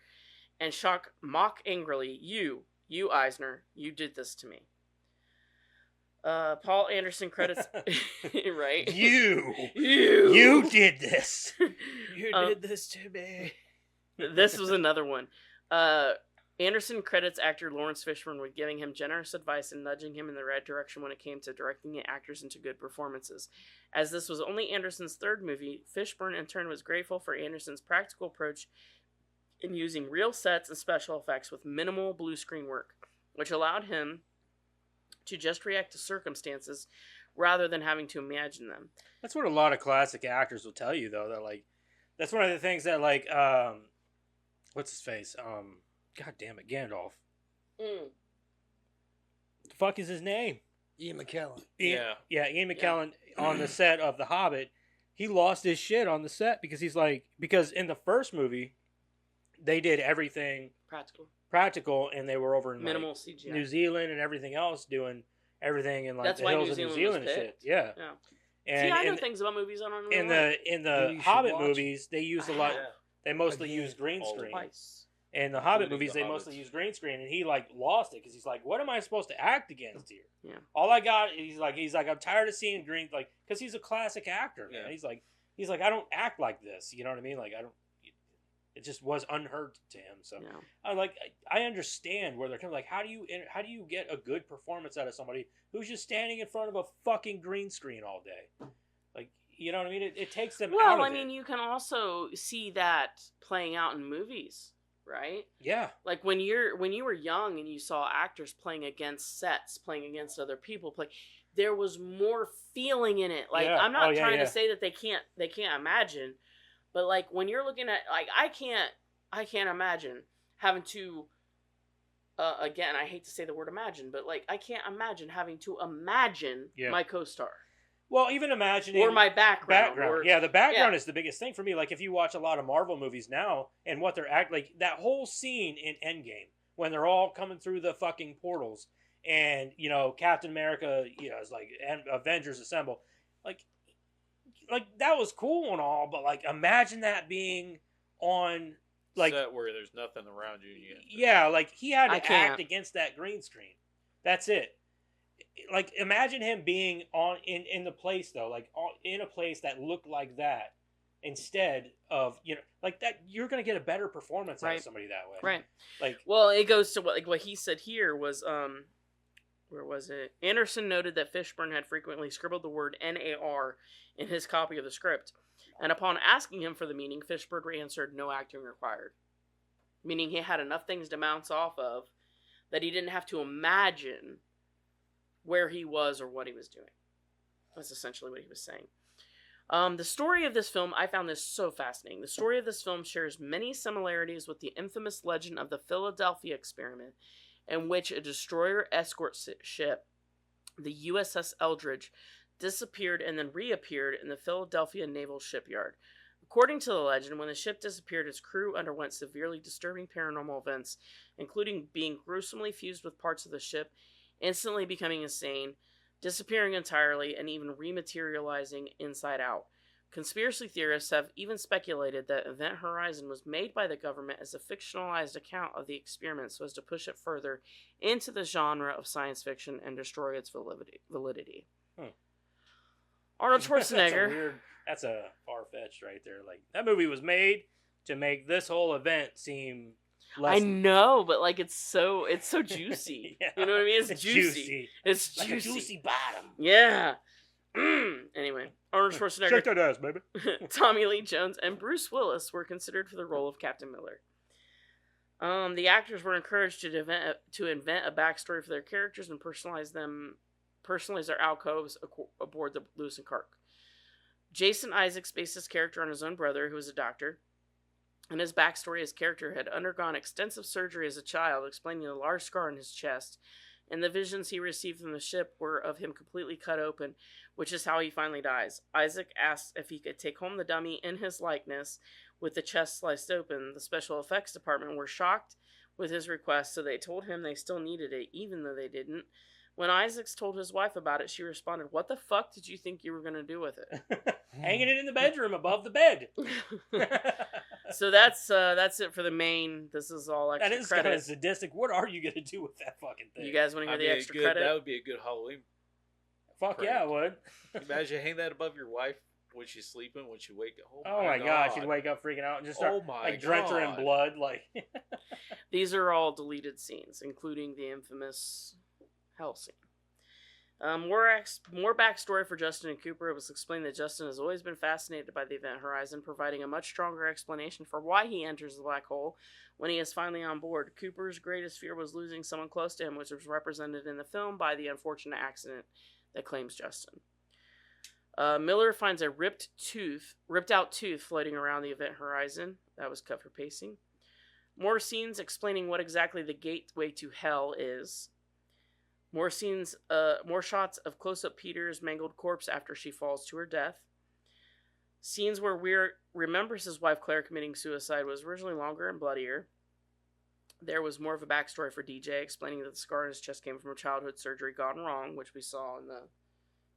and mock angrily, You, Eisner, you did this to me. Paul Anderson credits... right? You did this. You did this to me. This was another one. Anderson credits actor Laurence Fishburne with giving him generous advice and nudging him in the right direction when it came to directing the actors into good performances. As this was only Anderson's third movie, Fishburne in turn was grateful for Anderson's practical approach in using real sets and special effects with minimal blue screen work, which allowed him to just react to circumstances rather than having to imagine them. That's what a lot of classic actors will tell you, though. That that's one of the things that what's his face? God damn it, Gandalf. The fuck is his name? Ian McKellen. Ian McKellen on the set of The Hobbit. He lost his shit on the set because because in the first movie, they did everything Practical. practical, and they were over in Minimal like, CGI. New Zealand and everything else doing everything in like That's the why hills New of New Zealand Zealand was and shit. picked. Yeah. Yeah. And See, I know things about movies I don't really in like. the Maybe you should Hobbit watch 'em. movies, they used a lot. Yeah. They mostly Again, used green all of screen. Twice. In the Hobbit Including movies, the they Hobbits. mostly use green screen, and he like lost it because he's like, "What am I supposed to act against here?" Yeah. All I got, he's like, I'm tired of seeing green, like, because he's a classic actor, man. Yeah. He's like, I don't act like this. You know what I mean? Like, I don't. It just was unheard to him. So Yeah. I understand where they're coming. Like, how do you get a good performance out of somebody who's just standing in front of a fucking green screen all day? Like, you know what I mean? It takes them out Well, of I mean, it. you can also see that playing out in movies, right? Yeah. Like when you were young and you saw actors playing against sets, playing against other people, there was more feeling in it. Like Yeah. I'm not Oh, yeah, trying yeah. to say that they can't imagine, but like when you're looking at like I can't imagine having to again, I hate to say the word imagine, but like I can't imagine having to imagine Yeah. my co-star Well, even imagining or my background. Or, yeah, the background is the biggest thing for me. Like if you watch a lot of Marvel movies now and what they're like that whole scene in Endgame when they're all coming through the fucking portals and Captain America, is like and Avengers assemble, like that was cool and all, but like imagine that being on like set where there's nothing around you. And you yeah, like he had I to can't. act against that green screen. That's it. Like imagine him being in the place though, like in a place that looked like that, instead of like that. You're gonna get a better performance out Right. of somebody that way, right. Like Well, it goes to what he said here was where was it? Anderson noted that Fishburne had frequently scribbled the word NAR in his copy of the script, and upon asking him for the meaning, Fishburne answered, "No acting required," meaning he had enough things to bounce off of that he didn't have to imagine where he was or what he was doing. That's essentially what he was saying. The story of this film, I found this so fascinating. The story of this film shares many similarities with the infamous legend of the Philadelphia experiment, in which a destroyer escort ship, the USS Eldridge, disappeared and then reappeared in the Philadelphia Naval Shipyard. According to the legend, when the ship disappeared, its crew underwent severely disturbing paranormal events, including being gruesomely fused with parts of the ship, instantly becoming insane, disappearing entirely, and even rematerializing inside out. Conspiracy theorists have even speculated that Event Horizon was made by the government as a fictionalized account of the experiment so as to push it further into the genre of science fiction and destroy its validity. Arnold Schwarzenegger. That's a far-fetched right there. Like that movie was made to make this whole event seem less. I know, but like it's so juicy. Yeah. You know what I mean? It's It's juicy. juicy. It's Like juicy. a juicy bottom. Yeah. Anyway, Arnold Schwarzenegger, Shake that ass, baby. Tommy Lee Jones, and Bruce Willis were considered for the role of Captain Miller. The actors were encouraged to invent a backstory for their characters and personalize their alcoves aboard the Lewis and Clark. Jason Isaacs based his character on his own brother, who was a doctor. In his backstory, his character had undergone extensive surgery as a child, explaining a large scar on his chest, and the visions he received from the ship were of him completely cut open, which is how he finally dies. Isaac asked if he could take home the dummy in his likeness with the chest sliced open. The special effects department were shocked with his request, so they told him they still needed it, even though they didn't. When Isaacs told his wife about it, she responded, "What the fuck did you think you were going to do with it?" Hanging it in the bedroom above the bed. So that's it for the main. This is all extra That is kind of credit. sadistic. What are you gonna do with that fucking thing? You guys want to hear the extra credit? That would be a good Halloween. Fuck yeah, I would. Imagine hang that above your wife when she's sleeping, when she wake up. Oh my god, she'd wake up freaking out and just start Oh my drench her in God. blood. Like These are all deleted scenes, including the infamous hell scene. More backstory for Justin and Cooper. It was explained that Justin has always been fascinated by the Event Horizon, providing a much stronger explanation for why he enters the black hole when he is finally on board. Cooper's greatest fear was losing someone close to him, which was represented in the film by the unfortunate accident that claims Justin. Miller finds a ripped out tooth floating around the Event Horizon. That was cut for pacing. More scenes explaining what exactly the gateway to hell is. More shots of close-up Peter's mangled corpse after she falls to her death. Scenes where Weir remembers his wife Claire committing suicide was originally longer and bloodier. There was more of a backstory for DJ, explaining that the scar on his chest came from a childhood surgery gone wrong, which we saw in the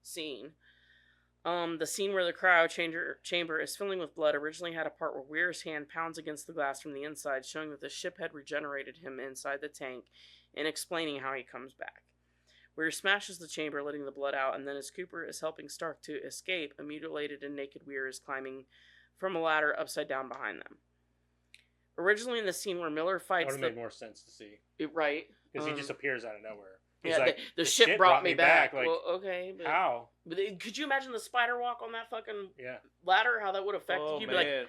scene. The scene where the cryo chamber is filling with blood originally had a part where Weir's hand pounds against the glass from the inside, showing that the ship had regenerated him inside the tank, and explaining how he comes back. Weir smashes the chamber, letting the blood out, and then as Cooper is helping Stark to escape, a mutilated and naked Weir is climbing from a ladder upside down behind them. Originally in the scene where Miller That fights would have made more sense to see. Right. Because he just appears out of nowhere. He's Yeah, like, the ship brought me back. Like, well, okay. But, how? But could you imagine the spider walk on that fucking Yeah. ladder? How that would affect you? Oh, You'd man. be like,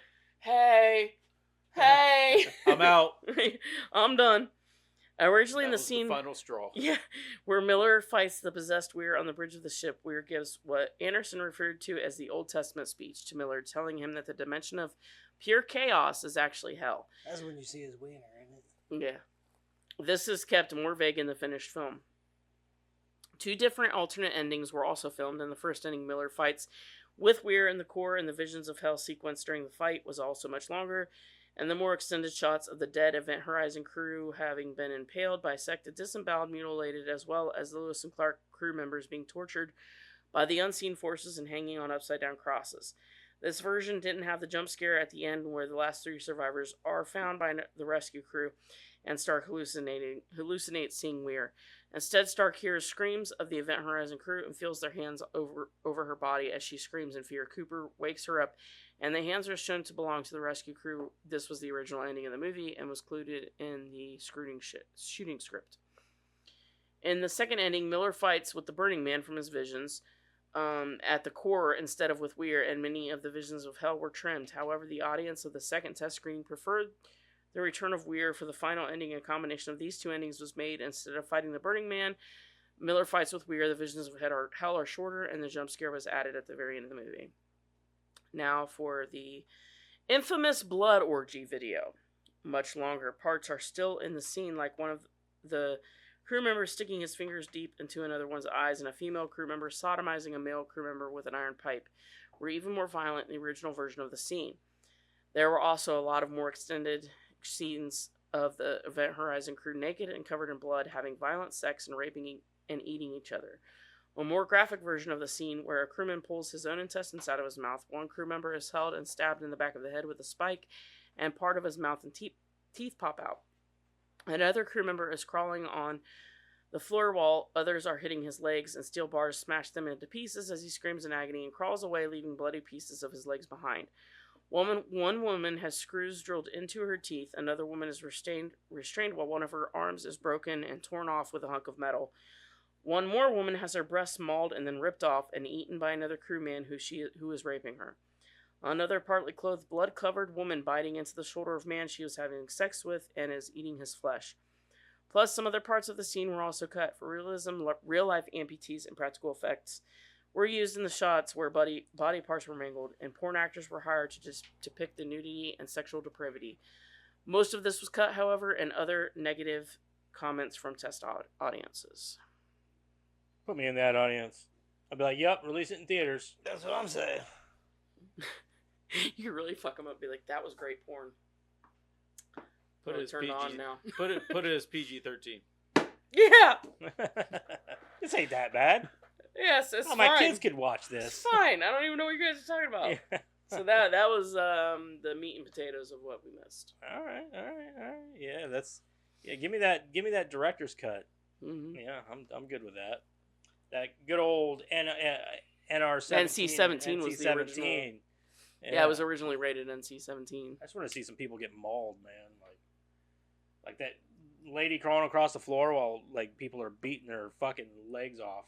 hey. I'm out. I'm done. Originally That in the was scene, the final straw. yeah, where Miller fights the possessed Weir on the bridge of the ship, Weir gives what Anderson referred to as the Old Testament speech to Miller, telling him that the dimension of pure chaos is actually hell. That's when you see his wiener, isn't it? Yeah. This is kept more vague in the finished film. 2 different alternate endings were also filmed. In the first ending, Miller fights with Weir in the core, and the Visions of Hell sequence during the fight was also much longer, and the more extended shots of the dead Event Horizon crew having been impaled, bisected, disemboweled, mutilated, as well as the Lewis and Clark crew members being tortured by the unseen forces and hanging on upside-down crosses. This version didn't have the jump scare at the end where the last 3 survivors are found by the rescue crew and Stark hallucinates seeing Weir. Instead, Stark hears screams of the Event Horizon crew and feels their hands over her body as she screams in fear. Cooper wakes her up, and the hands are shown to belong to the rescue crew. This was the original ending of the movie and was included in the shooting script. In the second ending, Miller fights with the Burning Man from his visions at the core instead of with Weir, and many of the Visions of Hell were trimmed. However, the audience of the second test screening preferred the return of Weir for the final ending. A combination of these 2 endings was made. Instead of fighting the Burning Man, Miller fights with Weir. The Visions of Hell are shorter, and the jump scare was added at the very end of the movie. Now for the infamous blood orgy video. Much longer parts are still in the scene, like one of the crew members sticking his fingers deep into another one's eyes, and a female crew member sodomizing a male crew member with an iron pipe, were even more violent in the original version of the scene. There were also a lot of more extended scenes of the Event Horizon crew naked and covered in blood, having violent sex and raping and eating each other. A more graphic version of the scene where a crewman pulls his own intestines out of his mouth. One crew member is held and stabbed in the back of the head with a spike, and part of his mouth and teeth pop out. Another crew member is crawling on the floor while others are hitting his legs, and steel bars smash them into pieces as he screams in agony and crawls away, leaving bloody pieces of his legs behind. One woman has screws drilled into her teeth. Another woman is restrained while one of her arms is broken and torn off with a hunk of metal. One more woman has her breasts mauled and then ripped off and eaten by another crewman who is raping her. Another partly clothed, blood-covered woman biting into the shoulder of man she was having sex with and is eating his flesh. Plus, some other parts of the scene were also cut. For realism, real-life amputees and practical effects were used in the shots where body parts were mangled, and porn actors were hired to just depict the nudity and sexual depravity. Most of this was cut, however, and other negative comments from test audiences. Put me in that audience. I'd be like, yep, release it in theaters. That's what I'm saying. You really fuck them up. Be like, that was great porn. Put it as turned PG. on now. Put it as PG-13. Yeah. This ain't that bad. Yes, it's Oh, fine. my kids could watch It's this. fine. I don't even know what you guys are talking about. Yeah. So that was the meat and potatoes of what we missed. All right. Yeah, give me that director's cut. Mm-hmm. Yeah, I'm good with that. That good old NR-17. NC-17 was the original. Yeah, it was originally rated NC-17. I just want to see some people get mauled, man. Like that lady crawling across the floor while like people are beating their fucking legs off.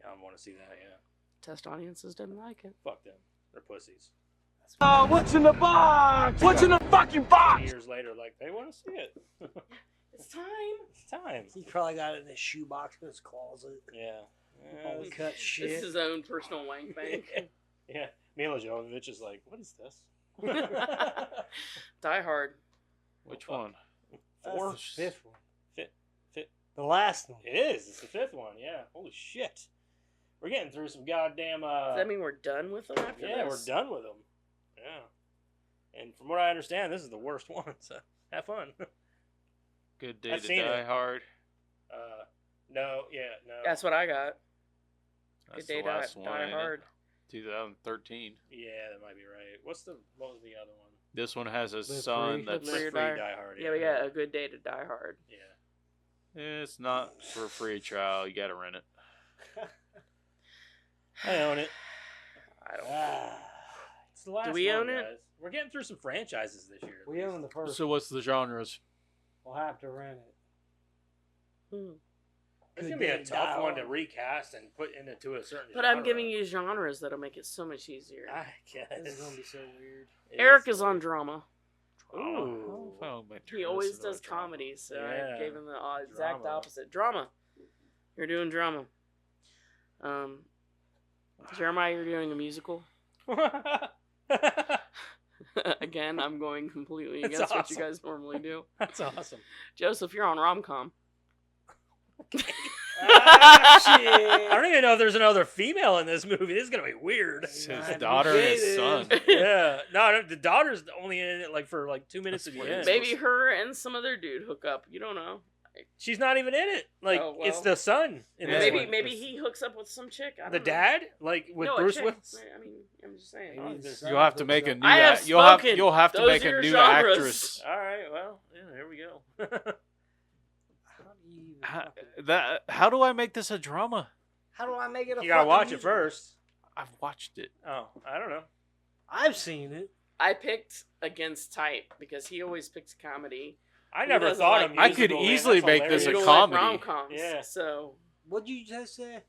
Yeah, I want to see that. Yeah, Test audiences didn't like it. fuck them. They're pussies. What's in the box? What's in the fucking box? Years later, like they want to see it. It's time. It's time. He probably got it in his shoebox in his closet. Yeah. All the cut This shit. is his own personal wank bank. Yeah. Mila Jovovich is like, what is this? Die Hard. Which one? That's Four? the 5th one. Fifth. The last one. It is. It's the 5th one. Yeah. Holy shit. We're getting through some goddamn. Does that mean we're done with them after Yeah, this? we're done with them. Yeah. And from what I understand, this is the worst one. So have fun. Good Day I've to seen Die it. Hard. No. That's what I got. That's Good Day the last Die one. ain't it? Hard. 2013. Yeah, that might be right. What was the other one? This one has a Live son Free. that's. Live Free or Live Free, Die- Die Hard. Yeah, we got A Good Day to Die Hard. Yeah. It's not for a free trial. You gotta rent it. I own it. I don't. It's the last Do we one, own it? guys. We're getting through some franchises this year. We own the first. So what's the genres? We'll have to rent it. Hmm. It's Good gonna be Day a to tough Die one to Hard. recast and put into a certain. But I'm genre. giving you genres that'll make it so much easier. I guess This is gonna be so weird. Eric is on drama. Ooh. He always does comedy, so Yeah. I gave him the exact Drama. opposite. Drama. You're doing drama. Jeremiah, you're doing a musical. Again, I'm going completely That's against what you awesome. guys normally do. That's awesome. Joseph, you're on rom-com. I don't even know if there's another female in this movie. This is gonna be weird. It's Nah, his we daughter and his get son. it. Yeah, no, the daughter's only in it like for like 2 minutes at the end. Maybe her and some other dude hook up. You don't know. She's not even in it. Like Oh, it's well. the son. In this Maybe one. maybe he hooks up with some chick. I don't the know. dad, like with No, a Bruce chick. Willis. I mean, I'm just saying. Maybe the son You'll have to hooks make a up. new. I have You'll have spoken. to Those make are a your new genres. actress. All right, well, yeah, there we go. How do I make this a drama? How do I make it a You gotta fucking watch it musical? first. I've watched it. Oh, I don't know. I've seen it. I picked against type because he always picks comedy. I He never doesn't thought like of I musical, could man. easily That's make this You a hilarious. don't like comedy. rom-coms. Yeah. So What'd you just say?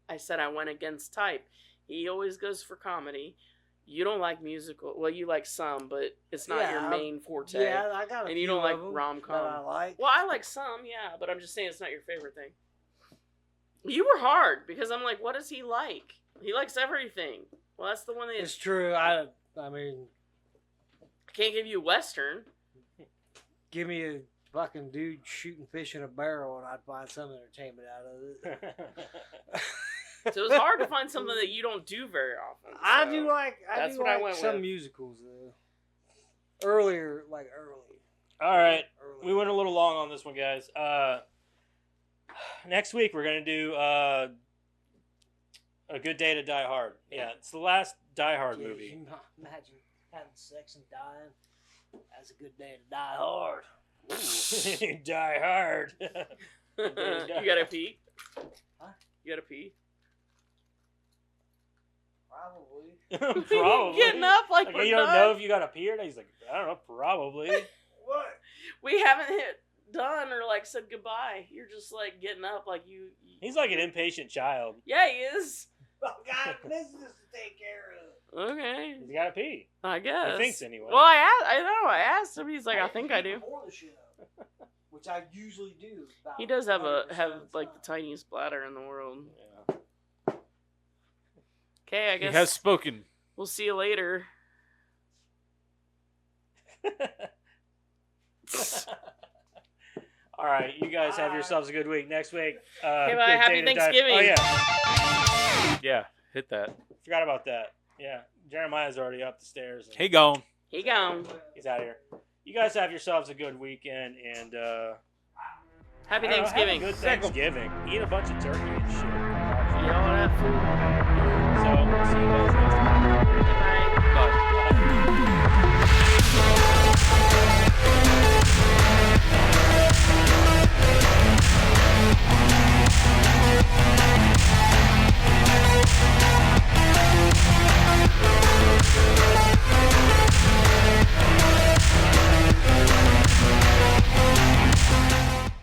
I said I went against type. He always goes for comedy. You don't like musical. Well, you like some, but it's not your Yeah, main forte. Yeah, I got a And you few don't like of 'em rom-com. that I like. Well, I like some, yeah, but I'm just saying it's not your favorite thing. You were hard because I'm like, what does he like? He likes everything. Well, that's the one that It's true. I mean, I can't give you Western. give me a fucking dude shooting fish in a barrel, and I'd find some entertainment out of it. So it's hard to find something that you don't do very often. I so. do like. that's do what I like went some with. musicals though. Early. All right, Early. we went a little long on this one, guys. Next week we're gonna do A Good Day to Die Hard. Yeah, it's the last Die Hard Yeah, movie. you not imagine having sex and dying. That's a good day to die hard. Die Hard. You gotta pee? Huh? You gotta pee? Probably. Probably. Getting up like Like, we're you don't done? know if you got to pee or not. He's like, I don't know, probably. What? We haven't done or like said goodbye. You're just like getting up like you. He's like an impatient child. Yeah, he is. Oh God, business to take care of. Okay, He's got to pee. I guess. He thinks anyway. Well, I asked him. He's like, I think I do. Before the show, which I usually do. about He does have 100% have of like the time. tiniest bladder in the world. Yeah. Okay, I He guess has spoken. we'll see you later. All right, you guys have yourselves a good week. Next week, Okay, bye. Good Happy Day to Die- Thanksgiving. Oh yeah, Yeah, hit that. forgot about that. Yeah, Jeremiah's already up the stairs. And He gone. He gone. he's out of here. You guys have yourselves a good weekend and Happy I don't know, have a Thanksgiving. good Thanksgiving. Eat a bunch of turkey and shit. Y'all have food. So, see you guys next time. Bye. Bye. Bye.